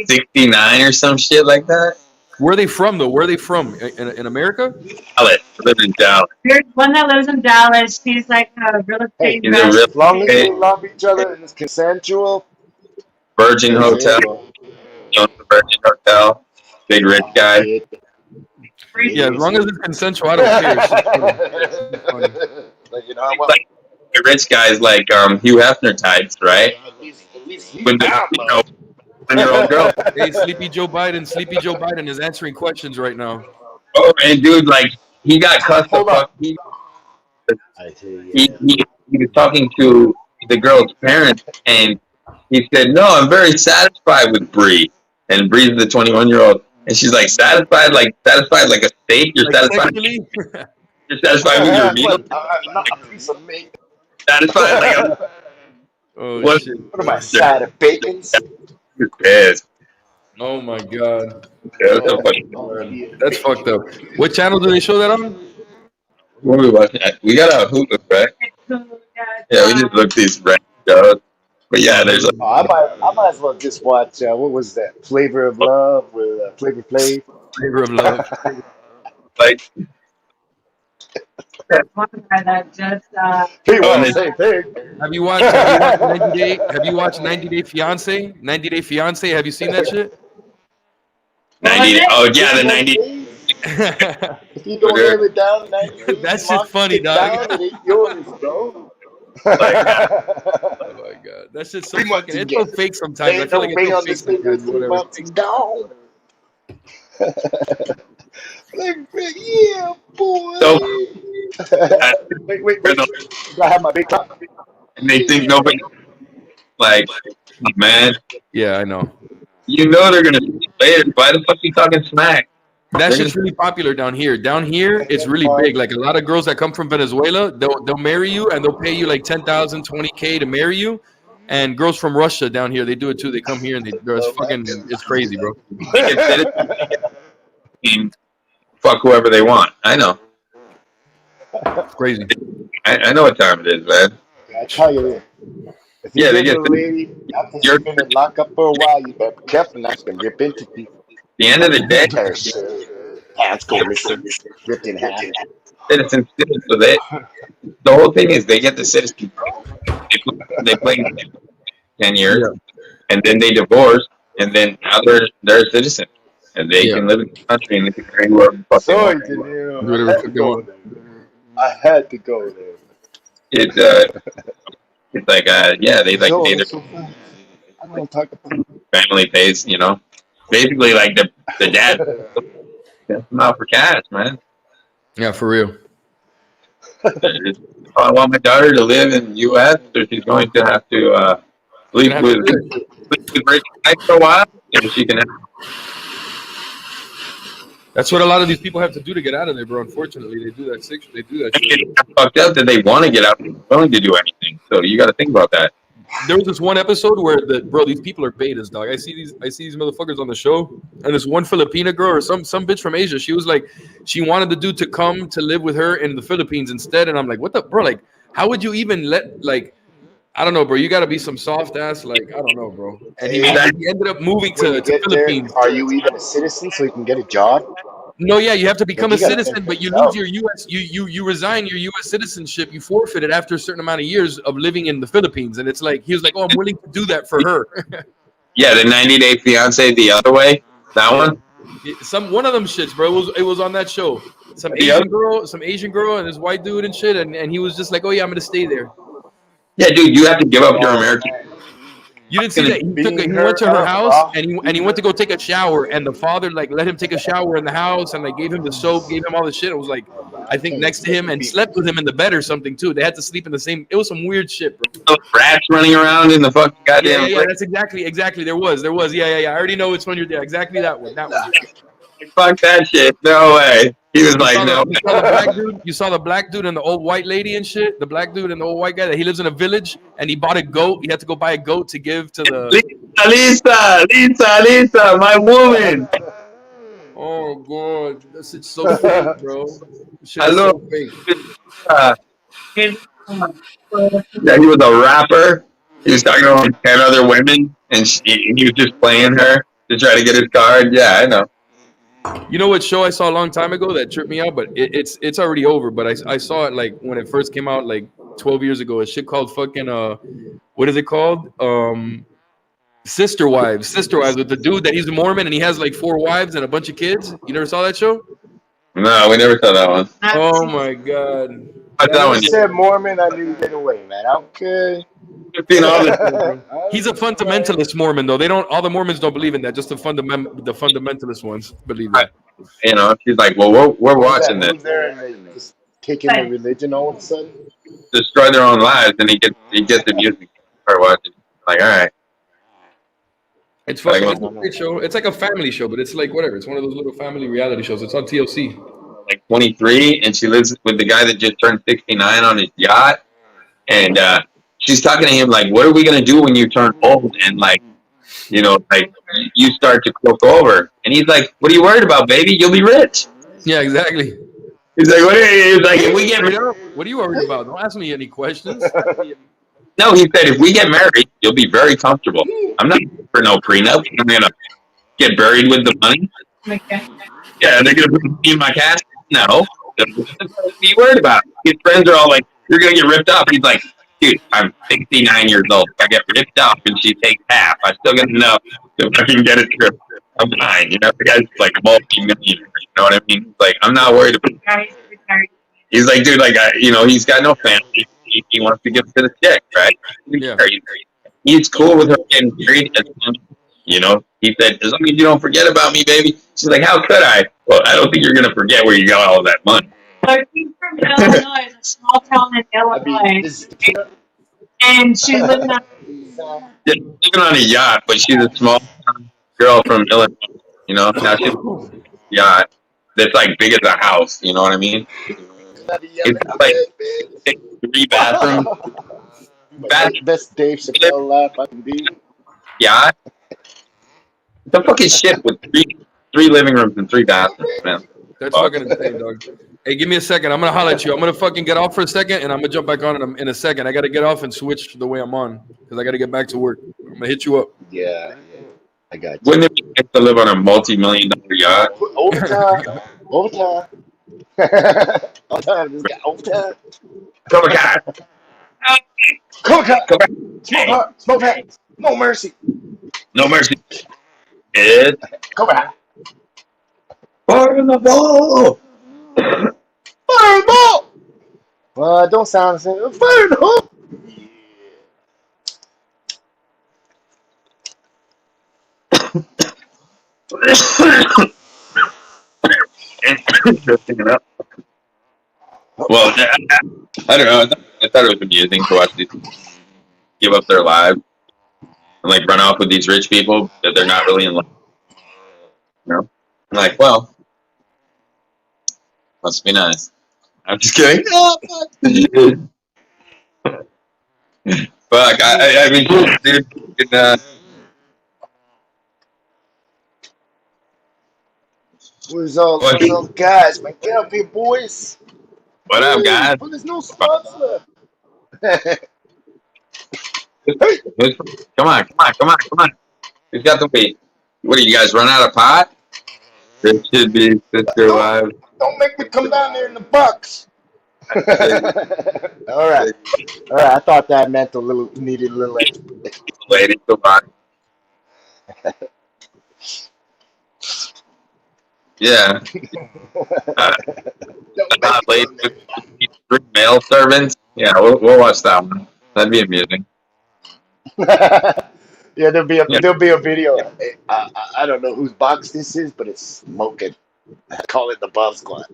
69 or some shit like that. Where are they from though? Where are they from? In America? Dallas, live in Dallas. There's one that lives in Dallas. She's like a real estate He's a investor. real As long as you love each other and it's consensual. Virgin Hotel. Owns the Virgin Hotel. Big rich guy. Yeah, as long as it's consensual, I don't care. It's just funny. Like, what? Like the rich guys like Hugh Hefner types, right? At least When the 20-year-old girl. Hey, Sleepy Joe Biden is answering questions right now. Oh, and dude, like he got cussed the Hold on. fuck. I tell you, He was talking to the girl's parents, and he said, "No, I'm very satisfied with Bree." And Bree's the 21-year-old, and she's like, "Satisfied like a steak? You're Like satisfied? sexually? You're satisfied with your meal? I'm not a piece of meat. Satisfied like Oh What? shit. What am I, side of bacons? you're pissed." Oh my god. Yeah, that's so funny. That's fucked up. What channel do they show that on? What are we watching? We got a Hulu, right? Yeah, we just looked these random shows. But yeah, there's like, Oh, I might as well just watch. What was that? Flavor of Love with Flavor Flav. Flavor of love. like One guy that just Pretty oh, well, and it's same thing. Have you watched 90 Day? Have you watched 90 Day Fiance? 90 Day Fiance. Have you seen that shit? what was 90. it? Oh yeah, the 90 90. days. If you don't have it down in 90 days, That shit's mark funny, it dog. down. It ain't yours, bro. Like, Oh my god, that shit's so 3 months fucking. and It's so get fake sometimes. I ain't feel no like it's ring so on fake this finger. sometimes. 3 Whatever. months and gone. Yeah, so boy. bad. Wait. Do I have my big top? And they think nobody like, man, Yeah, I know. you know they're gonna play it. Why the fuck you talking smack? That They're shit's gonna really popular down here. Down here, And it's then really part. big. Like a lot of girls that come from Venezuela, they'll marry you and they'll pay you like 10,000, 20K to marry you. And girls from Russia down here, they do it too. They come here and they're Oh my fucking. It's crazy, bro. get citizens and fuck whoever they want. I know. It's crazy. I know what time it is, man. I tell you this. If you Yeah, they get get a lady after you're she's been in lockup for a while, you better be careful not to rip into you. the end of the day, Entire shirt, pants go missing, ripped in half. citizens do it. So they the whole thing is they get the citizenship. They play 10 years, Yeah, and then they divorce, and then now they're a citizen, and they yeah. can live in the country and they can marry whoever the fuck they Sorry, want. Janelle, Do I whatever the had to fuck they go want. there. I had to go there. It it's like yeah, they like Yo, pay their that's so fun. I don't talk about. family pays, basically like the dad sends them out for cash, man. Yeah, for real. If I want my daughter to live in the U.S., so she's going to have to You're sleep gonna have to with do that shit. Rich guy for a while, and she can. That's what a lot of these people have to do to get out of there, bro. Unfortunately, they do that. They do that shit. It's fucked up that they want to get out, and they're willing to do anything. So you got to think about that. There was this one episode where these people are betas, dog. I see these motherfuckers on the show, and this one Filipina girl or some bitch from Asia. She was like, she wanted the dude to come to live with her in the Philippines instead, and I'm like, what the bro? Like, how would you even let like? I don't know, bro. You got to be some soft ass, like I don't know, bro. And he ended up moving When you to get there, Philippines. are you even a citizen so you can get a job? No, yeah, you have to become Like a you gotta think citizen, for but you lose yourself. your U.S. You resign your U.S. citizenship. You forfeit it after a certain amount of years of living in the Philippines. And it's like he was like, "Oh, I'm willing to do that for her." Yeah, the 90-day fiance the other way. That one. One of them shits, bro. It was on that show. Some Asian girl, and this white dude and shit, and he was just like, "Oh yeah, I'm gonna stay there." Yeah, dude, you have to give up your Oh, American. man. You didn't see that? He Being went to her her house up, and he went to go take a shower, and the father like let him take a shower in the house and like gave him the soap, gave him all the shit. It was like I think next to him and slept with him in the bed or something too. They had to sleep in the same. It was some weird shit, bro. Rats running around in the fucking goddamn. Yeah. That's exactly. There was. Yeah. I already know which one you're there. Exactly that one. Fuck that shit. No way. He was like, no. You saw the black dude. You saw the black dude and the old white lady and shit. The black dude and the old white guy that he lives in a village and he bought a goat. He had to go buy a goat to give to the. Lisa, my woman. Oh god, this is so fake, bro. This shit is Hello. so fake. Yeah, he was a rapper. He was talking to like 10 other women, and he was just playing her to try to get his card. Yeah, I know. You know what show I saw a long time ago that tripped me out, but it's already over. But I saw it like when it first came out, like 12 years ago. A shit called fucking what is it called? Sister Wives with the dude that he's a Mormon and he has like 4 wives and a bunch of kids. You never saw that show? No, we never saw that one. Oh my god. Not that one. You said Mormon, I knew right away, man. Okay. Seen all this. He's a fundamentalist Mormon though. They don't. All the Mormons don't believe in that. Just the fundamentalist ones believe that. She's like, well, we're watching this. Who's there and they just taking the religion all of a sudden? Destroy their own lives, and he gets the music. Start watching. Like, all right. It's fucking. It's a great show. It's like a family show, but it's like whatever. It's one of those little family reality shows. It's on TLC. Like 23, and she lives with the guy that just turned 69 on his yacht, and she's talking to him like, what are we gonna do when you turn old and like you start to croak over? And he's like, what are you worried about, baby? You'll be rich. Yeah, exactly. He's like, he's like, if we get What are you worried about? Don't ask me any questions. no, he said, if we get married, you'll be very comfortable. I'm not for no prenup. I'm gonna get buried with the money. Yeah, they're gonna put me in my casket. No, what are you worried about? His friends are all like, you're gonna get ripped off. He's like, dude, I'm 69 years old. If I get ripped off and she takes half, I still got enough to fucking get a trip. I'm fine. You know, the guy's like multi-millionaire. You know what I mean? Like, I'm not worried about. He's like, dude, like, he's got no family. He wants to give to the chick, right? Yeah. He's cool with her getting married. He said, as long as you don't forget about me, baby. She's like, how could I? Well, I don't think you're gonna forget where you got all that money. She's from Illinois, a small town in I mean, Illinois, this. and she's living on. Yeah, living on a yacht, but she's a small girl from Illinois. Now she's a yacht that's like big as a house. You know what I mean? It's like 3 bathrooms. Best Dave Chappelle laugh I can do. Yacht. It's a fucking ship with three living rooms and 3 bathrooms, man. That's fucking insane, dog. Hey, give me a second. I'm gonna holler at you. I'm gonna fucking get off for a second, and I'm gonna jump back on in a second. I gotta get off and switch the way I'm on because I gotta get back to work. I'm gonna hit you up. Yeah, I got you. Wouldn't it be nice to live on a multi-million-dollar yacht? Overtime. Overtime. Overtime. Overtime. Come on, Come on, come back. smoke hot, smoke hot. No mercy. No mercy. Ed. Come on. Fire in the ball. Fireball. Don't sound the same. Fire in the hole. Well, I don't know. I thought it was amusing to watch these people give up their lives and like run off with these rich people that they're not really in love. I'm like, well, must be nice. I'm just kidding. Fuck, I mean, dude, Where's all the guys? Man, get up here, boys. what up, guys? Well, there's no spots left. Come on. Who's got the weight? What do you guys run out of pot? There should be sister live. Don't make me come down there in the box. All right. I thought that meant needed a little extra. Lady, come on. Yeah. Lady with 3 male servants. Yeah, we'll watch that one. That'd be amusing. Yeah, there'll be a video. I don't know whose box this is, but it's smoking. I call it the Buff Squad.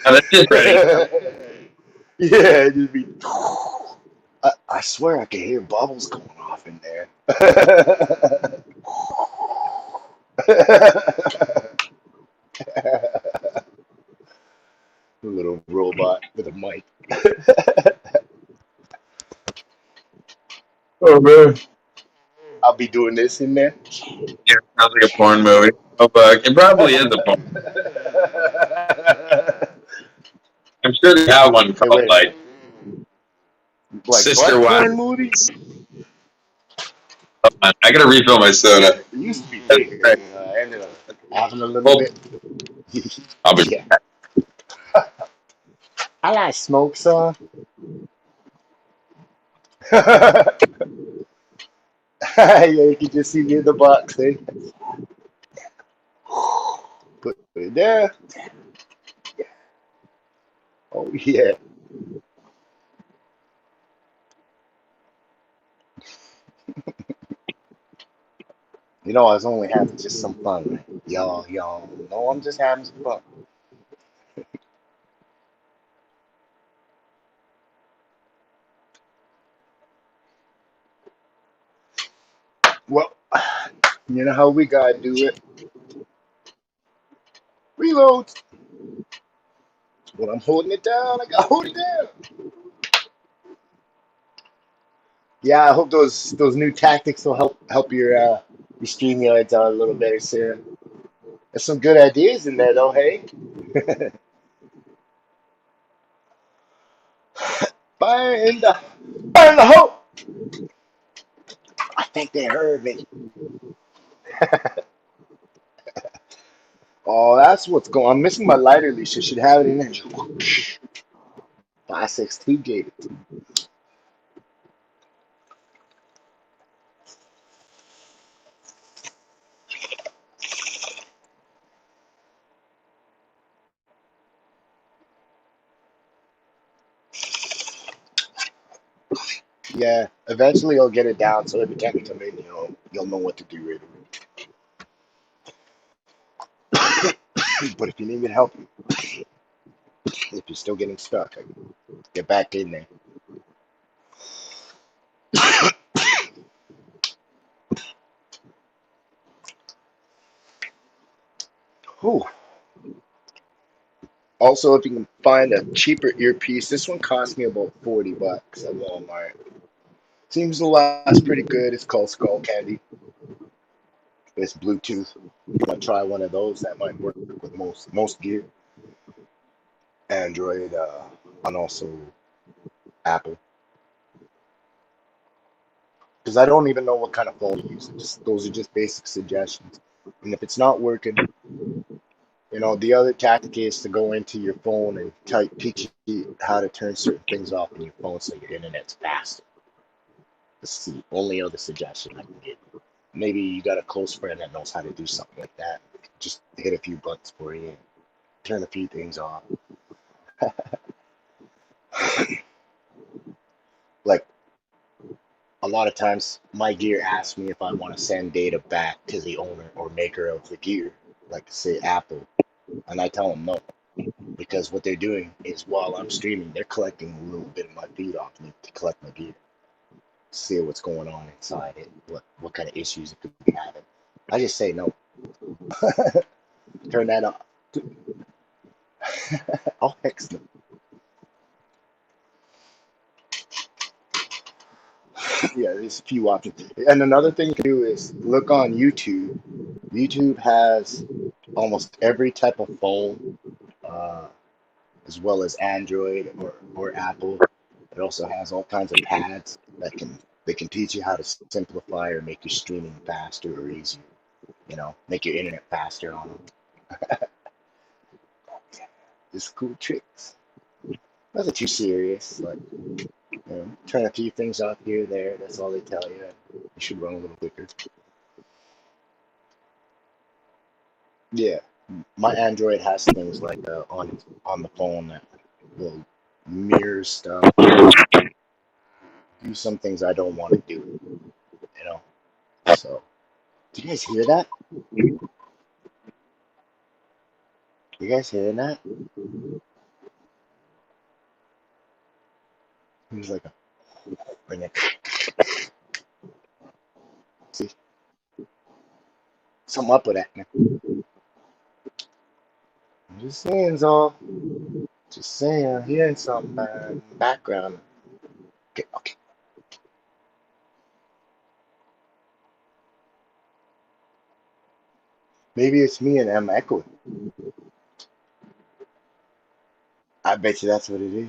That's just ready. Yeah, it just be. I swear I can hear bubbles going off in there. A little robot with a mic. Oh man. I'll be doing this in there. Yeah, sounds like a porn movie. Oh fuck, it probably is a porn. I'm sure they have one called like Sister butt Wife. porn movies. Oh, man, I gotta refill my soda. It used to be big. I ended up having a little bit. I'll be Yeah. I like smoke, son. Yeah, you can just see me in the box, eh? Put it there. Oh, yeah. I was only having just some fun. Y'all. No, I'm just having some fun. Well, you know how we gotta do it. Reload. When I'm holding it down, I gotta hold it down. Yeah, I hope those new tactics will help your StreamYards out a little better soon. There's some good ideas in there, though. Hey, fire in the fire in the hole. I think they heard me. Oh, that's what's going. I'm missing my lighter leash. I should have it in there. 562 gave it to me. Yeah, eventually I'll get it down so every time you come in, you'll know what to do right away. But if you need me to help you, if you're still getting stuck, I can get back in there. Whew. Also, if you can find a cheaper earpiece, this one cost me about $40 at Walmart. Seems to last pretty good. It's called Skull Candy. It's Bluetooth. You want to try one of those? That might work with most gear. Android, and also Apple. Because I don't even know what kind of phone to use. Those are just basic suggestions. And if it's not working, the other tactic is to go into your phone and teach you how to turn certain things off in your phone so your internet's faster. That's the only other suggestion I can give. Maybe you got a close friend that knows how to do something like that. Just hit a few buttons for you and turn a few things off. Like, a lot of times my gear asks me if I want to send data back to the owner or maker of the gear, like say Apple, and I tell them no, because what they're doing is while I'm streaming, they're collecting a little bit of my feed off me to collect my gear, see what's going on inside it, what kind of issues it could be having. I just say no. Turn that off. I'll fix them. Yeah, there's a few options. And another thing you can do is look on YouTube. YouTube has almost every type of phone, uh, as well as Android or Apple. It also has all kinds of pads they can teach you how to simplify or make your streaming faster or easier. Make your internet faster on them. Just cool tricks. Nothing too serious. Like, turn a few things off here, there. That's all they tell you. You should run a little quicker. Yeah, my Android has things like on the phone that will mirror stuff, do some things I don't want to do. You know. So, do you guys hear that? You guys hearing that? It was like a bring it. See, something up with that, man. I'm just saying, Zol. Just saying, I'm hearing something in the background. Okay, okay. Maybe it's me and I'm echoing. I bet you that's what it is.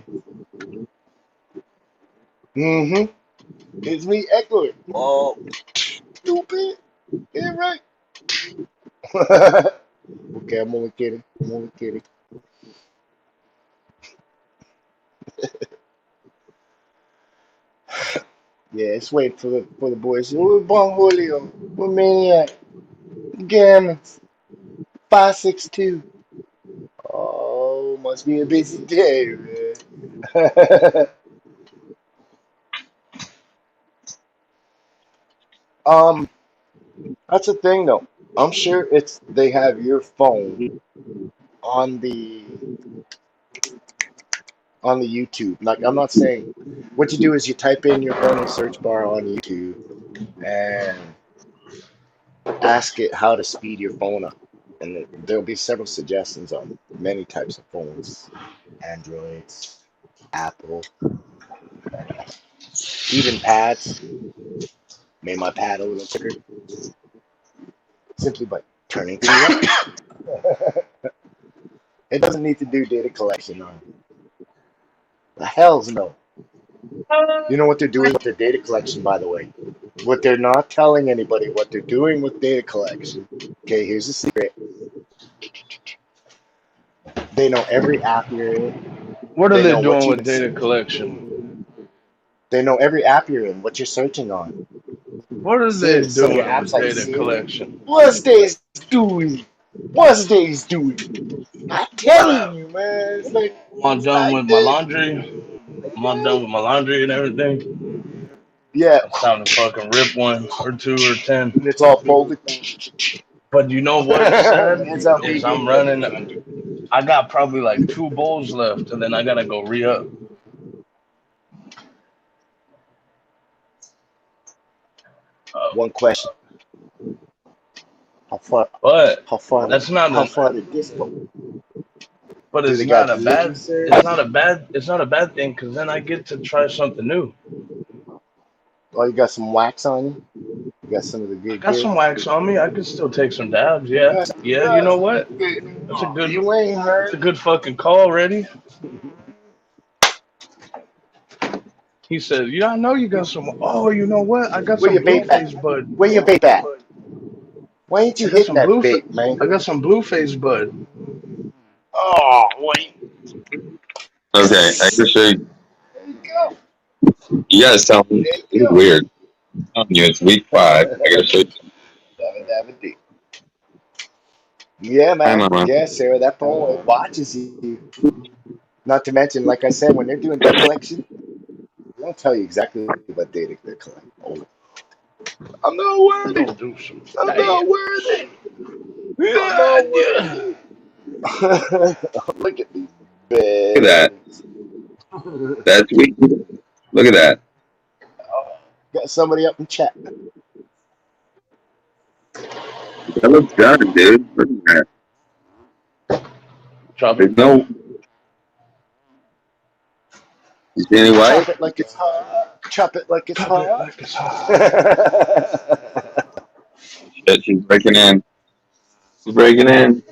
Mm-hmm. It's me echoing. Oh, stupid. Yeah, right. Okay, I'm only kidding. I'm only kidding. Yeah, it's waiting for the boys. We're Bong Julio. We're Maniac. Gammons. 562. Oh, must be a busy day, man. um, that's the thing though. I'm sure they have your phone on the YouTube. Like, I'm not saying what you do is you type in your phone in the search bar on YouTube and ask it how to speed your phone up. And there'll be several suggestions on many types of phones, Androids, Apple, even pads. Made my pad a little quicker simply by turning things up. It doesn't need to do data collection on it. The hell's no. You know what they're doing with their data collection, by the way? What they're not telling anybody what they're doing with data collection. Okay, here's the secret. They know every app you're in. What are They they know what doing you with data collection? They know every app you're in, what you're searching on. What are they Some of your doing apps with like data Siri. collection? What's they doing? What's they doing? I'm telling you, man. Am I It's done like with my this. laundry? Like Am I done with my laundry and everything? yeah, It's time to fucking rip one or two or 10. and it's all folded. But you know what's sad That's how we is do I'm laundry. running. I got probably like 2 bowls left, and then I gotta go re-up. One question: How far? But How far? that's not How an. far did this go? But Do it's they got not a delivery bad. It's not service? a bad. It's not a bad thing because then I get to try something new. Oh, you got some wax on you? You got some of the I good got good? some wax on me. I can still take some dabs. Yeah, yeah. You know what? That's a good. You ain't That's a heard. good fucking call already. He said, "Yeah, I know you got some. Oh, you know what? I got Where some your blue vape at? face bud. Where your vape at? Why ain't you I got hitting some that vape, I man? got some blue face bud. Oh, wait. Okay, I can show you. There you go. You guys tell me. There This is you weird. I'm telling you, it's week 5. I gotta show you. go. Dabba dabba dee. Yeah, Hi, man. mama. Yeah, Sarah, that phone watches you. Not to mention, like I said, when they're doing data collection, they'll tell you exactly what data they're collecting. Oh, I'm not We worthy. gonna do some I'm not damn. worthy. I'm Yeah, not yeah. worthy. Look at these Look at that. beds. That's week. Look at that. Got somebody up in chat. That looks good, dude. Look at that. Chop There's it. no. You see any Chop white? it like it's hot. Chop it like it's Chop it hot. like it's hot. Shit, she's breaking in. She's breaking in.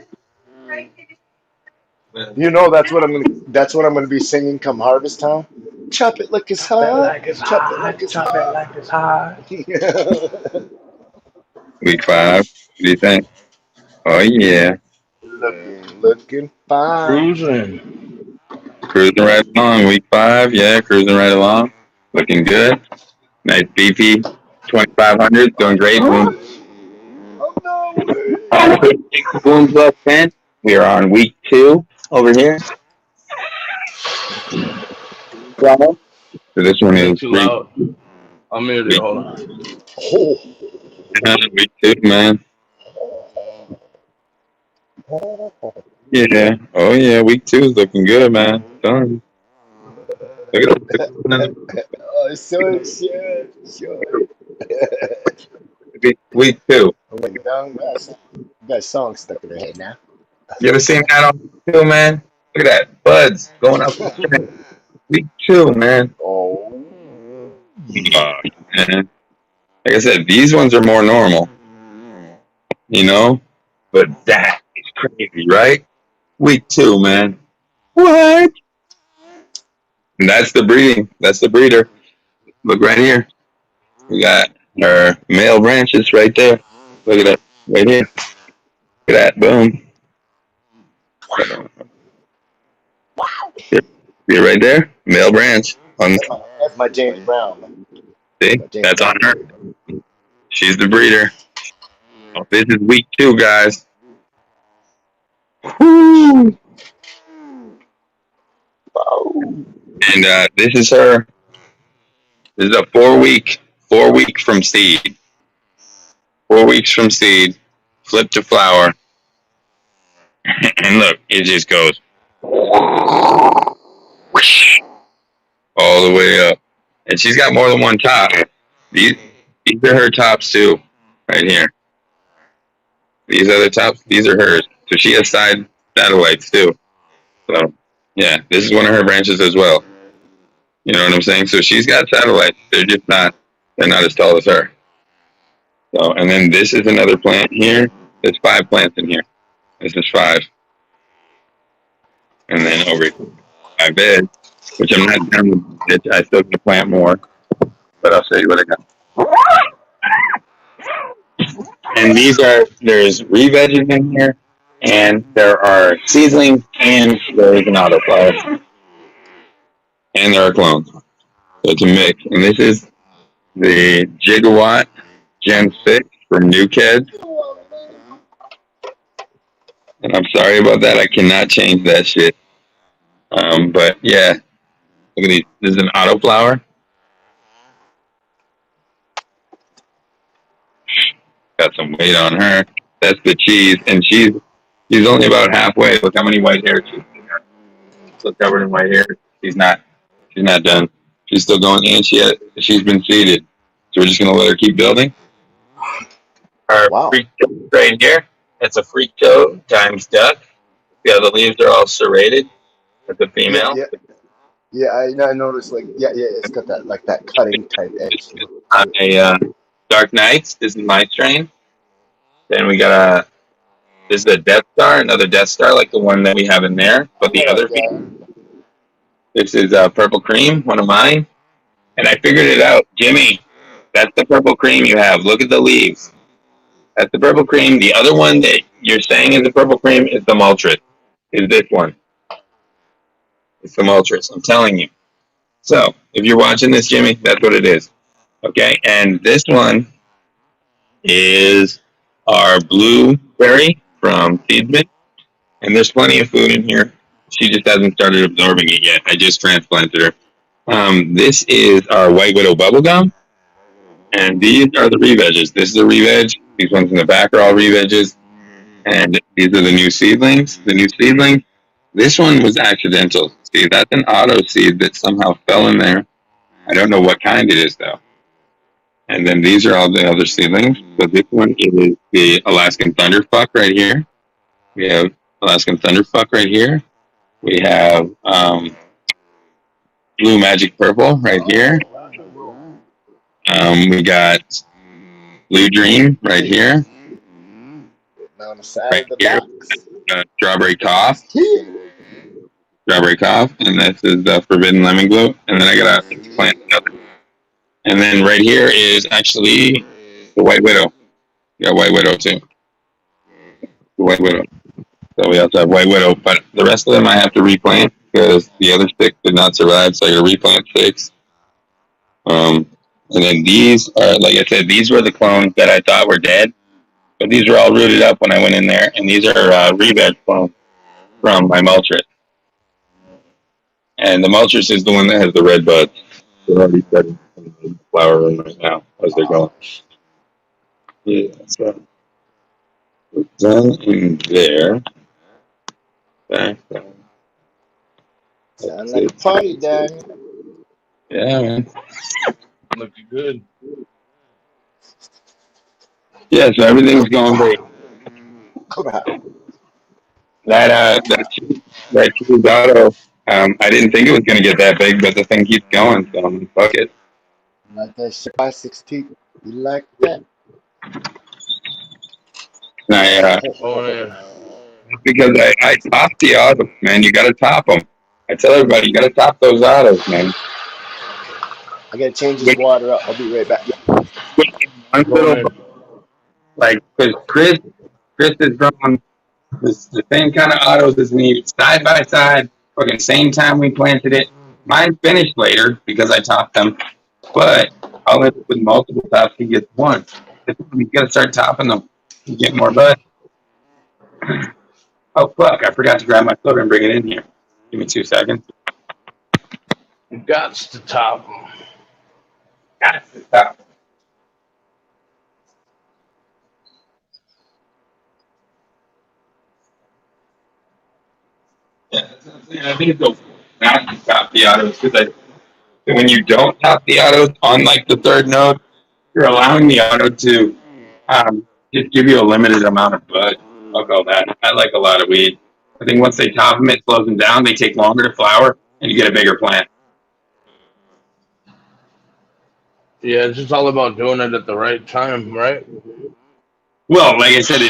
You know that's what I'm gonna be singing come harvest time. Chop it like it's Chop it hot. like it's Chop it like hot. it's Chop it hot. like it's hot. Week 5. What do you think? Oh yeah. looking fine. Cruising. Cruising right along. Week 5. Yeah, cruising right along. Looking good. Nice BP. 2500. Doing great. Boom. I'm not worried. Boom plus 10. We are on week 2 over here. So this one Is that is too week, loud? I'm muted. week, Hold on. Oh. week 2, man. Yeah. Oh yeah. Week 2 is looking good, man. Done. Look at that. Oh, so sure, sure. Week 2. Oh, wait, down west. You got a song stuck in your head now. You ever seen that on week 2, man? Look at that. Buds going up. Week 2, man. Oh, Oh, man. Like I said, these ones are more normal, you know? But that is crazy, right? Week 2, man. What? And that's the breeding. That's the breeder. Look right here. We got our male branches right there. Look at that. Right here. Look at that. Boom. See it right there? Male branch. On, that's my James Brown. Man. see? My James That's on Brown her. bird. She's the breeder. Oh, this is week 2, guys. Woo! Oh, And this is her. This is a 4 week from seed. 4 weeks from seed, flip to flower, and look, it just goes all the way up. And she's got more than one top. These are her tops too, right here. These are the tops. These are hers. So she has side satellites too. So yeah, this is one of her branches as well. You know what I'm saying? So she's got satellites. They're just not. They're not as tall as her. So and then this is another plant here. There's 5 plants in here. This is 5. And then over here, 5 beds, which I'm not done with it. I still can plant more, but I'll show you what I got. And there's re-veggies in here, and there are seedlings, and there is an autoflower, and there are clones. So it's a mix. And this is the Gigawatt Gen 6 from New Kids. And I'm sorry about that. I cannot change that shit. But yeah, look at these. This is an autoflower. Got some weight on her. That's the cheese, and she's only about halfway. Look how many white hairs she's got. Still covered in white hair. She's not done. She's still going, and she's been seeded. So we're just gonna let her keep building. Our freak toad right here. That's a freak toad times duck. Yeah, the leaves are all serrated. That's a female. Yeah, I noticed. Like, it's got that like that cutting type edge. Dark Knights. This is my strain. Then we got this is a Death Star, another Death Star like the one that we have in there, but the other. This is Purple Cream, one of mine, and I figured it out, Jimmy. That's the purple cream you have. Look at the leaves. That's the purple cream. The other one that you're saying is the purple cream is the Maltris. Is this one? It's the Maltris. I'm telling you. So if you're watching this, Jimmy, that's what it is. Okay, and this one is our blueberry from Seedsman, and there's plenty of food in here. She just hasn't started absorbing it yet. I just transplanted her. This is our White Widow bubblegum, and these are the re-veggies. This is a re-veg. These ones in the back are all re-veggies, and these are the new seedlings. The new seedling. This one was accidental. See, that's an auto seed that somehow fell in there. I don't know what kind it is, though. And then these are all the other seedlings. So this one is the Alaskan Thunderfuck right here. We have Alaskan Thunderfuck right here. We have Blue Magic Purple right here. We got Blue Dream right here. Right here. Strawberry Cough. Strawberry Cough. And this is the Forbidden Lemon Glue. And then I got a plant another. And then right here is actually the White Widow. We got White Widow too. The White Widow. So we also have White Widow, but the rest of them I have to replant because the other 6 did not survive, so I got to replant 6. And then these are, like I said, these were the clones that I thought were dead, but these were all rooted up when I went in there, and these are re-veg clones from my Maltris. And the Maltris is the one that has the red buds. They're already setting in the flower room right now as they're going. Yeah, so we're done in there. Sounds like a party, Dad. Yeah, man. Looking good. Yeah, so everything's going great. That cheese auto, I didn't think it was gonna get that big, but the thing keeps going, so fuck it. Like that shit by 16. You like that? Because I top the autos, man. You gotta top them. I tell everybody, you gotta top those autos, man. I gotta change this water up. I'll be right back. Like, because Chris is growing the same kind of autos as me, side by side, fucking same time we planted it. Mine finished later because I topped them, but I'll end up with multiple tops. He gets one. You gotta start topping them. You get more bud. Oh fuck! I forgot to grab my soda and bring it in here. Give me 2 seconds. You got to top them. Got to top. I think it's okay not to top the autos because when you don't top the autos on like the 3rd node, you're allowing the auto to just give you a limited amount of bud. I'll call that. I like a lot of weed. I think once they top them, it slows them down. They take longer to flower, and you get a bigger plant. Yeah, it's just all about doing it at the right time, right? Well, like I said,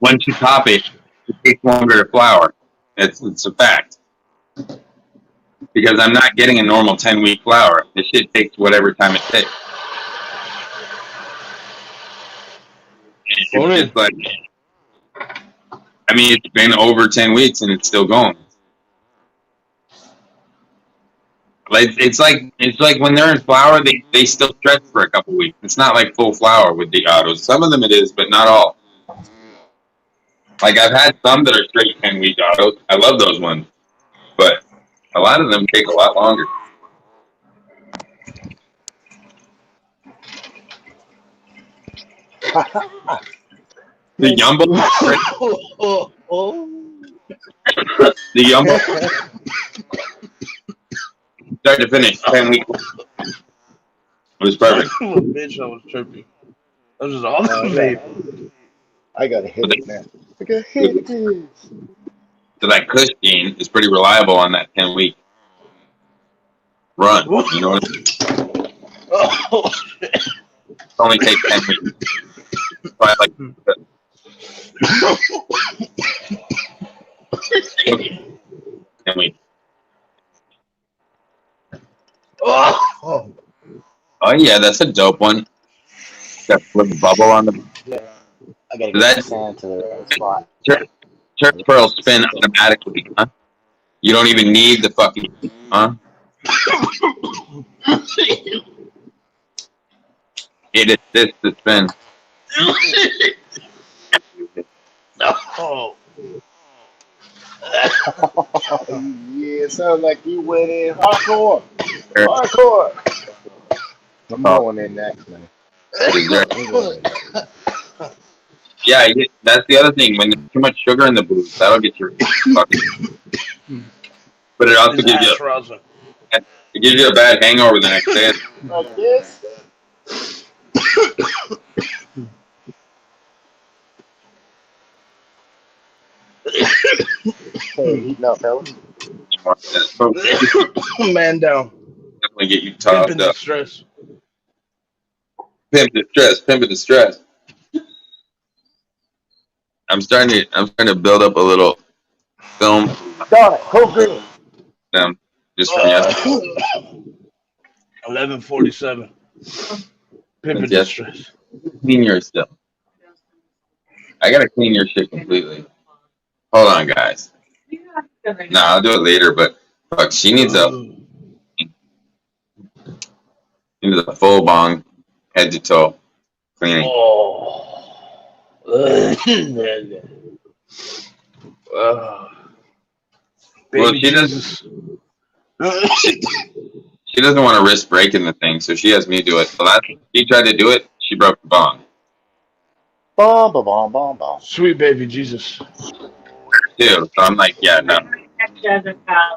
once you pop it, it takes longer to flower. It's a fact. Because I'm not getting a normal 10-week flower. This shit takes whatever time it takes. And it's just like, I mean, it's been over 10 weeks and it's still going. Like it's like when they're in flower, they still stretch for a couple weeks. It's not like full flower with the autos. Some of them it is, but not all. Like I've had some that are straight 10-week autos. I love those ones, but a lot of them take a lot longer. The Yumbo, the Yumbo, start to finish 10 weeks. It was perfect. Bitch, I was tripping. That was just all the vape. I gotta hit it, man. I gotta hit this. So that Kush gene is pretty reliable on that 10-week run. You know what I mean? Oh, It only takes 10 weeks. Probably like 10 weeks. Oh, Oh yeah, that's a dope one. That little bubble on the I gotta That- get the sand to the right spot. church pearls spin automatically, huh? You don't even need the fucking, huh? It assists the spin. oh. Yeah, it sounds like you went in hardcore. Hardcore. I'm going in next, man. I'm going in next. Yeah, that's the other thing. When there's too much sugar in the booze, that'll get your fucking. But it also His gives ass you rosin. it gives you a bad hangover the next day. Like this. Hey, heating up, fellas. Man down. Definitely get you Pimping topped the up. stress. Pimp the stress. I'm starting to build up a little film. Darn it, cold green. Just from yesterday. 11:47. Pimping the Yes. stress. Clean your stuff. I gotta clean your shit completely. Hold on, guys. No, I'll do it later. But fuck, she needs a full bong, head to toe cleaning. Oh. Well, Baby she Jesus. She doesn't want to risk breaking the thing, so she has me do it. So last time she tried to do it, she broke the bong. Bomb, bomb, bomb, bomb, bomb. Sweet baby Jesus. Too. So I'm like, yeah, no,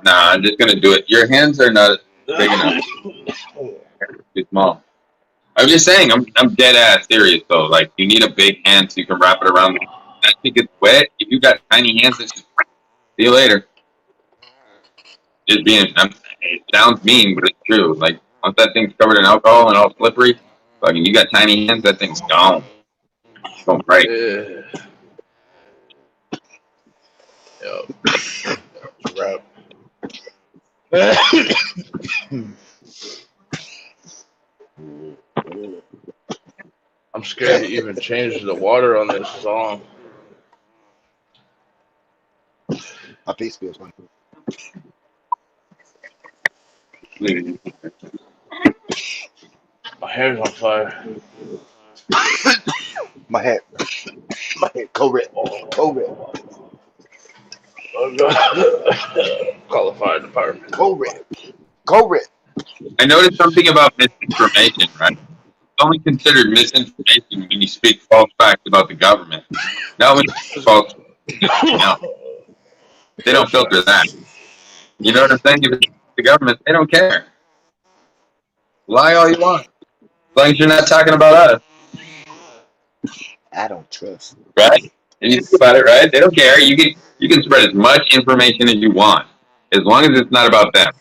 I'm just gonna do it. Your hands are not big enough. Too small. I'm just saying, I'm dead ass serious though. Like, you need a big hand so you can wrap it around. That thing gets wet. If you got tiny hands, it's just see you later. Just being, it sounds mean, but it's true. Like, once that thing's covered in alcohol and all slippery, fucking, you got tiny hands, that thing's gone. It's going right. Wrap. I'm scared to even change the water on this song. My face feels funny. My hair's on fire. My head, COVID. Oh, God. Call the fire department. COVID. I noticed something about misinformation, right? It's only considered misinformation when you speak false facts about the government. Not when you speak false. No, they don't filter that. You know what I'm saying? If it's the government, they don't care. Lie all you want. As long as you're not talking about us. I don't trust. Right? And you think about it, right? They don't care. You can spread as much information as you want, as long as it's not about them,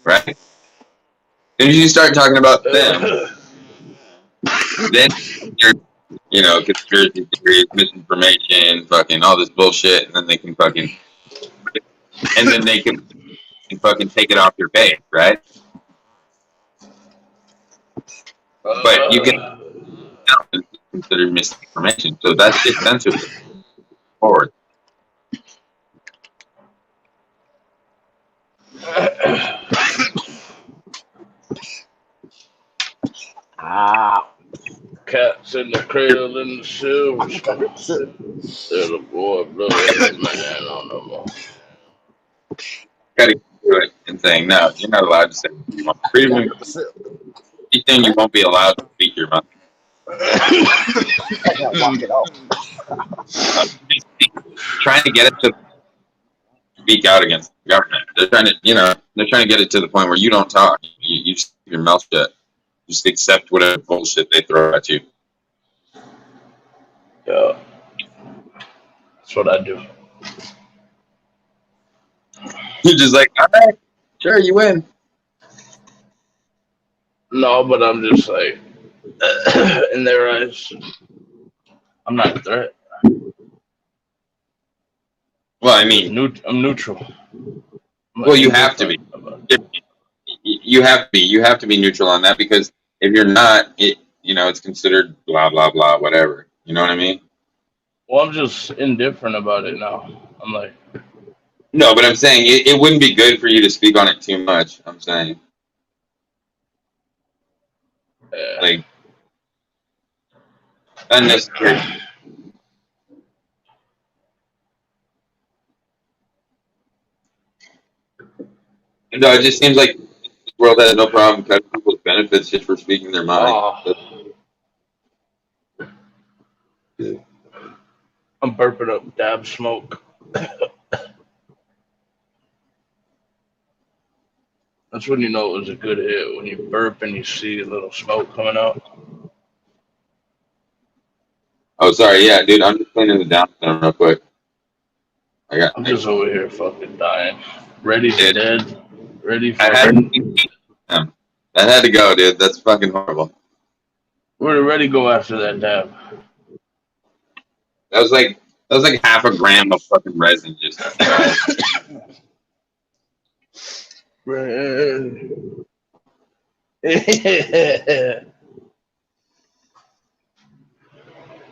right? As soon as you start talking about them, then you know, conspiracy theories, misinformation, fucking all this bullshit, and then they can fucking take it off your page, right? But you can consider misinformation, so that's just censorship forward. Ah. Cats in the cradle in the silver spoon. Little boy, blow every man on the moon. Gotta get to it and saying, no, you're not allowed to say what you want. Freedom of anything you won't be allowed to speak your mind. I gotta walk it out. Trying to get it to speak out against the government. They're trying to get it to the point where you don't talk. You just keep your mouth shut. Just accept whatever bullshit they throw at you. Yeah. That's what I do. You're just like, all right, sure, you win. No, but I'm just like, in their eyes, I'm not a threat. Well, I mean, I'm neutral. well, you have to be. You have to be. You have to be neutral on that, because if you're not, it's considered blah blah blah, whatever. You know what I mean? Well, I'm just indifferent about it now. I'm like, no, but I'm saying it wouldn't be good for you to speak on it too much. I'm saying, like, unnecessary. No, it just seems like the world has no problem cutting people's benefits just for speaking their mind. I'm burping up dab smoke. That's when you know it was a good hit, when you burp and you see a little smoke coming out. Oh, sorry. Yeah, dude, I'm just cleaning the downstairs real quick. I'm just over here fucking dying. Ready for dead. Ready for... That had to go, dude. That's fucking horrible. Where did Ready go after that dab? That was like half a gram of fucking resin just.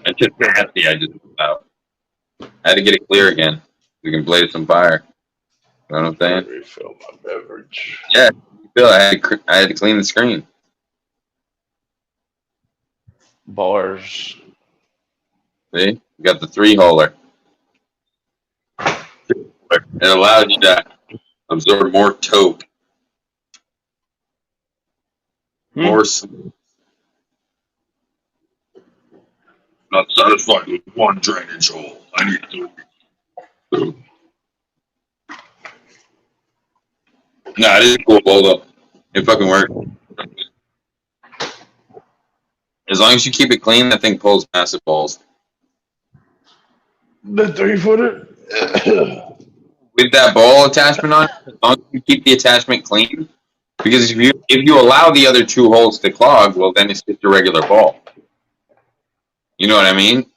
It's just nasty. I just had to get it clear again. We can blaze some fire. You know what I'm saying? Refill my beverage. Yeah, I had to clean the screen. Bars. See, you got the 3-holer. It allows you to absorb more toke. More. Not satisfied with one drainage hole. I need 2. Nah, it is cool, though. It fucking works. As long as you keep it clean, that thing pulls massive balls. The 3-footer? With that ball attachment on, as long as you keep the attachment clean, because if you allow the other 2 holes to clog, well, then it's just a regular ball. You know what I mean?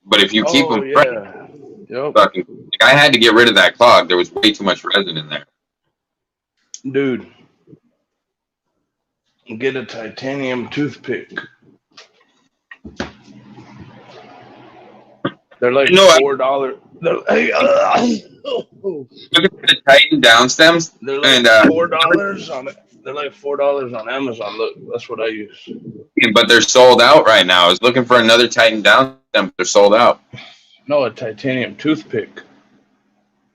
But if you keep them fresh, fucking, I had to get rid of that clog. There was way too much resin in there. Dude, get a titanium toothpick. They're like $4. They're like, look at the Titan down stems. They're like $4 on it. They're like $4 on Amazon. Look, that's what I use. But they're sold out right now. I was looking for another Titan down stem. They're sold out. No, a titanium toothpick.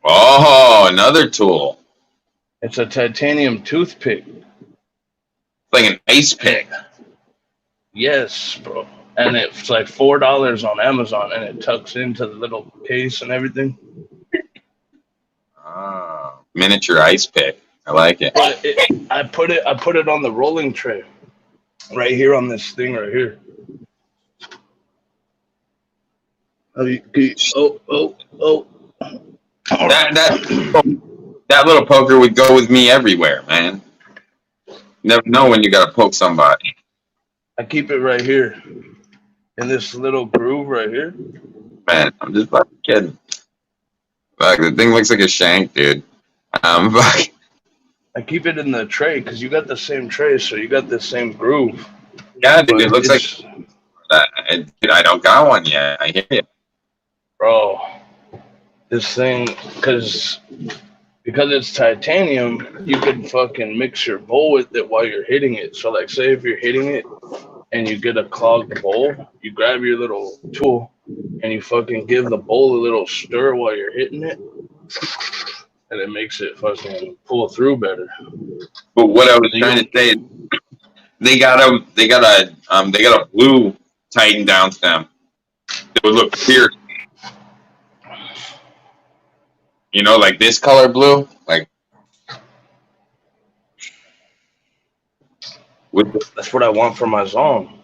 Oh, another tool. It's a titanium toothpick. Like an ice pick. Yes, bro. And it's like $4 on Amazon, and it tucks into the little case and everything. Oh, miniature ice pick. I like it. I put it on the rolling tray, right here on this thing right here. That little poker would go with me everywhere, man. Never know when you gotta poke somebody. I keep it right here. in this little groove right here. Man, I'm just fucking kidding. Fuck, the thing looks like a shank, dude. Fuck. I keep it in the tray because you got the same tray, so you got the same groove. Yeah, dude, But it looks like it's, that. Dude, I don't got one yet. I hear you. bro, this thing, because it's titanium, you can fucking mix your bowl with it while you're hitting it. So, like, say if you're hitting it and you get a clogged bowl, you grab your little tool and you fucking give the bowl a little stir while you're hitting it, and it makes it fucking pull through better. But what I was You trying to don't- say is they got a blue Titan down stem. It would look fierce. You know, like this color blue, like with the, That's what I want for my zone.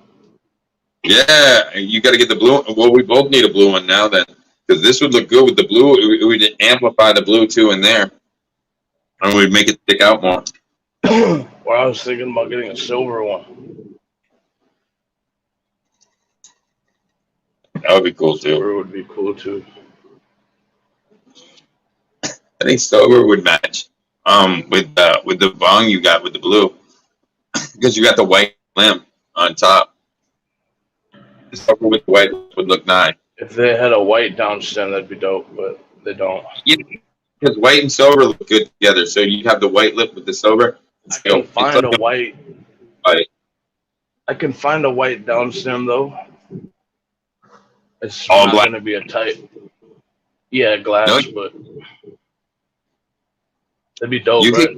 yeah, you got to get the blue. Well, we both need a blue one now then, because this would look good with the blue. It would amplify the blue too in there, and we'd make it stick out more. Or I was thinking about getting a silver one. That would be cool too. Silver would be cool too. I think silver would match with the bong you got with the blue, because you got the white limb on top. Silver with the white would look nice. If they had a white down stem, that'd be dope, but they don't. Yeah, because white and silver look good together. So you'd have the white lip with the silver. I can find a white. White. I can find a white down stem though. It's All not black? gonna be a tight. Yeah, glass, No? but that'd be dope, You right?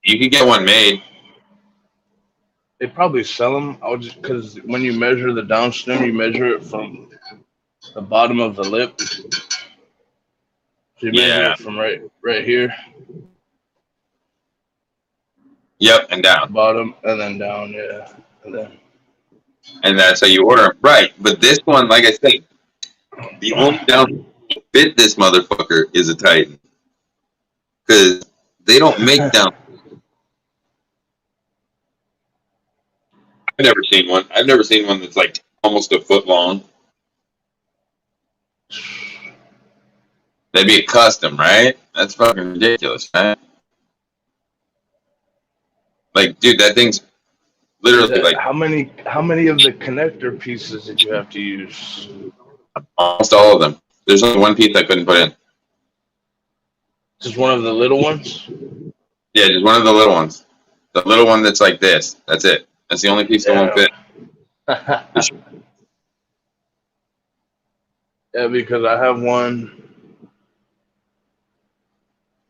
You could get one made. They probably sell them. I'll just because when you measure the down stem, you measure it from the bottom of the lip. So you measure Yeah. it from right here, Yep, and down. bottom, and then down. Yeah, and then. And that's how you order them. Right. But this one, like I said, the only down fit this motherfucker is a Titan. Because they don't make down. I've never seen one. I've never seen one that's like almost a foot long. That'd be a custom, right? That's fucking ridiculous, right? Like, dude, that thing's literally like How many of the connector pieces did you have to use? almost all of them. There's only one piece I couldn't put in. Just one of the little ones? Yeah, just one of the little ones. The little one that's like this. That's it. That's the only piece that won't fit. Yeah, because I have one.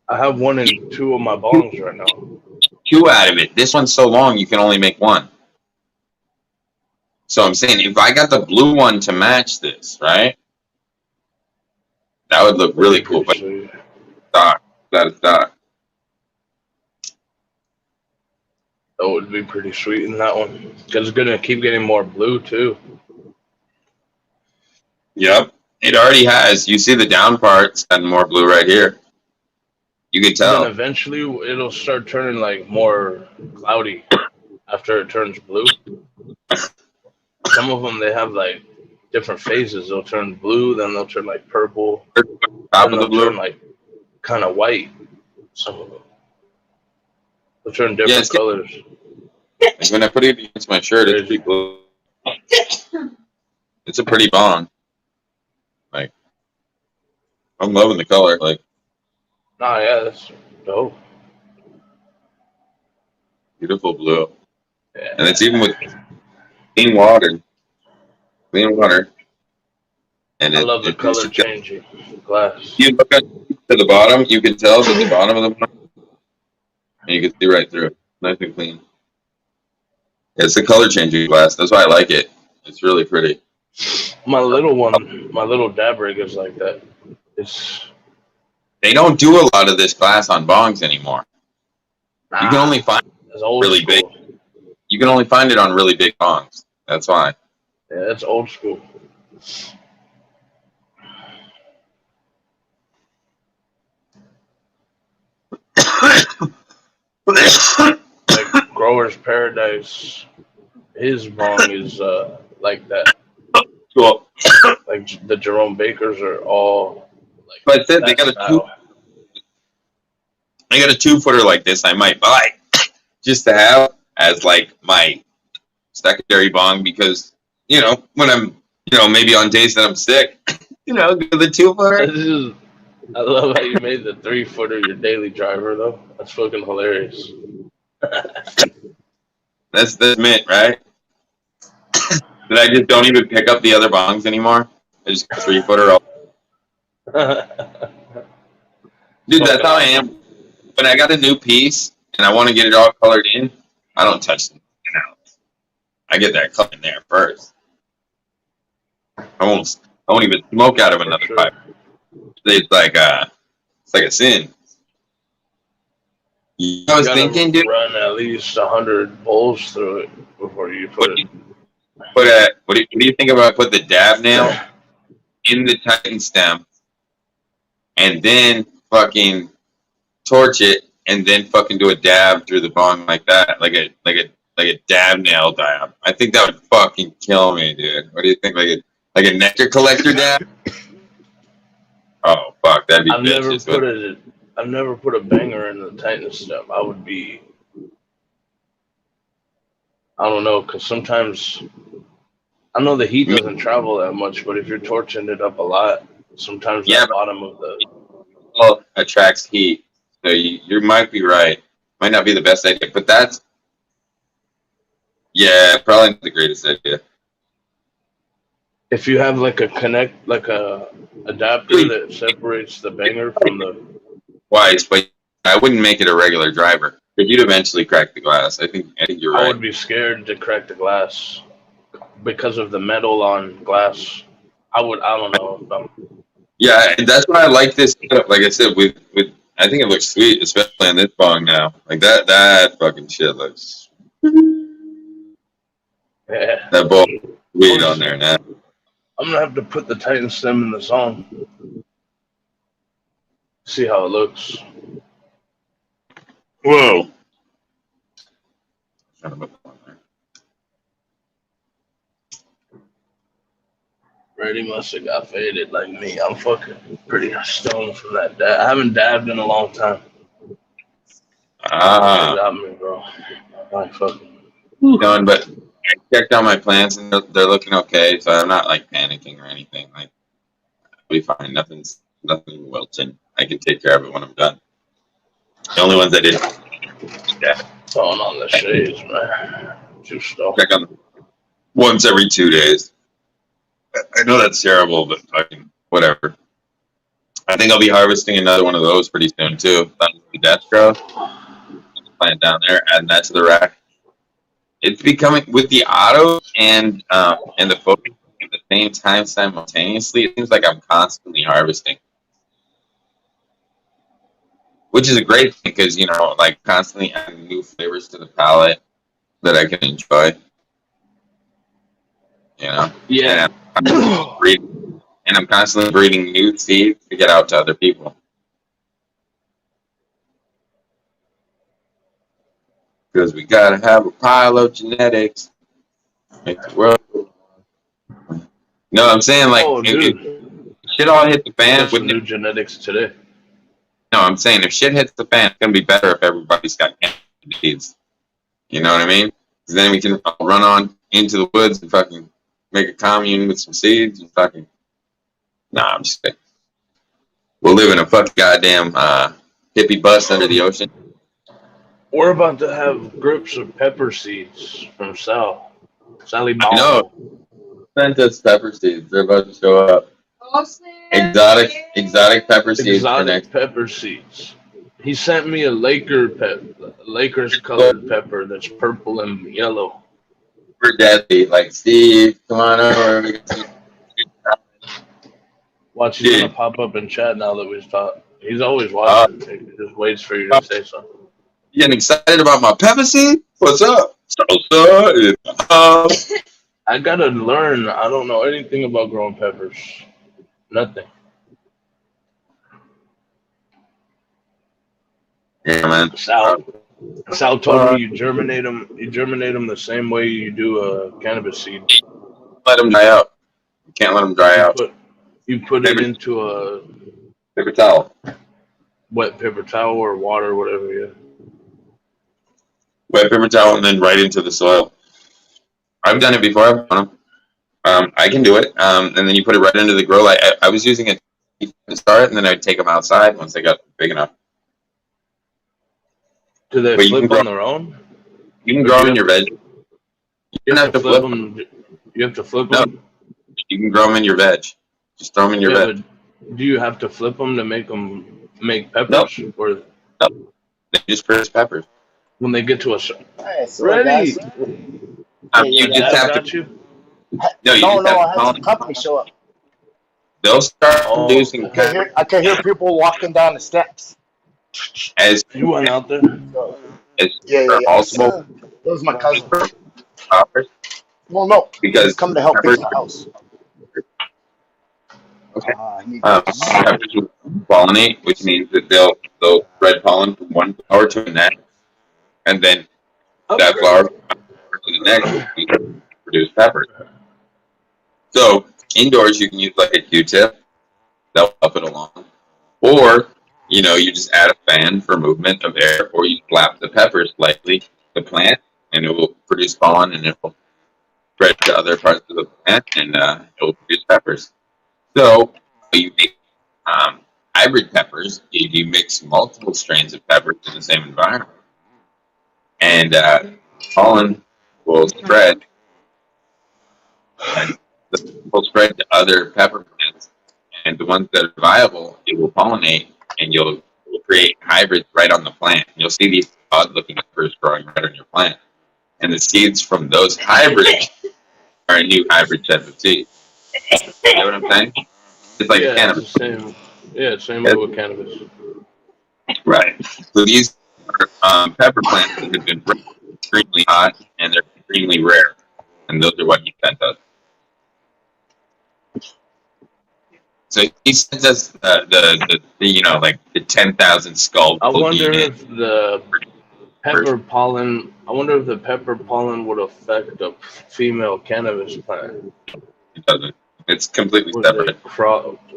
I have one in two of my bongs right now. Two out of it. This one's so long you can only make one. So I'm saying if I got the blue one to match this, right? That would look really cool. But stock. That is stock. That would be pretty sweet in that one. Because it's gonna keep getting more blue too. Yep. It already has. You see the down part's gotten more blue right here. You can And tell. then eventually it'll start turning like more cloudy after it turns blue. Some of them they have like different phases. They'll turn blue, then they'll turn like purple, Top then of the they'll blue. turn like kind of white. Some of them they'll turn different it's- colors. Like when I put it against my shirt, it's pretty blue. It's a pretty bong. Like, I'm loving the color. Like, Nah, yeah, that's dope. beautiful blue. Yeah. And it's even with clean water. Clean water. And I love the color changing glass. You look at to the bottom, you can tell that the bottom of the bottle, and you can see right through it. Nice and clean. It's the color changing glass. That's why I like it. It's really pretty. My little one, my little dab rig is like that. It's They don't do a lot of this glass on bongs anymore. You can only find it's old really school. you can only find it on really big bongs. That's why. Yeah, it's old school. Like Grower's Paradise, his bong is like that. Well, Like the Jerome Bakers are all like but I said that they style. got a 2-footer like this. I might buy just to have as like my secondary bong because when I'm maybe on days that I'm sick, go to the 2-footer. I love how you made the 3-footer your daily driver though. That's fucking hilarious. That's mint, right? That I just don't even pick up the other bongs anymore. I just 3-footer. Dude, that's how I am. When I got a new piece and I want to get it all colored in, I don't touch them. I get that color in there first. I won't even smoke out of another pipe. It's like a sin. I was thinking, dude. Run at least 100 bowls through it before you put it. What do you think about put the dab nail in the Titan stem and then fucking torch it and then fucking do a dab through the bong like that, like a dab nail dab? I think that would fucking kill me, dude. What do you think? Like a nectar collector dab? Oh fuck, that'd be vicious. I've never put a banger in the Titan stem. I would be, I don't know, because sometimes I know the heat doesn't travel that much, but if you're torching it up a lot, sometimes the bottom of the attracts heat. So you might be right. Might not be the best idea, but that's probably not the greatest idea. If you have like a adapter that separates the banger from the wise, but I wouldn't make it a regular driver. But you'd eventually crack the glass. I think you're right. I would be scared to crack the glass because of the metal on glass. I don't know. Yeah, and that's why I like this setup. Like I said, with I think it looks sweet, especially on this bong now. Like that fucking shit looks. Yeah. That bowl sweet on there now. I'm gonna have to put the Titan stem in the song. See how it looks. Whoa. Brady must have got faded like me. I'm fucking pretty stoned from that dab. I haven't dabbed in a long time. Got me, bro. I fucking done, but I checked on my plants and they're looking okay, so I'm not like panicking or anything. Like I'll be fine. Nothing wilting. I can take care of it when I'm done. The only ones I did. throwing on the shades, man. Too stoned. Check on them once every 2 days. I know that's terrible, but fucking whatever. I think I'll be harvesting another one of those pretty soon too. That'll be Destro. Plant down there, adding that to the rack. It's becoming with the auto and the focus at the same time simultaneously. It seems like I'm constantly harvesting, which is a great thing because like constantly adding new flavors to the palate that I can enjoy. Yeah. And I'm constantly breeding new seeds to get out to other people. Because we gotta have a pile of genetics. Make the world. No, I'm saying like shit all hit the fan with new genetics today. No, I'm saying if shit hits the fan, it's gonna be better if everybody's got seeds. You know what I mean? Because then we can run on into the woods and fucking make a commune with some seeds and fucking. Nah, I'm just kidding. We'll live in a fucking goddamn hippie bus under the ocean. We're about to have grips of pepper seeds from Sally Bong. No, sent us pepper seeds. They're about to show up. Exotic pepper seeds. Exotic pepper seeds. He sent me a Lakers colored pepper that's purple and yellow. Super deadly. Like, Steve, come on over. Watch, he's gonna pop up in chat now that we've talked. He's always watching. He just waits for you to say something. You getting excited about my pepper seed? What's up? I gotta learn. I don't know anything about growing peppers. Nothing. Yeah, man. Sal told me you germinate them the same way you do a cannabis seed. Let them die out. Can't let them dry out. You put it into a Paper towel. wet paper towel or water, whatever. Yeah. Wet paper towel and then right into the soil. I've done it before. I've done them. I can do it. And then you put it right into the grow light. I was using it to start, and then I'd take them outside once they got big enough. Do they But flip on their own? You can grow them in your veg. You don't have to flip them. You have to flip No, them? you can grow them in your veg. Just throw them in your Yeah, veg. but do you have to flip them to make peppers? Nope. Or Nope. They just produce peppers. when they get to a Hey, so ready? guys. You just have got to. you? No, you No, just have I to had pollinate. some company show up. They'll start Oh, producing I can hear people walking down the steps. as You went out there? as Yeah. possible. That was my cousin. Peppers, Well, no, because he's coming to help peppers. fix the house. Okay. He needs Peppers will pollinate, which means that they'll spread pollen from one flower to the next, and then that flower to the next will produce peppers. So indoors, you can use like a Q-tip. That'll help it along. Or, you just add a fan for movement of air, or you flap the peppers lightly, the plant, and it will produce pollen, and it will spread to other parts of the plant, and it will produce peppers. So you make hybrid peppers. You mix multiple strains of peppers in the same environment, and pollen will spread, and will spread to other pepper plants. And the ones that are viable, it will pollinate, and you'll create hybrids right on the plant. You'll see these odd-looking peppers growing right on your plant, and the seeds from those hybrids are a new hybrid set of seeds. You know what I'm saying? It's like cannabis. It's the same. Yeah, same way with cannabis. Right. So these are pepper plants that have been extremely hot, and they're extremely rare, and those are what he sent us. So he sent us the like the 10,000 skull. I wonder if the pepper pollen. I wonder if the pepper pollen would affect a female cannabis plant. It doesn't. It's completely separate.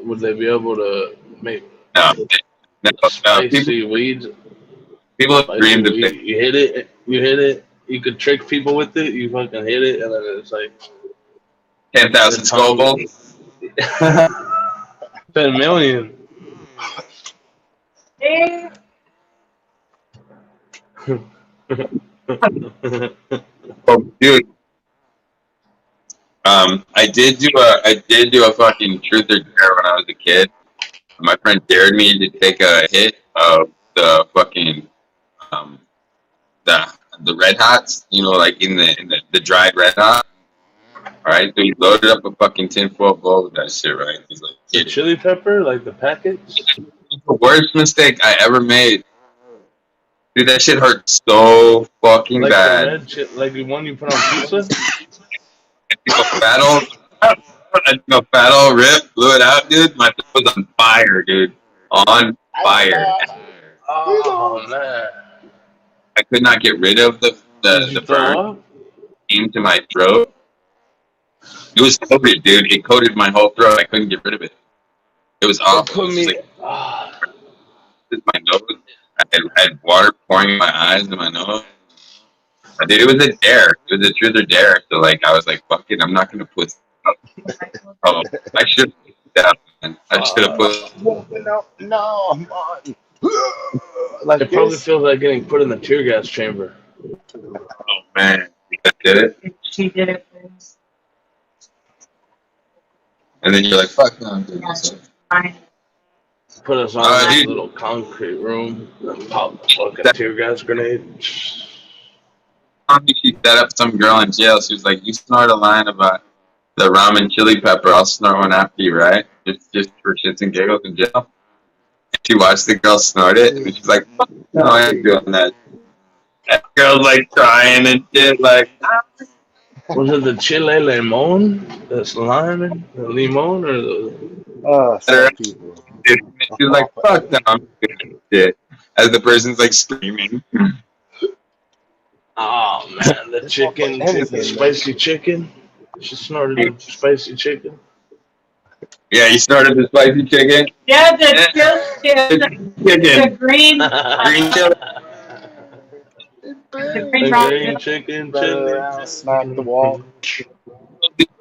Would they be able to make No, spicy weeds? People have dreamed of it. You hit it. You could trick people with it. You fucking hit it, and then it's like 10,000 skull balls. 10 million. Oh, dude. I did do a fucking truth or dare when I was a kid. My friend dared me to take a hit of the fucking the red hots, like in the dried red hot. All right, so he loaded up a fucking tinfoil bowl with that shit, right? He's like, The chili pepper, like the packets. it's the worst mistake I ever made. Dude, that shit hurt so fucking Like bad. the red shit, like the one you put on pizza. I took a fat old rip, blew it out, dude. My throat was on fire, dude. On fire. Oh man! I could not get rid of the burn. Came to my throat. It was coated, dude. It coated my whole throat. I couldn't get rid of it. It was awful. It was like, my nose. I had water pouring in my eyes and my nose. Dude, it was a dare. It was a truth or dare. So like, I was like, "Fuck it, I'm not gonna put." Oh, I should have put that. Man. I should have put. No, like It probably feels like getting put in the tear gas chamber. Oh man, you did it. She did it. And then you're like, "Fuck no, I'm doing this." Put us on this little concrete room and pop a fucking tear gas grenade. She set up some girl in jail. She was like, "You snort a line about the ramen chili pepper. I'll snort one after you, right? Just for shits and giggles in jail." And she watched the girl snort it, and she's like, "Fuck no, I ain't doing that." That girl's like crying and shit, like. Was it the chile limon? That's lime, the limon, or the? People. She's like, "Fuck no, I'm doing shit." As the person's like screaming. Oh man, the chicken, the spicy chicken. She snorted the spicy chicken. Yeah, you started the spicy chicken. Yeah, the Chicken. green, Green chili. the Boom. green The raw. green chicken Run chili. around, smack the wall.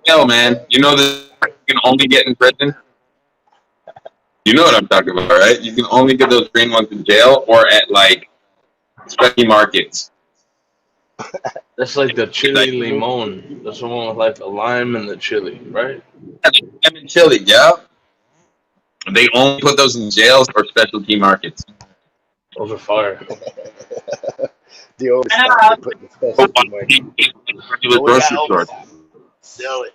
No, man. You know this you can only get in prison? You know what I'm talking about, right? You can only get those green ones in jail or at, like, specialty markets. That's like the Like, chili limon. That's the one with like the lime and the chili, right? lemon chili, yeah. They only put those in jails or specialty markets. Those are fire. The overstock they put in the But why specialty do market. they get in regular Oh, we got grocery stores? overstock. Sell it.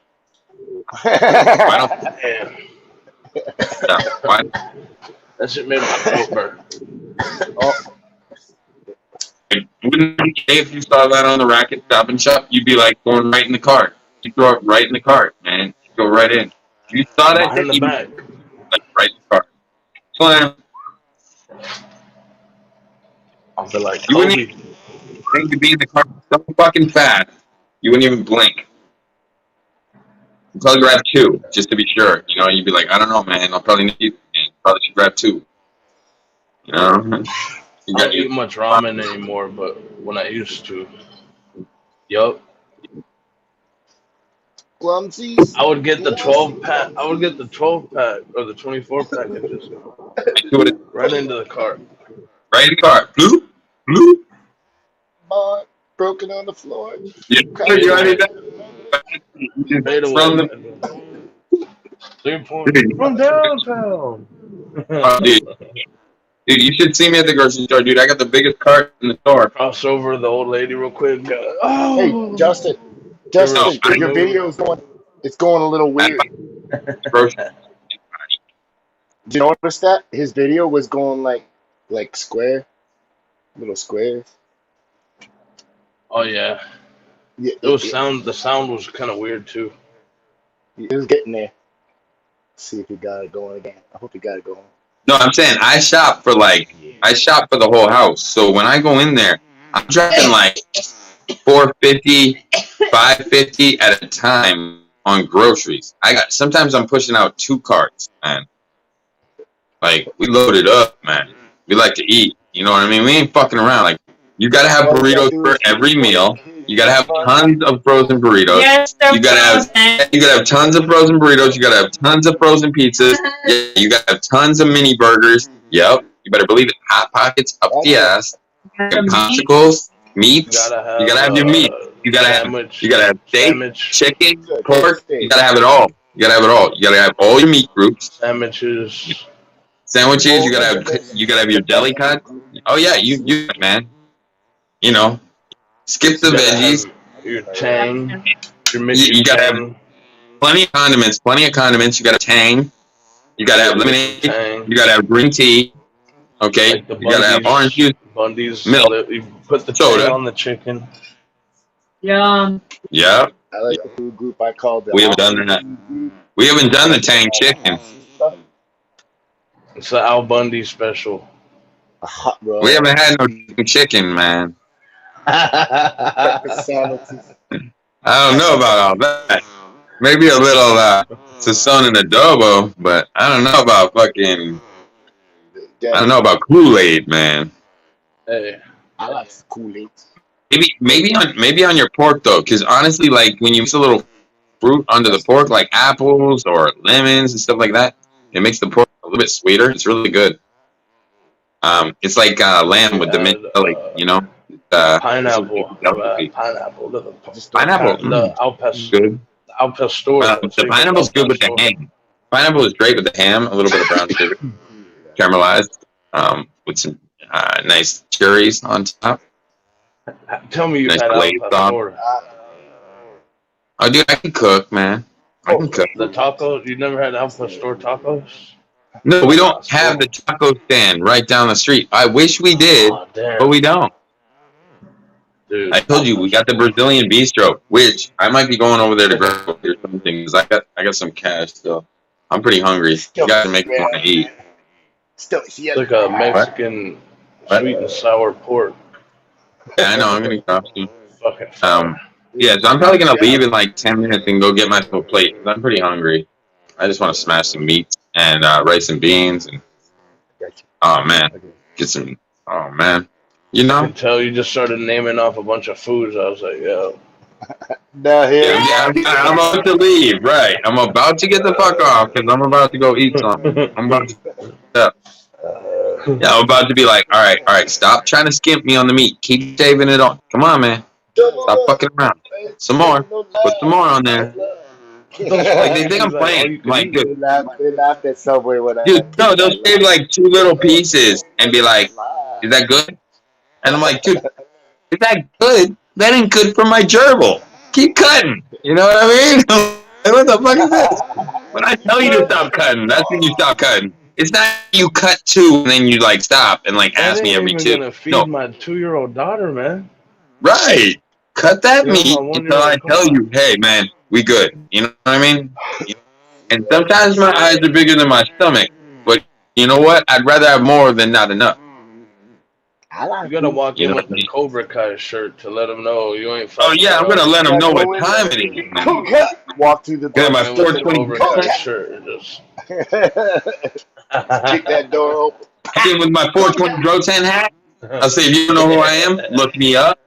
Why don't Damn, why? that shit made my throat burn. Oh, Wouldn't you say if you saw that on the Racket Stop and Shop, you'd be like going right in the cart. You throw it right in the cart, man. You go right in. If you saw that, Behind the you'd be back. like right in the cart. Slam. I'll be like, You wouldn't Kobe. even think to be in the cart so fucking fast. You wouldn't even blink. You'd probably grab two, just to be sure. You know, you'd be like, I don't know, man. I'll probably need probably should grab two. You know? You I got don't eat much ramen anymore, but when I used to, yup, clumsies. I would get the 12 pack. I would get the 12 pack or the 24 pack and just do it right into the cart. right in the cart. Bloop, bloop. Bar broken on the floor. Yeah, Crack you already it. done. Fade From away. the 3 point from downtown. oh, dude, you should see me at the grocery store, dude. I got the biggest cart in the store. Cross over the old lady real quick. Hey, Oh, Justin. Give her a Justin, spin your move. video is going. It's going a little weird. Grocery. Did you notice that his video was going like square, little squares? Oh yeah, Yeah, it was sound. The sound was kind of weird too. it was getting there. See if he got it going again. I hope he got it going. No, I'm saying I shop for the whole house. So when I go in there, I'm dropping like $4.50, $5.50 at a time on groceries. Sometimes I'm pushing out 2 carts, man. Like we load it up, man. We like to eat. You know what I mean? We ain't fucking around. Like you gotta have All you gotta burritos do for is every meal. You gotta have tons of frozen burritos. Yes, they're You gotta have tons of frozen burritos. You gotta have tons of frozen pizzas. Yeah, you gotta have tons of mini burgers. Yep. You better believe it. Hot Pockets up the ass. Popsicles, meats. You gotta have your meat. You gotta have steak, sandwich, chicken, Good, pork. steak. You gotta have it all. You gotta have it all. You gotta have all your meat groups. sandwiches. Sandwiches. You gotta have your deli cut. Oh yeah, you man. You know, skip the You gotta veggies. have your tang. Your Mickey You gotta have tang. plenty of condiments. You gotta tang. You gotta have lemonade. Tang. You gotta have green tea. Okay. Like the You gotta have orange juice. Bundy's. Milk. You put the Soda. tang on the chicken. Yum. Yep. I like the food group I called the. We haven't done that. We haven't done the tang chicken. It's the Al Bundy special. A hot rod. We haven't had no chicken, man. Breakfast sandwiches. I don't know about all that. Maybe a little sazon and adobo, but I don't know about fucking. I don't know about Kool-Aid, man. Hey, I like Kool-Aid. Maybe on your pork though, because honestly, like when you mix a little fruit onto the pork, like apples or lemons and stuff like that, it makes the pork a little bit sweeter. It's really good. It's like lamb with the mint belly, you know. pineapple. Pineapple. Pineapple. The Al Pastor. Good. Al Pastor. The pineapple's good with the ham. Pineapple is great with the ham. A little bit of brown sugar, caramelized, with some nice cherries on top. Tell me you Nice had Al glazed Pastor. Oh, dude, I can cook, man. I can cook. The tacos? You never had Al Pastor tacos? No, we don't have the taco stand right down the street. I wish we did, Oh, damn. but we don't. Dude. I told you we got the Brazilian bistro, which I might be going over there to grab or something because I got some cash still. I'm pretty hungry. You guys make me want to eat. Still, It's like a Mexican sweet and sour pork. Yeah, I know. I'm gonna grab you. Fucking fire. Yeah, so I'm probably gonna leave in like 10 minutes and go get myself a plate 'cause I'm pretty hungry. I just want to smash some meat and rice and beans and Gotcha. oh man, Okay. get some. Oh man, you I know. could tell you just started naming off a bunch of foods. I was like, yo. No, Yeah, here. I'm about to leave. Right, I'm about to get the fuck off because I'm about to go eat something. I'm about to. Yeah, yeah, I'm about to be like, all right, stop trying to skimp me on the meat. Keep shaving it on. Come on, man. Double Stop up. fucking around. Some Baby, more. no Put some love. more on No there. Those Like they fries, think he's I'm like, all playing. you I'm could like, eat. dude, They laughed at Subway when I dude, had no, put they'll that shave line. like two little pieces and be like, is that good? And I'm like, dude, is that good? That ain't good for my gerbil. Keep cutting. You know what I mean? Like, what the fuck is this? When I tell you to stop cutting, that's when you stop cutting. It's not you cut two and then you like stop and like That ask me ain't every even two. gonna feed No, my 2-year-old daughter, man. right. Cut that You know, my meat until I 1-year-old. Come tell on. you, hey man, we good. You know what I mean? And sometimes my eyes are bigger than my stomach. But you know what? I'd rather have more than not enough. I You like gotta food. walk You in know what with I the mean? Cobra Kai shirt to let them know you ain't Oh fucking yeah, I'm gonna around. let them Yeah, know what go in time there. it is, man. Come cat. Walk through the Get door. my Walk in with Just the a 420 Cobra come Kai Grotex. shirt and just. cat. Kick that door open. Walk in with my Come 420 cat. Grotan hat. I'll say, if you don't know who I am, look me up.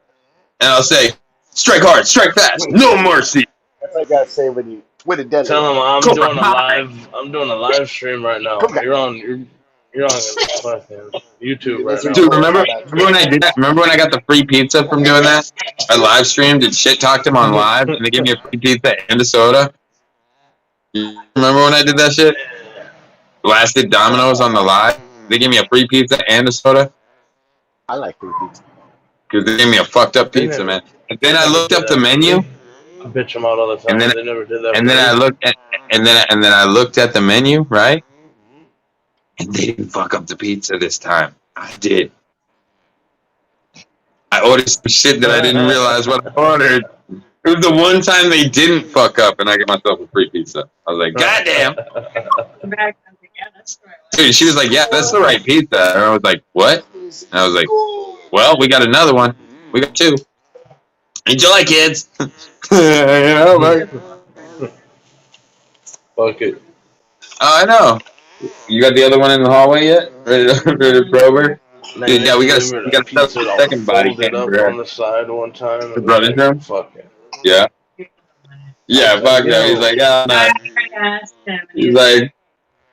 And I'll say, strike hard, strike fast, no mercy. That's what I gotta say when you with a deadlift. Tell them Cobra Kai. I'm doing a live stream right now. Come cat. You're on fucking YouTube right That's what you now. Dude, call it on that. remember when I did that? Remember when I got the free pizza from doing that? I live streamed and shit talked him on live, and they gave me a free pizza and a soda. You remember when I did that shit? Blasted Domino's on the live. They gave me a free pizza and a soda I like food pizza. because they gave me a fucked up They pizza, never man. And they then I never looked did up the that for menu, me. I bitch them out all the and then time. They never did that and for then I me. looked at and then I looked at the menu, right? And they didn't fuck up the pizza this time. I did. I ordered some shit that I didn't realize what I ordered. It was the one time they didn't fuck up, and I got myself a free pizza. I was like, God damn. Dude, she was like, yeah, that's the right pizza. And I was like, what? And I was like, well, we got another one. We got two. Enjoy, kids. You know, like, Fuck it. oh, I know. You got the other one in the hallway yet? Ready to probe her? Man, Dude, they yeah, delivered we a got to set up pizza the all second body folded cam for up on her. the side one time. The It was brother's like, room? fuck it. Yeah. I Yeah, was like, fuck no. He's yo, like, yeah, no. I asked him, and He's he's like,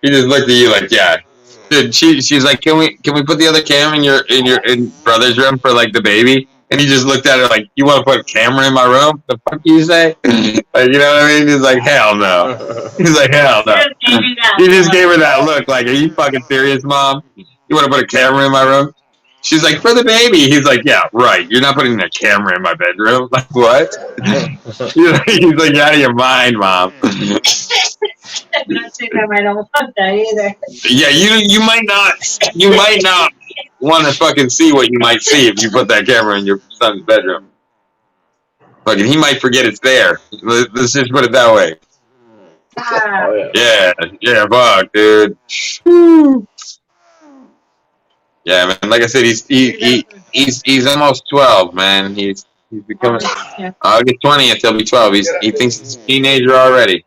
he just looked at you like, yeah. Dude, she's like, can we put the other cam in your brother's room for like the baby? And he just looked at her like, you want to put a camera in my room? The fuck you say? Like, you know what I mean? He's like, hell no. He's like, hell no. just gave me that He just look. gave her that look like, are you fucking serious, mom? You want to put a camera in my room? She's like, for the baby. He's like, yeah, right. You're not putting a camera in my bedroom. Like, what? He's like, you're out of your mind, mom. I'm not saying I don't want that either. Yeah, you might not want to fucking see what you might see if you put that camera in your son's bedroom. Fucking, he might forget it's there. Let's just put it that way. Ah, oh yeah. Yeah, fuck, dude. Yeah, man. Like I said, he's almost 12, man. He's becoming yeah. August 20th. He'll be 12. He thinks he's a teenager already.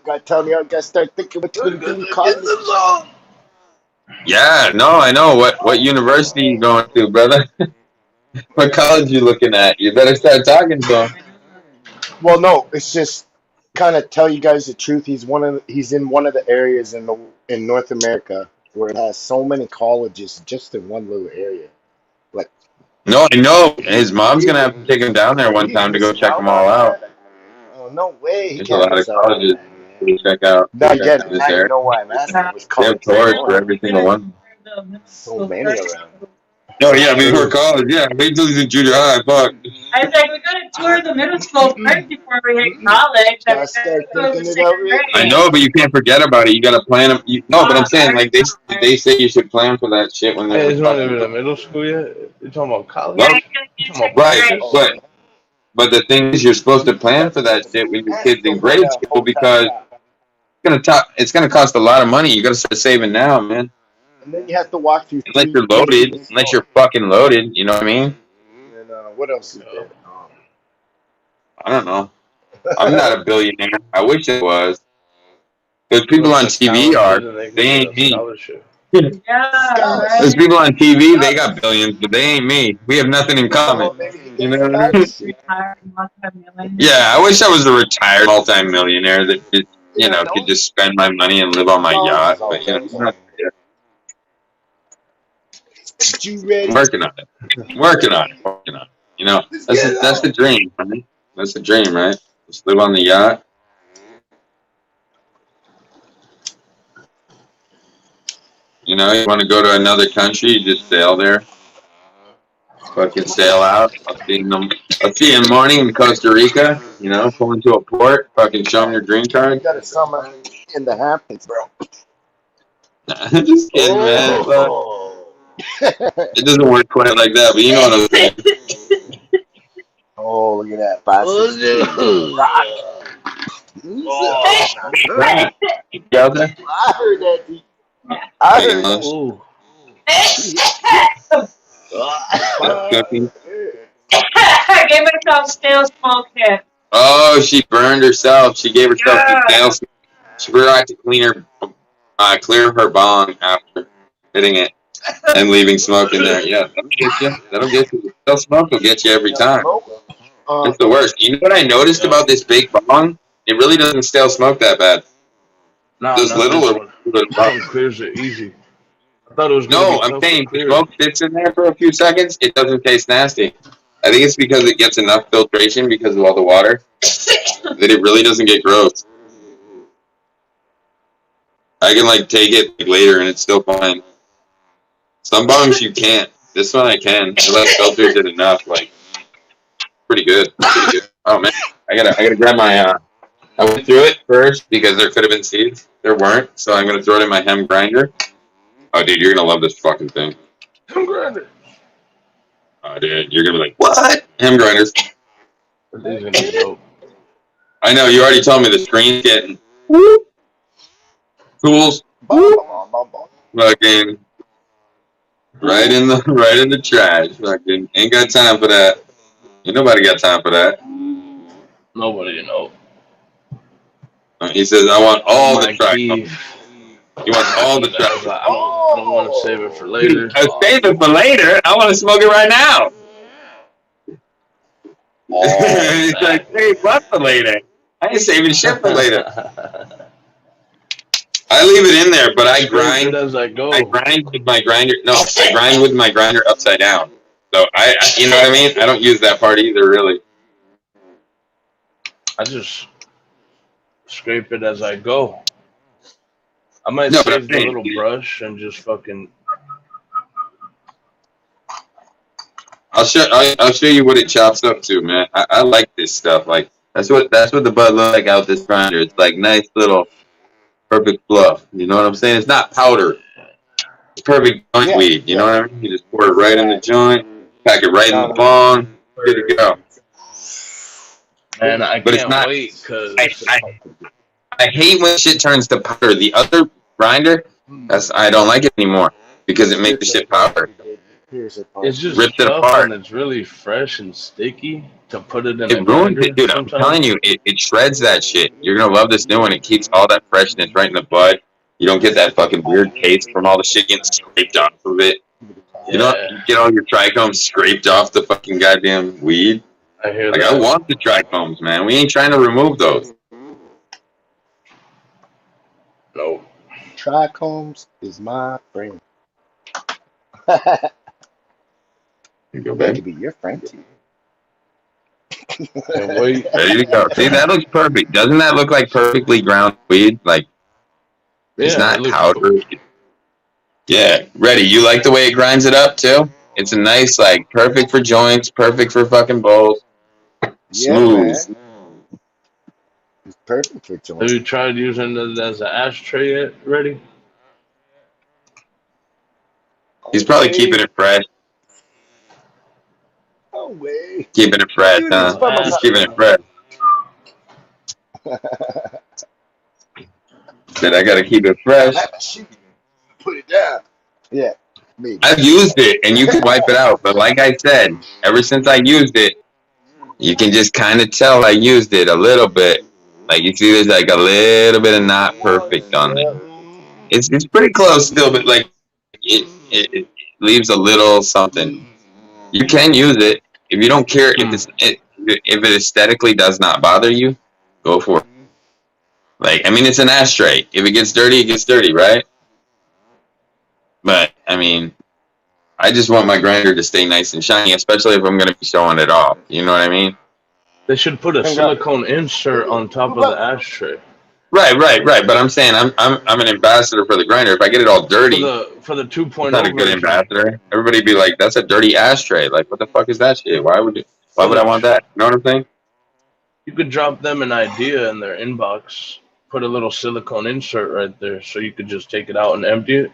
Gotta tell me, I gotta start thinking what you're gonna do in college. Yeah, no, I know. What university you going to, brother? What college you looking at? You better start talking to him. Well, no, it's just kind of tell you guys the truth. He's in one of the areas in North America where it has so many colleges just in one little area. Like No, I know. His mom's gonna have to take him down there one he's time to go missing check them out all on out. that. Oh no way, he There's a can't lot of miss out on colleges that. to check out Not yet. this Now you area. know why I'm asking. With They have college tours for going, every single one. so many around. Oh yeah, before True. college. Yeah, wait till he's in junior high. Fuck. I was like, we got to tour the middle school first before we hit college. I Gotta was start going to thinking it second out real I quick. grade. know, but you can't forget about it. You gotta plan them. No, but I'm saying like they say you should plan for that shit when Hey, they're it's not fucking. even a middle school yet. You're talking about Yeah, Well, college? he's going to You be in talking about second right, grade. practice? but the thing is, you're supposed to plan for that That's shit when your and kid's still in find grade a school hotel because shop. it's gonna cost a lot of money. You gotta start saving now, man. And then you have to walk through Unless three you're loaded, different unless schools. you're fucking loaded. You know what I mean? And what else is No. there? I don't know. I'm not a billionaire. I wish I was. Those people on Unless TV they're are, talented and they they can get ain't a me. scholarship. Yeah, Those right? people on TV, they got billions, but they ain't me. We have nothing in common. You know what I mean? Retired multi-millionaire. Yeah, I wish I was a retired multimillionaire that just, Yeah, could no, just spend my money and live on my yacht. But I'm not. Yeah, you ready? I'm working on it. Working on it. Working on it. That's the dream, right? That's the dream, right? Just live on the yacht. You want to go to another country, you just sail there. Fucking sail out. I'll see you in the morning in Costa Rica. Pull into a port. Fucking show them your green You card. got a summer in the Hamptons, bro. Just kidding, man. But Oh. it doesn't work quite like that. But you know what I'm saying. Oh, look at that. 516. Right. You out there? I heard that. I heard that. Ooh. Cooking. I gave myself stale smoke hit. Oh, she burned herself. She gave herself some Yeah. nails. She forgot to clear her bong after hitting it and leaving smoke in there. Yeah, that'll get you. That'll get you. Stale smoke will get you every time. It's the worst. You know what I noticed about this big bong? It really doesn't stale smoke that bad. Nah, Just not little this or one. This one clears it easy. I thought it was gonna no, be I'm tough to saying clear. smoke sits in there for a few seconds. It doesn't taste nasty. I think it's because it gets enough filtration because of all the water that it really doesn't get gross. I can take it later and it's still fine. Some bongs you can't. This one I can. It filters it enough. Pretty good. Pretty good. Oh man, I gotta grab my. I went through it first because there could have been seeds. There weren't, so I'm gonna throw it in my hem grinder. Oh dude, you're gonna love this fucking thing. Hem grinder. Oh dude, you're gonna be like, what? Hem grinders. These are gonna be dope. I know you already told me the screen's getting tools. Fucking right in the trash. Fucking ain't got time for that. Ain't nobody got time for that. Nobody know. He says, I want all the My track. key. You want all the I track. was like, I don't want to save it for later. I save it for later. I want to smoke it right now. He's like, save what for later? I ain't saving shit for later. I leave it in there, but I grind. As I go. I grind with my grinder. No, I grind with my grinder upside down. So you know what I mean? I don't use that part either, really. I just scrape it as I go. I might No, but save I'm the saying, little brush and just fucking. I'll show you what it chops up to, man. I like this stuff. That's what the bud looks like out this grinder. It's nice little perfect fluff. You know what I'm saying? It's not powder. It's perfect joint weed. You know what I mean? You just pour it right in the joint, pack it right in the bong, good to go. Man, I But can't it's not, wait because I hate when shit turns to powder. The other grinder, I don't like it anymore because it makes the shit powder. it's just ripped it tough apart. and it's really fresh and sticky to put it in a It ruins grinder. it, dude. I'm telling you, it shreds that shit. You're gonna love this new one. It keeps all that freshness right in the bud. You don't get that fucking weird taste from all the shit getting scraped off of it. You don't get all your trichomes scraped off the fucking goddamn weed. I hear that. I want the trichomes, man. We ain't trying to remove those. No. Trichomes is my friend. You go, That baby. could be your friend too. Can't wait. Ready to go. See, that looks perfect. Doesn't that look like perfectly ground weed? It's not powder. Cool. Yeah, ready. You like the way it grinds it up too? It's a nice, perfect for joints, perfect for fucking bowls. Smooth. Yeah, man. It's perfect for Have joints. you tried using it as an ashtray yet? Ready? He's probably keeping it fresh. No way. Keeping it fresh, Dude, huh? it's He's keeping it fresh. Said I gotta keep it fresh. Put it down. Yeah, maybe. I've used it, and you can wipe it out. But like I said, ever since I used it, you can just kind of tell I used it a little bit. Like you see, there's like a little bit of not perfect on there. It's pretty close still, but like it leaves a little something. You can use it if you don't care if it aesthetically does not bother you. Go for it. Like I mean, it's an ashtray. If it gets dirty, it gets dirty, right? But I mean, I just want my grinder to stay nice and shiny, especially if I'm going to be showing it off. You know what I mean? They should put a silicone insert on top of the ashtray. Right. But I'm saying I'm an ambassador for the grinder. If I get it all dirty, For the 2.0 not a good version, ambassador. Everybody be like, "That's a dirty ashtray." Like, what the fuck is that shit? Why would I want that? You know what I'm saying? you could drop them an idea in their inbox. Put a little silicone insert right there, so you could just take it out and empty it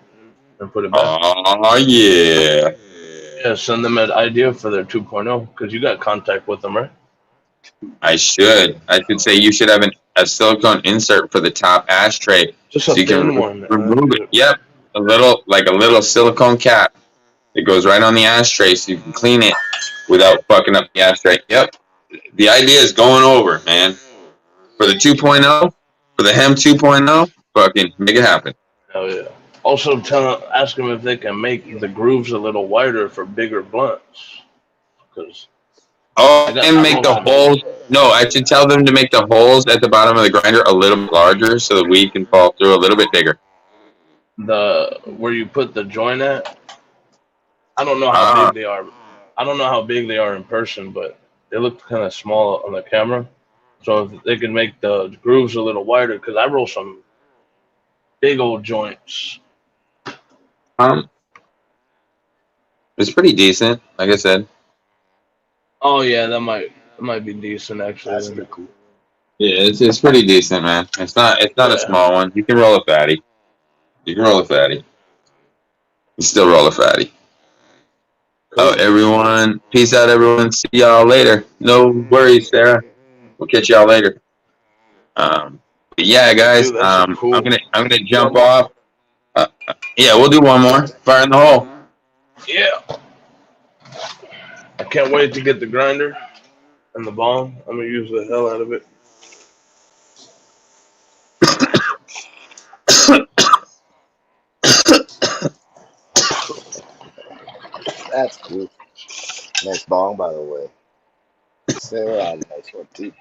and put it back. Oh yeah. Yeah, send them an idea for their 2.0 because you got contact with them, right? I should say you should have a silicone insert for the top ashtray, Just so a you can thin one. remove it. Yep, a little silicone cap that goes right on the ashtray, so you can clean it without fucking up the ashtray. Yep, the idea is going over, man. For the 2.0, for the Hem 2.0, fucking make it happen. Hell yeah. Also, ask them if they can make the grooves a little wider for bigger blunts. Because and make the holes. No, I should tell them to make the holes at the bottom of the grinder a little bit larger so the weed can fall through a little bit bigger. Where you put the joint at, I don't know how big they are. I don't know how big they are in person, but they look kind of small on the camera. So if they can make the grooves a little wider, because I roll some big old joints. It's pretty decent, like I said. Oh yeah, that might be decent actually. That's pretty cool. Yeah, it's pretty decent, man. It's not a small one. You can roll a fatty. You still roll a fatty. Oh, everyone. Peace out, everyone. See y'all later. No worries, Sarah. We'll catch y'all later. But yeah, guys. Dude, I'm cool. gonna jump off. Yeah, we'll do one more. Fire in the hole. Yeah. I can't wait to get the grinder and the Bong. I'm gonna use the hell out of it. That's cool. Nice Bong, by the way. Sarah, nice one too.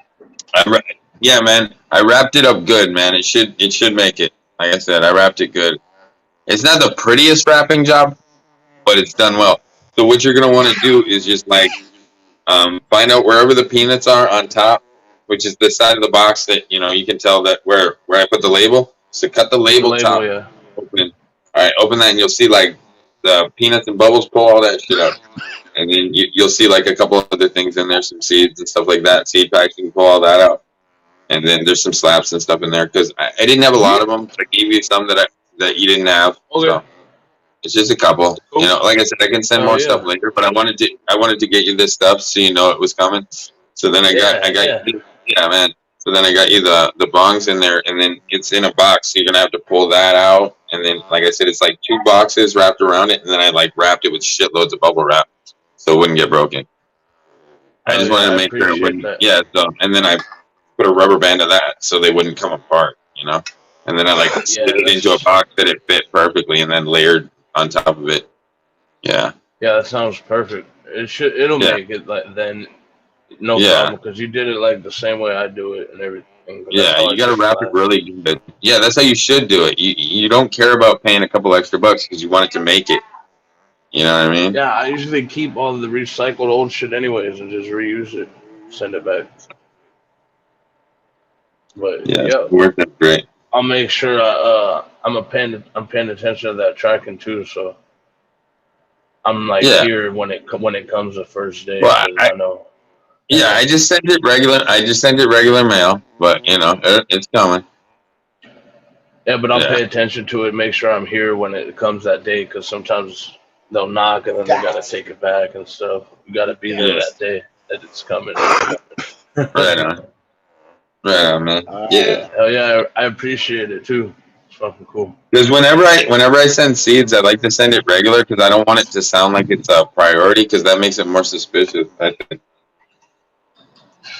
Yeah, man. I wrapped it up good, man. It should make it. Like I said, I wrapped it good. It's not the prettiest wrapping job, but it's done well. So what you're gonna want to do is just like find out wherever the peanuts are on top, which is the side of the box that you can tell that where I put the label. So cut the label top. Yeah. Open. All right, open that, and you'll see like the peanuts and bubbles. Pull all that shit up, and then you'll see like a couple of other things in there, some seeds and stuff like that. Seed packs, you can pull all that out, and then there's some slaps and stuff in there because I didn't have a lot of them. I gave you some that you didn't have. Okay. So it's just a couple. Cool. Like I said, I can send more stuff later, but I wanted to get you this stuff so you know it was coming. So then I got yeah, man. So then I got you the bongs in there, and then it's in a box, so you're gonna have to pull that out. And then, like I said, it's like 2 boxes wrapped around it, and then I like wrapped it with shitloads of bubble wrap, so it wouldn't get broken. I just wanted to make sure it wouldn't. Yeah. So and then I put a rubber band of that so they wouldn't come apart, And then I like slid it into a box that it fit perfectly, and then layered on top of it. Yeah. Yeah, that sounds perfect. It'll make it like then. No problem, because you did it like the same way I do it and everything. Yeah, you got to wrap it really good. Yeah, that's how you should do it. You don't care about paying a couple extra bucks because you want it to make it. You know what I mean? Yeah, I usually keep all of the recycled old shit anyways and just reuse it, send it back. But yeah, working great. I'll make sure I'm paying attention to that tracking too, so I'm like here when it comes the first day. Well, I know. Yeah, I just send it regular mail, but it's coming. Yeah, but I'll pay attention to it, make sure I'm here when it comes that day, because sometimes they'll knock and then they gotta take it back and stuff. You gotta be there that day that it's coming. Right on, man. Yeah. Hell yeah, I appreciate it too. It's fucking cool. Because whenever I send seeds, I like to send it regular because I don't want it to sound like it's a priority because that makes it more suspicious, I think.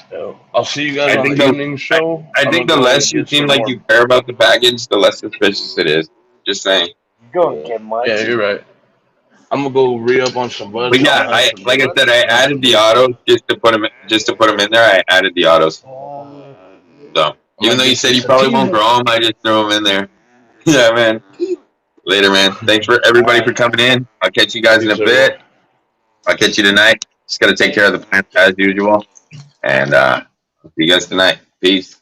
So, I'll see you guys I on think the the evening show. I I'm think gonna the go less you get seem some like more. you care about the package, the less suspicious it is. Just saying. Go Yeah, get yeah, munchies. you're right. I'm gonna go re up on some buds. But I'm yeah, gonna have I some like I bacon. said, I Have some added the bacon. autos just to put them in there. I added the autos. So I even might though you get some said you probably won't sativa. grow them, I just threw them in there. Yeah, man. Later, man. Thanks for everybody for Alright. coming in. I'll catch you guys in a Peace, everyone. bit. I'll catch you tonight. Just gotta take care of the plants as usual. And see you guys tonight. Peace.